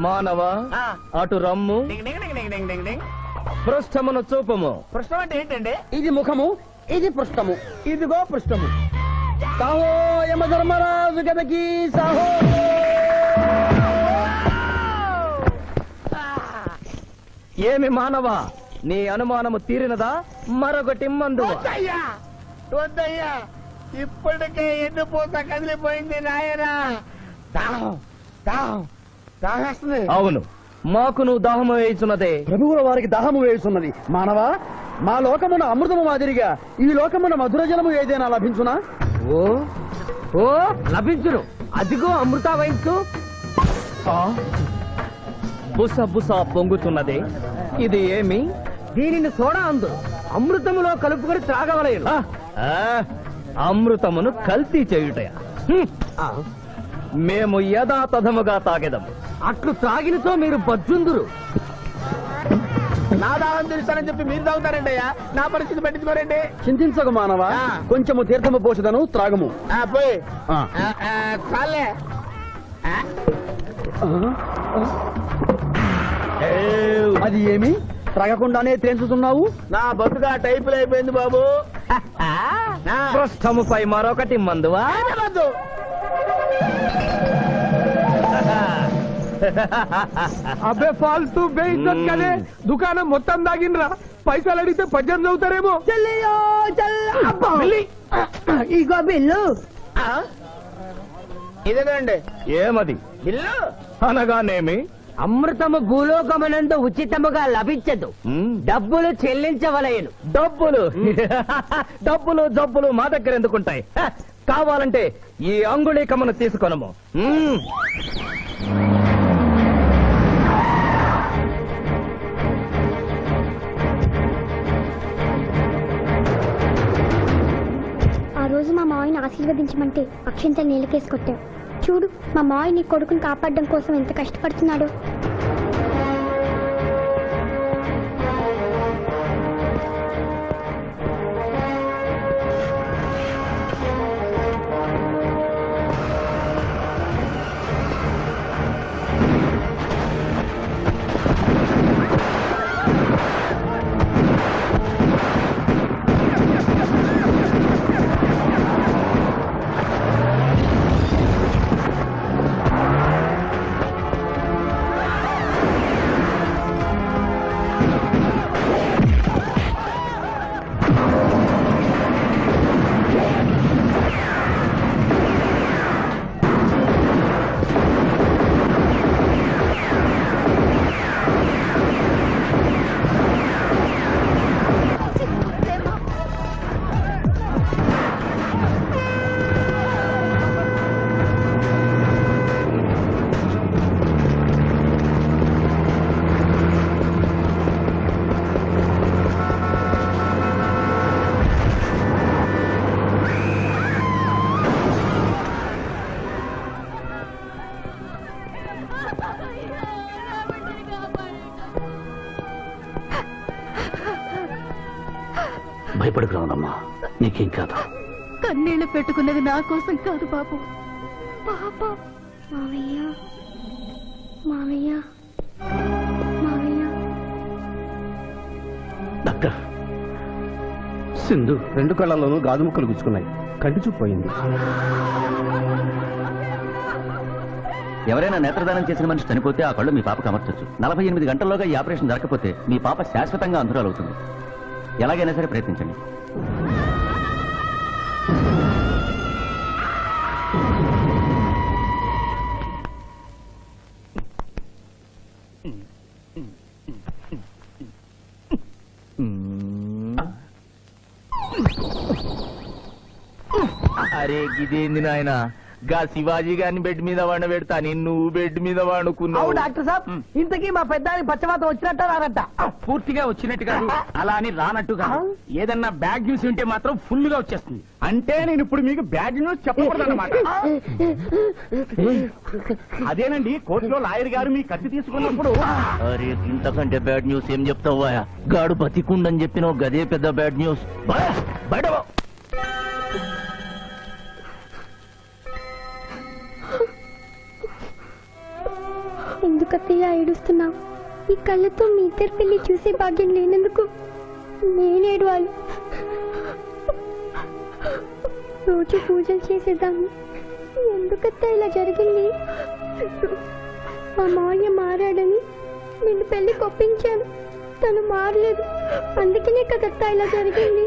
H: మానవ, అటు రమ్ము. పృష్ఠమును చూపము.
G: పృష్ఠం అంటే ఏంటండి?
C: ఇది ముఖము, ఇది పృష్ఠము. ఇదిగో పృష్ఠము. సాహో యమధర్మరాజు గదకి సాహో.
H: ఏమి మానవ, నీ అనుమానము తీరినదా? మరొకటి మందు.
G: వద్దయ్యా, వద్దయ్యా, ఇప్పటికే ఎన్ను పూత కదిలిపోయింది నాయనా. దాహం దాహం దాహేస్తుంది.
H: అవును, మాకు నువ్వు దాహము వేయుచున్నదే.
C: ప్రభువుల వారికి దాహము వేయుచున్నది. మానవ, మా లోకమున అమృతము మాదిరిగా ఈ లోకమున మధుర జలము ఏదైనా లభించునా?
H: ఓ ఓ లభించును. అదిగో అమృత వయస్సు. బుస బుస పొంగుతున్నదే. ఇది ఏమి? దీనిని సోడా అందు. అమృతములో కలుపుకొని త్రాగవలేను. అమృతమును కల్తీ చేయుటయా? మేము యథాతథముగా తాగెదము. అట్లు త్రాగినతో మీరు బజ్జుందురు.
G: నా దాహం తెలుస్తానని చెప్పి మీరు తాగుతారండి అయ్యా. నా పరిస్థితి పట్టించుకోరండి.
C: చింతించక మానవ, కొంచెము తీర్థము పోషదను త్రాగము.
G: పోయి చాలే.
C: అది ఏమి? త్రాగకుండానే తేల్చుతున్నావు?
G: నా బతుగా టైపులు అయిపోయింది బాబు.
H: పృష్ఠముపై మరొకటి మందువా?
G: అబ్బే ఫాల్తూ బేయిజ్జత్ కదే. దుకాణం మొత్తం దాగినరా. పైసలు అడిగితే పద్యం చదువుతారేమో.
I: ఇగో బిల్లు.
G: ఇదేనండి
H: ఏమది?
G: బిల్లు
H: అనగానేమి?
I: అమృతము భూలోకమునందు ఉచితముగా లభించదు, డబ్బులు చెల్లించవలయను.
H: డబ్బులు డబ్బులు జబ్బులు మా దగ్గర ఎందుకుంటాయి? కావాలంటే ఈ అంగుళీకమును తీసుకొనము.
J: ఆ రోజు మా మావయ్యని ఆశీర్వదించమంటే అక్షింతలు నీళ్ళకేసి కొట్టావు. చూడు మా మావయ్య నీ కొడుకుని కాపాడడం కోసం ఎంత కష్టపడుతున్నాడో.
G: భయపడకు రావణమ్మా, నీకేం కాదు.
K: కన్నీళ్లు పెట్టుకున్నది నా కోసం కాదు బాబు, పాప.
J: మావయ్య మావయ్య మావయ్య.
G: డాక్టర్, సింధు
F: 2 కళ్ళల్లోనూ గాజు ముక్కలు గుచ్చుకున్నాయి. కంటి చూపు పోయింది.
B: ఎవరైనా నేత్రదానం చేసిన మనిషి చనిపోతే ఆ కళ్ళు మీ పాపకు అమర్చొచ్చు. 48 గంటల్లోగా ఈ ఆపరేషన్ జరగకపోతే మీ పాప శాశ్వతంగా అంధురాలవుతుంది. ఎలాగైనా సరే ప్రయత్నించండి. అరే గిదేంది నాయన, గా శివాజీ గారిని బెడ్ మీద వండబెడతా, నువ్వు బెడ్ మీద వండుకున్నావు.
I: డాక్టర్ సాబ్, ఇంతకీ మా పెద్దానికి పచ్చవాతం వచ్చినట్ట రానట్ట?
L: పూర్తిగా వచ్చినట్టు కాదు, అలా అని రానట్టు కాదు. ఏదన్నా బ్యాడ్ న్యూస్ ఉంటే మాత్రం ఫుల్ గా వచ్చేస్తుంది. అంటే నేను ఇప్పుడు మీకు బ్యాడ్ న్యూస్ చెప్పకూడదు అన్నమాట. అదేనండి, కోర్టులో లాయర్ గారు మీ కత్తి తీసుకున్నప్పుడు.
B: అరే ఇంతకంటే బ్యాడ్ న్యూస్ ఏం చెప్తావా? గాడు బతికుండని చెప్పినావు, గదే పెద్ద బ్యాడ్ న్యూస్. బయట
J: ఎందుకత్తయ్య ఏడుస్తున్నావు? ఈ కళ్ళతో మీ ఇద్దరు పెళ్లి చూసే భాగ్యం లేనందుకు నేనేడవాలి. రోజు పూజలు చేసేదాన్ని. ఎందుకత్తా ఇలా జరిగింది? మా మావయ్య మారాడని నిన్ను పెళ్లి కొప్పించాను, తను మారలేదు. అందుకనే కదత్తా ఇలా జరిగింది.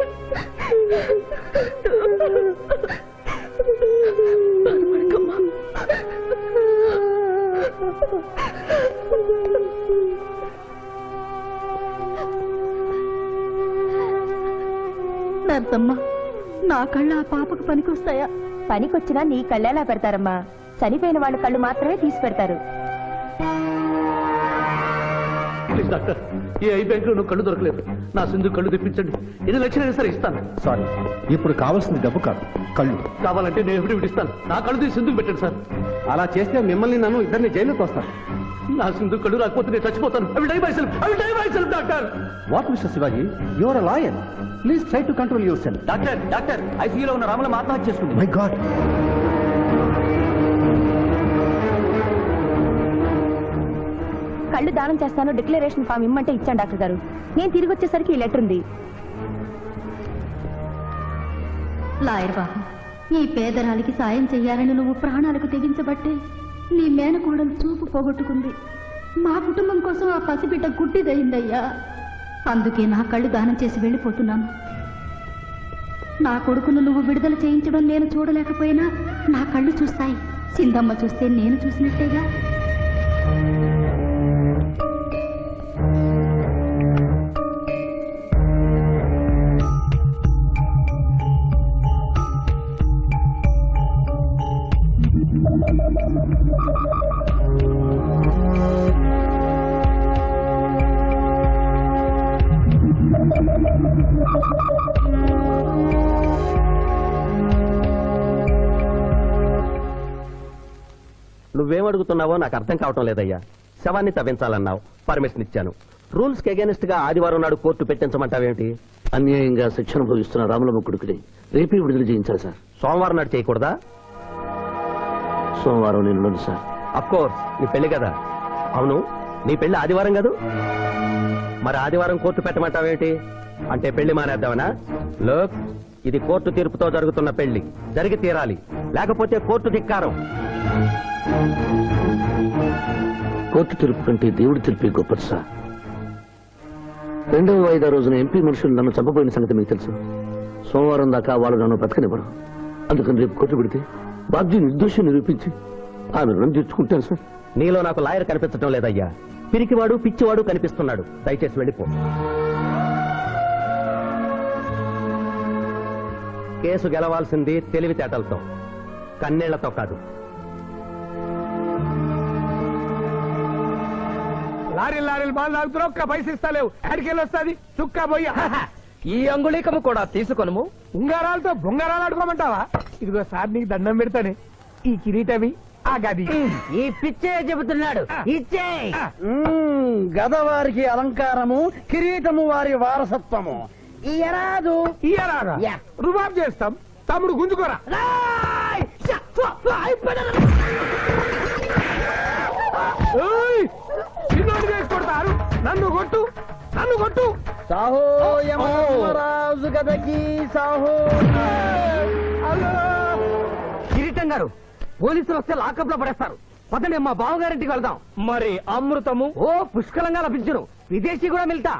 K: నర్సమ్మ, నా కళ్ళు ఆ పాపకు పనికొస్తాయా?
E: పనికొచ్చినా నీ కళ్ళెలా పెడతారమ్మా? చనిపోయిన వాళ్ళ కళ్ళు మాత్రమే తీసి పెడతారు.
G: ప్లీజ్ డాక్టర్, ఈ ఐ బ్యాంక్ లో కళ్ళు దొరకలేదు. నా సింధు కళ్ళు తెప్పించండి. 8 లక్షలైనా సరే ఇస్తాను.
F: సారీ, ఇప్పుడు కావాల్సింది డబ్బు కాదు, కళ్ళు.
G: కావాలంటే నేను ఎప్పుడు ఇస్తాను. నా కళ్ళు తీసి సింధుకు పెట్టండి సార్.
F: అలా చేస్తే మిమ్మల్ని నన్ను ఇద్దరిని జైలుకి వస్తాను.
G: నా సింధు కళ్ళు రాకపోతే నేను చచ్చిపోతాను. I will die myself, doctor.
F: What mister Shivaji, you are a lawyer. Please try to control yourself.
B: Doctor ఐసీయూలో ఉన్న రాముల ఆత్మహత్య చేసుకుంది.
F: My God.
E: కళ్ళు దానం చేస్తాను డిక్లరేషన్ ఫామ్ ఇమ్మంటే ఇచ్చాను డాక్టర్ గారు. నేను తిరిగి వచ్చేసరికి ఈ లెటర్ ఉంది.
K: లాయర్ బాబు, ఈ పేదరాలికి సాయం చెయ్యాలని నువ్వు ప్రాణాలకు తెగించబట్టే నీ మేనకోడలు చూపు పోగొట్టుకుంది. మా కుటుంబం కోసం ఆ పసిబిడ్డ గుడ్డిదయిందయ్యా. అందుకే నా కళ్ళు దానం చేసి వెళ్ళిపోతున్నాను. నా కొడుకును నువ్వు విడుదల చేయించడం నేను చూడలేకపోయినా నా కళ్ళు చూస్తాయి. సిందమ్మ చూస్తే నేను చూసినట్టేగా.
D: అడుగుతున్నావో నాకు అర్థం కావటం లేదయ్యా. శవాన్ని తవ్వించాలన్నావు, పర్మిషన్ ఇచ్చాను. రూల్స్ కి అగేనిస్ట్ గా ఆదివారం నాడు కోర్టు పెట్టించమంటావేంటి?
G: అన్యాయంగా శిక్షణ భోగిస్తున్న రాములమ్మ కొడుకుని రేపే విడుదల చేయించాలి సార్.
D: సోమవారం నాడు చేయకూడదా?
G: సోమవారం నేను ఉండను సార్.
D: అఫ్ కోర్స్, నీ పెళ్లి కదా. అవును, నీ పెళ్లి ఆదివారం కాదు? మరి ఆదివారం కోర్టు పెట్టమంటావేంటి? అంటే పెళ్లి మానేద్దామనా? లోక్, ఇది కోర్టు తీర్పుతో జరుగుతున్న పెళ్లి, జరిగి తీరాలి, లేకపోతే కోర్టు ధిక్కారం.
G: కోర్టు తీర్పు కంటే దేవుడి తీర్పే గొప్పది సార్. 2వ వాయిదా రోజున ఎంపీ మనుషులు నన్ను చంపబోయిన సంగతి మీకు తెలుసు. సోమవారం దాకా వాళ్ళు నన్ను బ్రతకనివ్వరు. అందుకని రేపు కోర్టు పెడితే బాబ్జీ నిర్దోషం నిరూపించి ఆమె రుణం తీర్చుకుంటాను సార్.
D: నీలో నాకు లాయర్ కనిపించడం లేదయ్యా. పిరికివాడు పిచ్చివాడు కనిపిస్తున్నాడు. దయచేసి వెళ్ళిపో. కేసు గెలవాల్సింది తెలివితేటలతో, కన్నీళ్లతో కాదు.
C: లారీలు బాగా తాగుతున్నావు, ఒక్క పైస ఇస్తలేవు. ఎక్కడికెళ్ళి వస్తుంది చుక్క పోయి.
H: ఈ అంగుళీకము కూడా తీసుకొనుము.
C: ఉంగారాలతో బొంగారాలు ఆడుకోమంటావా? ఇదిగో సార్, నీకు దండం పెడతానే. ఈ కిరీటవి, ఆ గది.
H: ఈ పిచ్చే చెబుతున్నాడు. ఇచ్చే
C: గదవారికి అలంకారము, కిరీటము వారి వారసత్వము. ఇయరాదు ఇయరాగా రుబాబ్ చేస్తాం. తమ్ముడు గుంజుకోరా. చిన్నోడు చేసి కొడతారు. నన్ను కొట్టు, నన్ను కొట్టు. సాహో యమరాజు గదకి సాహో.
H: కిరీటం గారు, పోలీసులు వస్తే లాకప్ లో పడేస్తారు. పదండి, మా బావగారింటికి వెళ్దాం. మరి అమృతము పుష్కలంగా లభించును. విదేశీ కూడా మిల్తా.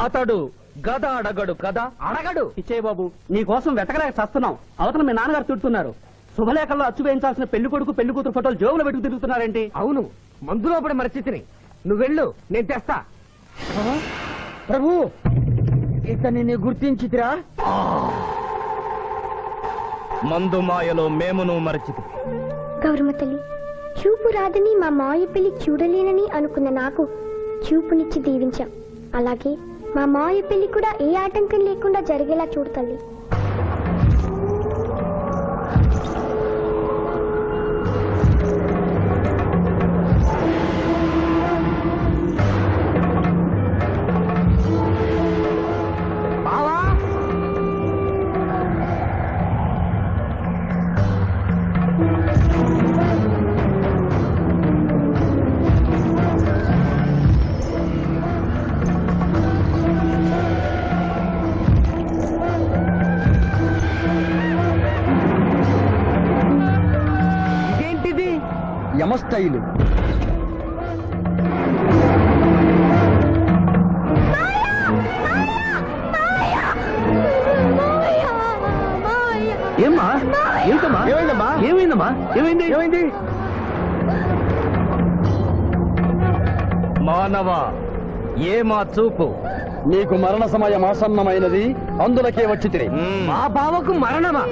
H: అతడు గద అడగడు కదా? అడగడు. ఇచ్చే బాబు, నీ కోసం వెతకలేక చస్తున్నాం. అవతల మీ నాన్నగారు తిడుతున్నారు. శుభలేఖల్లో అచ్చు వేయించాల్సిన పెళ్లి కొడుకు పెళ్లి కూతురు ఫోటోలు జోబులో పెట్టుకు తిరుగుతున్నారేంటి? అవును, మందులో పడి మరచితిని. నువ్వు వెళ్ళు, నేను తెస్తా.
C: ప్రభు, ఇతన్ని గుర్తించితిరా?
H: మందు మాయలో మేమును మరచితి.
J: గౌరమ్మ తల్లి, చూపు రాదని మా మాయ పెళ్లి చూడలేనని అనుకున్న నాకు చూపునిచ్చి దీవించాం. అలాగే మా మాయ పెళ్లి కూడా ఏ ఆటంకం లేకుండా జరిగేలా చూడు తల్లి.
H: ఇదేంటిది?
C: యమస్థైలు.
H: ఏమ్మా? ఏమిటమ్మా?
C: ఏమైందమ్మా?
H: ఏమైందమ్మా? ఏమైంది?
C: ఏమైంది?
H: మానవ, ఏ మా చూపు?
C: నీకు మరణ సమయం ఆసన్నమైనది, అందులకే వచ్చి తిరిగి.
H: మా బావకు మరణమా?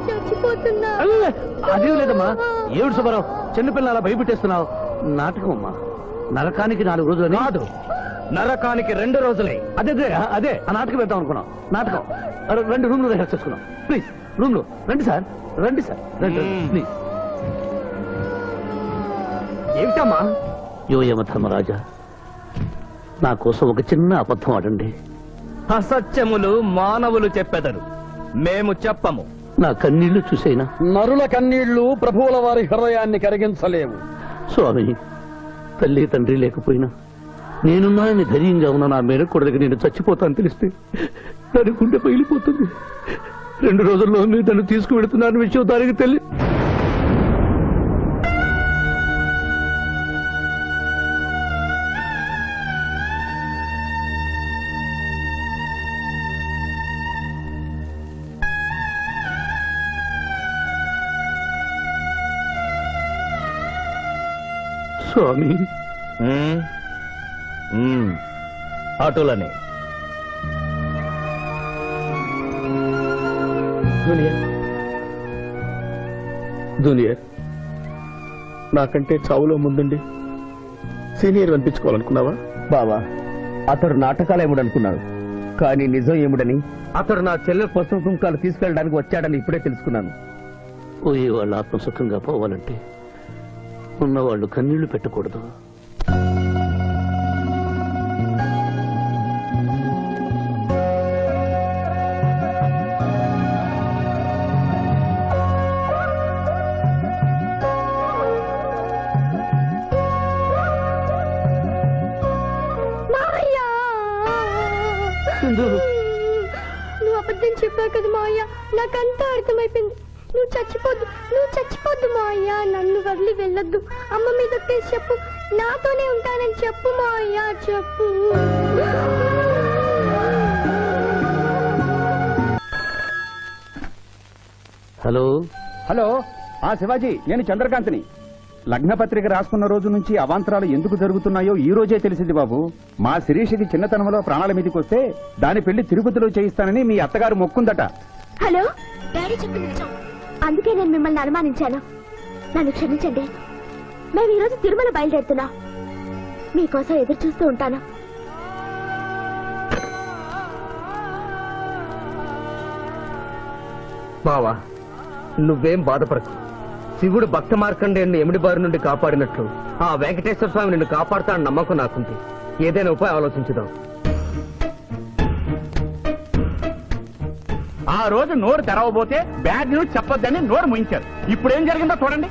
J: చచ్చిపోతున్నా.
H: అదే లేదమ్మా. ఏడు సుబ్బారావు, చిన్నపిల్లల భయపెట్టేస్తున్నావు. నాటకం అమ్మా. నరకానికి 4 రోజులు కాదు, నరకానికి 2 రోజులే. అదే అదే ఆ నాటకం పెడతాం అనుకున్నాం. నాటకం 2 రూమ్లు రిహార్స్ చేసుకున్నాం. ప్లీజ్ రూమ్ లో రండి సార్, రండి సార్, రండి ప్లీజ్. ఏమిటమ్మా? యోయమ ధర్మరాజా, నా కోసం ఒక చిన్న అబద్ధం ఆడండి. అసత్యములు మానవులు చెప్పెదరు, మేము చెప్పము. నా కన్నీళ్లు చూసేనా?
C: నరుల కన్నీళ్లు ప్రభువుల వారి హృదయాన్ని కరిగించలేవు.
G: స్వామి, తల్లి తండ్రి లేకపోయినా నేనున్నానని ధైర్యంగా ఉన్న నా మేనకోడలికి నేను చచ్చిపోతాను తెలిస్తే దాని గుండె పగిలిపోతుంది. 2 రోజుల్లో మీరు తను తీసుకువెడుతున్నాను విషయం దానికి తెలియ. స్వామి,
B: అటులనే
F: జూనియర్, నాకంటే చావులో ముందుండి సీనియర్ అనిపించుకోవాలనుకున్నావా?
H: బావా, అతడు నాటకాలు ఏముడనుకున్నాడు, కానీ నిజం ఏముడని అతడు నా చెల్లె పసుపు కుంకాలు తీసుకెళ్ళడానికి వచ్చాడని ఇప్పుడే తెలుసుకున్నాను.
G: పోయే వాళ్ళ ఆత్మసుఖంగా పోవాలంటే ఉన్నవాళ్ళు కన్నీళ్లు పెట్టకూడదు.
J: నువ్వు అబద్ధం చెప్పావు కదా మావయ్య, నాకంతా అర్థమైపోయింది. నువ్వు చచ్చిపోద్దు మావయ్య. నన్ను వదిలి వెళ్ళొద్దు. అమ్మ మీద కేసు చెప్పు, నాతోనే ఉంటానని చెప్పు మావయ్య, చెప్పు.
G: హలో
F: హలో శివాజీ, నేను చంద్రకాంత్ని. లగ్నపత్రిక రాసుకున్న రోజు నుంచి అవాంతరాలు ఎందుకు జరుగుతున్నాయో ఈ రోజే తెలిసింది బాబు. మా శిరీషకి చిన్నతనంలో ప్రాణాల మీదకి వస్తే దాని పెళ్లి తిరుపతిలో చేయిస్తానని మీ అత్తగారు మొక్కుందట.
E: హలో, డాడీ చెప్పింది నిజం. అందుకే నేను మిమ్మల్ని అనుమానించాను. నన్ను క్షమించండి. మేము ఈరోజు తిరుమల బయలుదేరుతున్నాం. మీకోసం ఎదురు చూస్తూ ఉంటాను.
H: బావా, నువ్వేం బాధపడకు. శివుడు భక్త మార్కండేయుని ఎమిడి బారి నుండి కాపాడినట్లు ఆ వెంకటేశ్వర స్వామి నిన్ను కాపాడుతాడని నమ్మకం నాకుంది. ఏదైనా ఉపాయం ఆలోచించుదాం.
L: ఆ రోజు నోరు తెరవబోతే బ్యాడ్ న్యూస్ చెప్పొద్దని నోరు ముయించారు. ఇప్పుడు ఏం జరిగిందో చూడండి.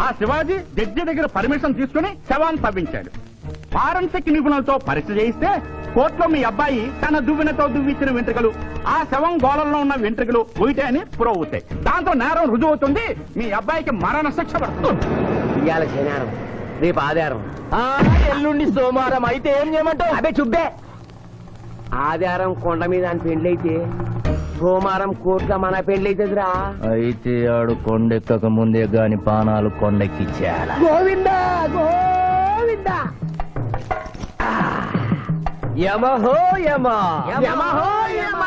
L: ఆ శివాజీ జడ్జి దగ్గర పర్మిషన్ తీసుకుని శవాన్ని తవ్వించాడు. ఫారెన్సిక్ నిపుణులతో పరీక్ష చేయిస్తే కోర్టులో మీ అబ్బాయి తన దువ్వెనతో దువ్విచ్చిన వెంట్రుకలు ఆ శవం గోళంలో ఉన్న వెంట్రుకలు ఒకటే అని ప్రూవ్ అవుతాయి. దాంతో నేరం రుజువు అవుతుంది. మీ అబ్బాయికి మరణ శిక్ష పడుతుంది.
H: ఇవాళ శనివారం, రేపు ఆదివారం,
B: ఎల్లుండి సోమవారం అయితే ఏం చేయమంటావు?
H: అదే చుబ్బే. ఆదివారం కొండ మీద అని పెళ్ళైతే సోమవారం కోట్ల మన పెళ్ళైతుందిరా.
B: అయితే ఆడు కొండెక్కక ముందే గాని పానాలు కొండెక్కిచ్చేయాల.
I: గోవిందా గోవిందా.
H: యమహో యమ, యమహో యమ.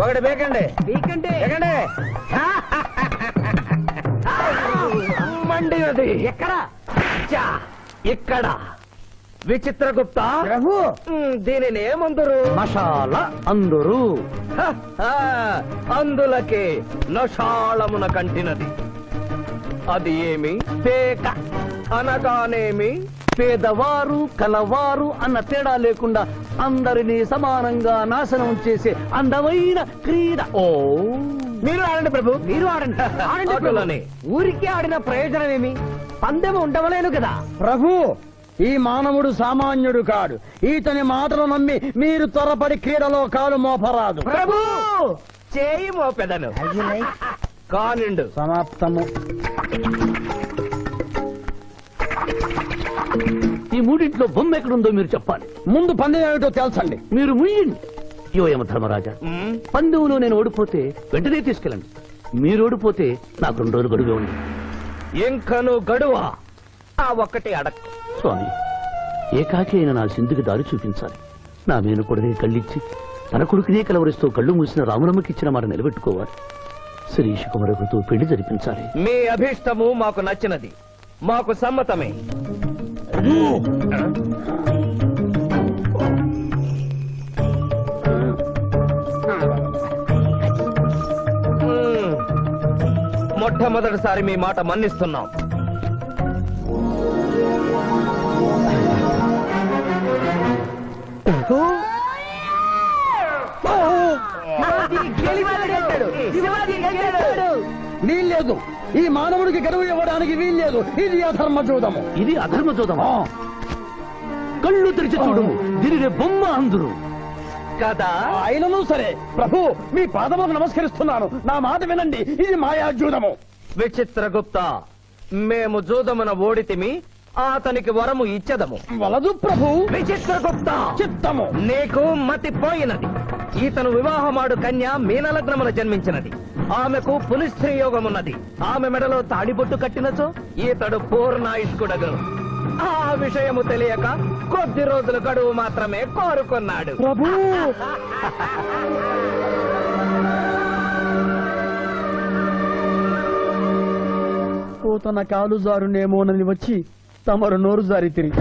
H: ఒకటి బేకండి, బీకండి, బేకండి. మండినది ఎక్కడ? ఇక్కడ. విచిత్రగుప్త
I: ప్రభు,
H: దీనిని ఏమందరు? మషాల అందురు. అందులకే నషాళమున కంటినది. అది ఏమి? పేక అనగానేమి పేదవారు కలవారు అన్న తేడా లేకుండా అందరినీ సమానంగా నాశనం చేసే అందమైన క్రీడ. ఓ, మీరు ఆడండి ప్రభు, మీరు ఆడండి. ఆడండి. ఊరికి ఆడిన ప్రయోజనం ఏమి? పందెం ఉండవలేను కదా
C: ప్రభు. ఈ మానవుడు సామాన్యుడు కాడు. ఈతని మాటలు నమ్మి మీరు త్వరపడి క్రీడలో కాలు మోపరాదు.
H: ప్రభు. చేయి మోపెదను కానిండు.
C: సమాప్తము.
G: ఈ మూడింట్లో బొమ్మ ఎక్కడుందో మీరు చెప్పాలి.
C: ముందు పందెం ఏమిటో తెలుసండి.
G: మీరు ముయ్యండి. యోయమ ధర్మరాజా, పందెంలో నేను ఓడిపోతే వెంటనే తీసుకెళ్ళండి. మీరు ఓడిపోతే నాకు 2 రోజులు గడువే ఉంది.
H: ఇంకను గడువా? ఆ ఒక్కటి అడక్.
G: స్వామి, ఏకాకి అయిన నా సింధుకి దారి చూపించాలి. నా మేనకొడుకుని కళ్ళిచ్చి తన కొడుకునే కలవరిస్తూ కళ్ళు మూసిన రామనమ్మకిచ్చిన మాట నిలబెట్టుకోవాలి. శిరీష్ కుమారుడితో పెళ్లి జరిపించాలి.
H: మీ అభీష్టము మాకు నచ్చినది, మాకు సమ్మతమే. మొట్టమొదటిసారి మీ మాట మన్నిస్తున్నాం.
C: వీల్లేదు. ఈ మానవుడికి గడువు ఇవ్వడానికి వీల్లేదు. ఇది అధర్మ జూదము.
G: ఇది అధర్మ జోదమా? కళ్ళు తెరిచి చూడము, దీనిని బొమ్మ అందురు
H: కదా.
C: అయినను సరే ప్రభు, మీ పాదములకు నమస్కరిస్తున్నాను. నా మాట వినండి. ఇది మాయా జూదము.
H: విచిత్రగుప్త, మేము జూదమున ఓడితిమి, అతనికి వరము ఇచ్చదము.
C: వలదు ప్రభు.
H: విచిత్రగుప్త,
C: చిత్తము.
H: నీకు మతి పోయినది. ఈతను వివాహమాడు కన్య మీనలగ్నమున జన్మించినది. ఆమెకు పులిస్త్రీ యోగమున్నది. ఆమె మెడలో తాడిబొట్టు కట్టినచో ఈతడు పూర్ణాయుష్కుడగను. ఆ విషయము తెలియక కొద్ది రోజుల గడువు మాత్రమే కోరుకున్నాడు.
C: ప్రభు, తన కాలు జారునేమోనని వచ్చి తమరు నోరు జారి తిరిగి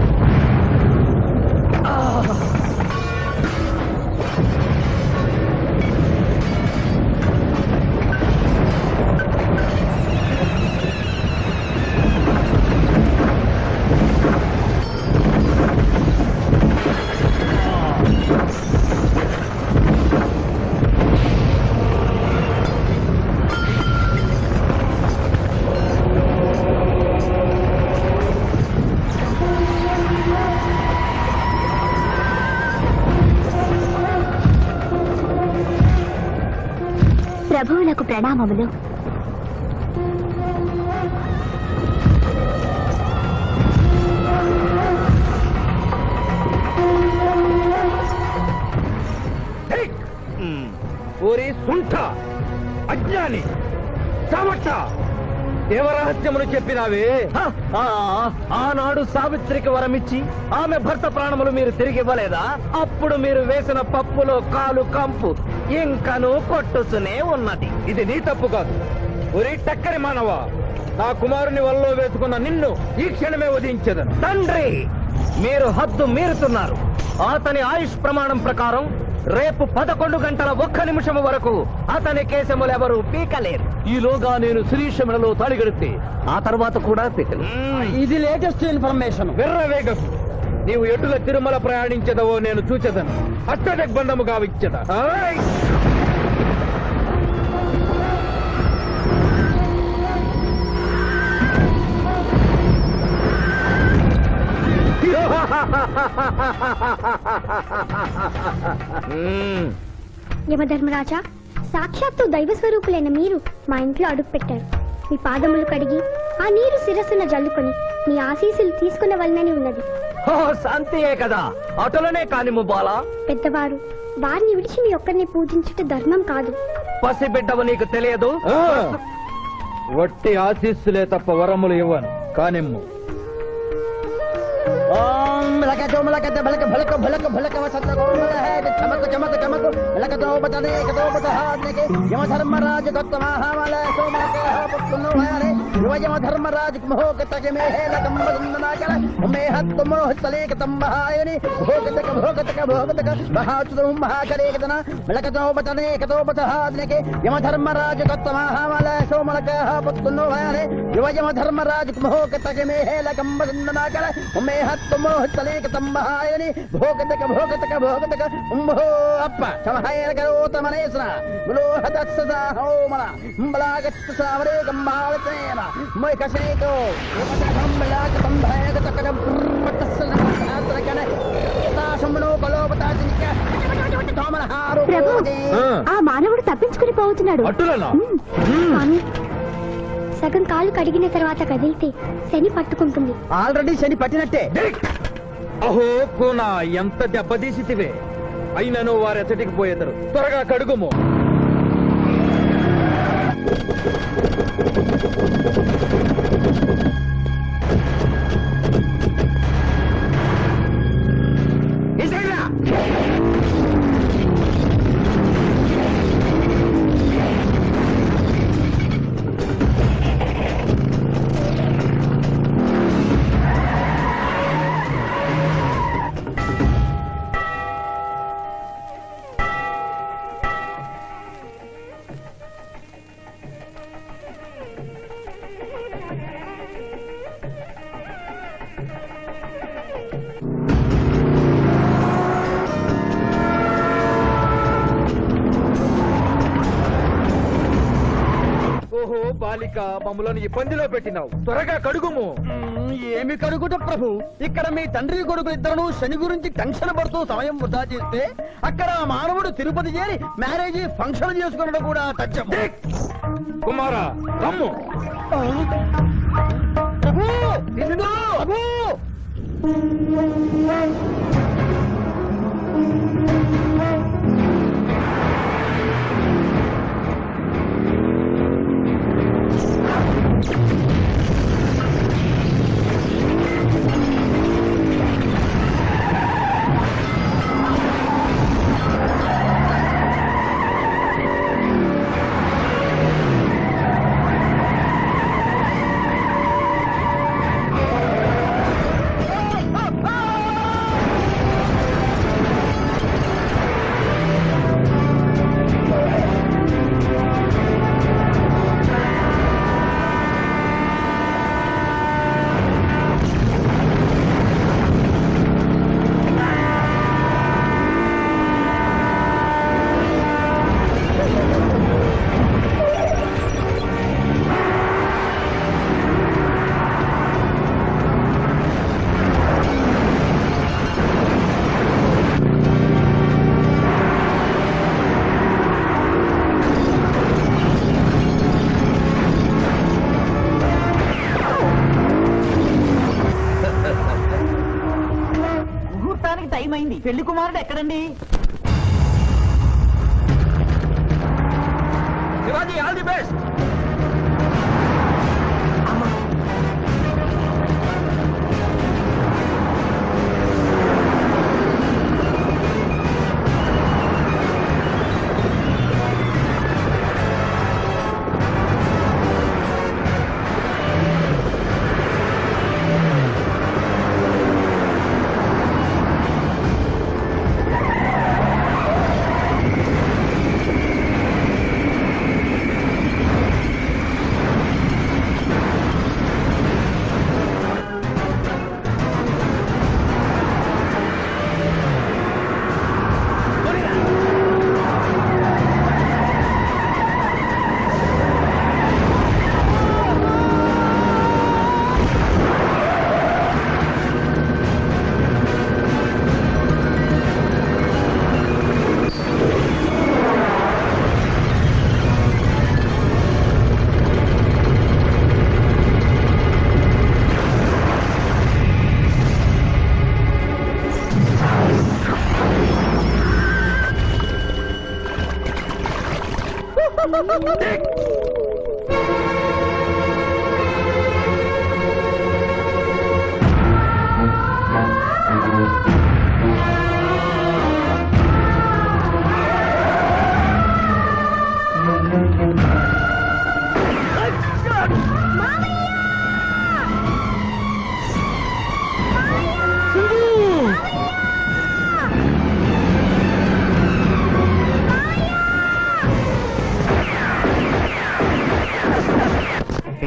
E: ప్రభువులకు ప్రణామములు.
G: ఓరి సుంఠ, అజ్ఞాని, చావట్ట, దేవరహస్యమును చెప్పినావే. ఆనాడు సావిత్రికి వరమిచ్చి ఆమె భర్త ప్రాణములు మీరు తిరిగి ఇవ్వలేదా? అప్పుడు మీరు వేసిన పప్పులో కాలు కంపు ఇంకను కొట్టుతూనే ఉన్నది. ఇది నీ తప్పు కాదు. ఒరి టక్కరి మానవ, నా కుమారుని వల్లో వేసుకున్న నిన్ను ఈ క్షణమే వధించదను. తండ్రి, మీరు హద్దు మీరుతున్నారు. అతని ఆయుష్ ప్రమాణం ప్రకారం రేపు 11 గంటల 1 నిమిషం వరకు అతని కేశములెవరూ పీకలేరు. ఈలోగా నేను శ్రీశమలలో తాళిగడితే ఆ తర్వాత కూడా పీకలేరు.
C: ఇది లేటెస్ట్ ఇన్ఫర్మేషన్.
G: వెర్రవేగం, నీవు ఎటుల తిరుమల ప్రయాణించదవో నేను చూచెదను. అష్టదిగ్బంధముగా విచ్చద.
J: యమధర్మరాజా, సాక్షాత్తు దైవ స్వరూపులైన మీరు మా ఇంట్లో అడుగు పెట్టారు. మీ పాదములు కడిగి ఆ నీరు శిరస్సున జల్లుకొని మీ ఆశీస్సులు తీసుకున్న వలనని ఉన్నది.
G: శాంతియే కదా, అటులనే కానిము బాలా.
J: పెద్దవారు, వారిని విడిచి మీ ఒక్కరిని పూజించుట ధర్మం కాదు.
G: పసిబిడ్డవు నీకు తెలియదు. వట్టి ఆశీస్సులే తప్ప వరములు ఇవ్వను. కానిమ్ము.
C: ఓం లకతో మలకత బలక భలక భలక భలక వసంత గోమల హే చమక చమక చమక లకతో బతనే కతో బతహాద్నకే యమధర్మరాజ దత్తమహామల సోమక పుత్తును హరే యమధర్మరాజ మోహకతక మే హే లకం బదందనాకల మే హత్తు మోహతలేక తమ్మహాయని భోగతక మహాచుదం మహాకరేకదన లకతో బతనే కతో బతహాద్నకే యమధర్మరాజ దత్తమహామల సోమక పుత్తును హరే యమధర్మరాజ మోహకతక మే హే లకం బదందనాకల మే మోహతలేక తమ్మహాయని భోగతక ఉంభో అప్ప సమహాయన కరోతమనేసన ములోహదస్సదా హోమల బలాగత్త సావరే గంబావతేన మై కసేకో యమదహంబలాక సంభాయక తకడం పట్టసన ఆత్రకన తాశమనో కలోపతాజినిక తోమలహారు.
E: ప్రభు, ఆ మానవుడు తప్పించుకుని పోతున్నాడు.
J: స్వామి, సగం కాలు కడిగిన తర్వాత కదిలితే శని పట్టుకుంటుంది.
C: ఆల్రెడీ శని పట్టినట్టే.
G: అహో కోనా, ఎంత దెబ్బతీసితివే. అయినను వారెచ్చటికి పోయేదరు. త్వరగా కడుగుము. ఓహో బాలిక, మమ్మలను ఇబ్బందిలో పెట్టినావు. త్వరగా కడుగుము.
C: ఏమి కడుగుట ప్రభు, ఇక్కడ మీ తండ్రి కొడుకు ఇద్దరు శని గురించి టెన్షన్ పడుతూ సమయం వృధా చేస్తే అక్కడ ఆ మానవుడు తిరుపతి చేరి మ్యారేజ్ ఫంక్షన్ చేసుకున్నట్టు కూడా తచ్చం.
G: కుమారా, రమ్ము.
C: ప్రభు, ఇందు, ప్రభు. పెళ్లి కుమారుడు ఎక్కడండి?
G: Shivaji all the best.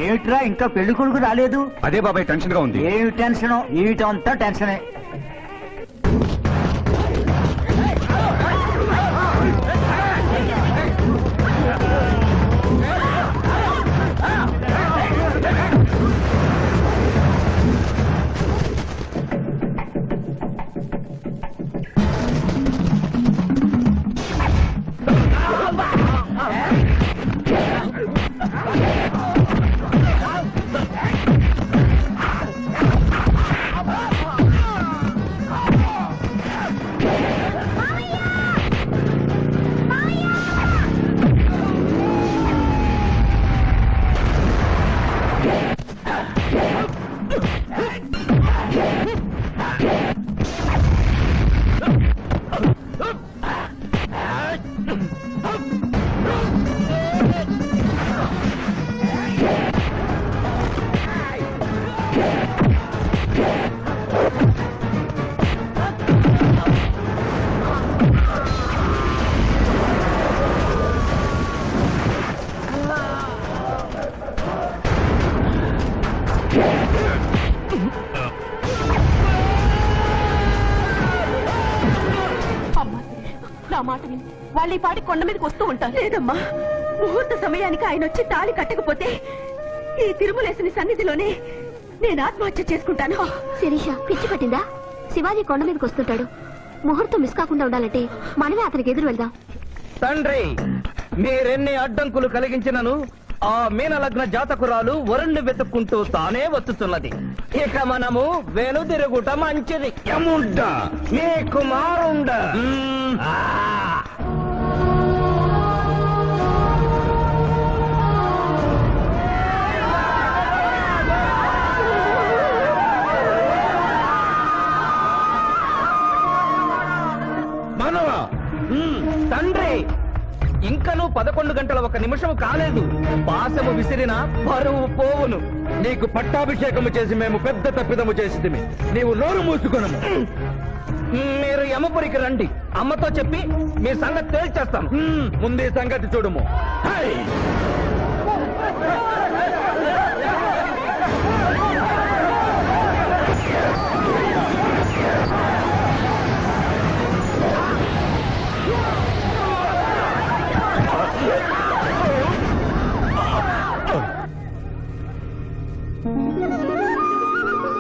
C: ఏమిట్రా ఇంకా పెళ్లి కొడుకు రాలేదు?
F: అదే బాబాయ్ టెన్షన్ గా ఉంది.
C: ఏమి టెన్షన్? ఏమిటంతా టెన్షనే.
K: నా మాట విని వాళ్ళు ఈ పాటి కొండ మీదకి వస్తూ ఉంటారు. లేదమ్మా, ముహూర్త సమయానికి ఆయన వచ్చి తాళి కట్టకపోతే ఈ తిరుమలేసిన సన్నిధిలోనే నేను ఆత్మహత్య చేసుకుంటాను.
E: శిరీష పిచ్చి పట్టిందా? శివాజీ కొండ మీదకి వస్తుంటాడు. ముహూర్తం మిస్ కాకుండా ఉండాలంటే మనమే అతనికి ఎదురు వెళ్దాం.
B: తండ్రి, మీరెన్ని అడ్డంకులు కలిగించినను ఆ మీనలగ్న జాతకురాలు వరుణ్ణి వెతుక్కుంటూ తానే వచ్చుతున్నది. ఇక మనము వెనుదిరుగుట మంచిది. నీ కుమారుండ మనవా? తండ్రి, ఇంకనూ 11 గంటల 1 నిమిషం కాలేదు. పాశము విసిరిన పరువు పోవును.
G: నీకు పట్టాభిషేకము చేసి మేము పెద్ద తప్పిదము చేసిదిమి. నీవు నోరు మూసుకొనము.
B: మీరు యమపురికి రండి. అమ్మతో చెప్పి మీ సంగతి తేల్చేస్తాను.
G: ముందు ఈ సంగతి చూడుము. హై!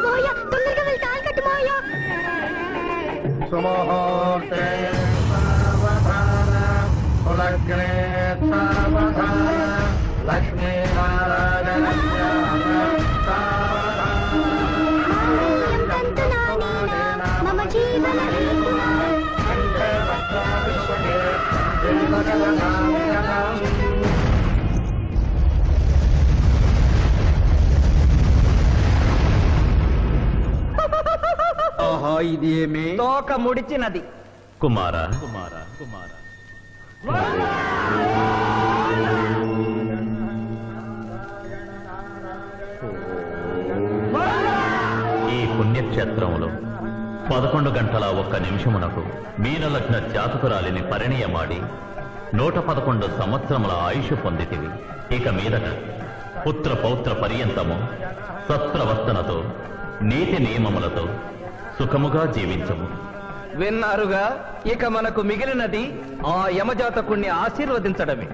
E: మాయా, తొందరగా వెళ్ళి తాళి కట్టు మాయా.
G: సుముహూర్తే సావధాన కులగ్నే సావధాన లక్ష్మీనారాయణ సావధాన
C: ఆహా ఇది ఏమి
H: తోక ముడిచినది.
B: కుమార ఈ పుణ్యక్షేత్రంలో 11 గంటల 1 నిమిషమునకు మీనలగ్న జాతకురాలిని పరిణయమాడి 111 సంవత్సరముల ఆయుష్ పొందితివి. ఇక మీదట పుత్ర పౌత్ర పర్యంతము సత్ప్రవర్తనతో నీతి నియమములతో సుఖముగా జీవించము.
H: విన్నారుగా, ఇక మనకు మిగిలినది ఆ యమజాతకుణ్ణి ఆశీర్వదించడమే.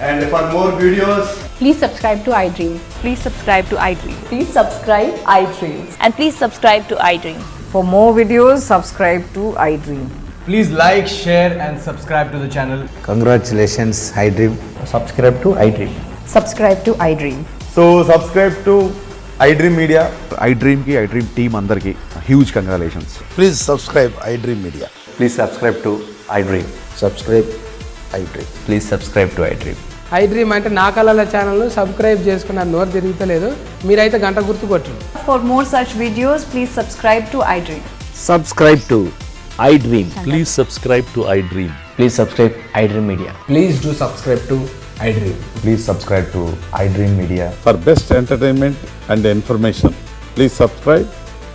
M: And for more videos,
K: Please subscribe to iDream. Please subscribe to iDream.
A: Please subscribe iDream.
K: And please subscribe to iDream.
A: For more videos, subscribe to iDream.
M: please like, share and subscribe to the channel.
N: Congratulations, iDream. Subscribe to iDream.
A: Subscribe to iDream.
M: So subscribe to iDream Media. iDream ki iDream team andarki huge congratulations.
N: Please subscribe iDream Media. Please subscribe to iDream. Subscribe iDream. Please subscribe to iDream.
I: iDream అంటే నా కళల channel subscribe చేసుకున్న నోరు తిరుగుతలేదు. మీరైతే గంట గుర్తు కొట్టండి.
A: For more such videos, please subscribe to iDream.
G: Subscribe to iDream. Please subscribe to iDream.
N: Please subscribe iDream Media.
M: Please do subscribe to iDream.
N: Please subscribe to iDream Media.
L: For best entertainment and information, please subscribe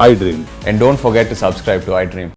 L: iDream.
N: And don't forget to subscribe to iDream.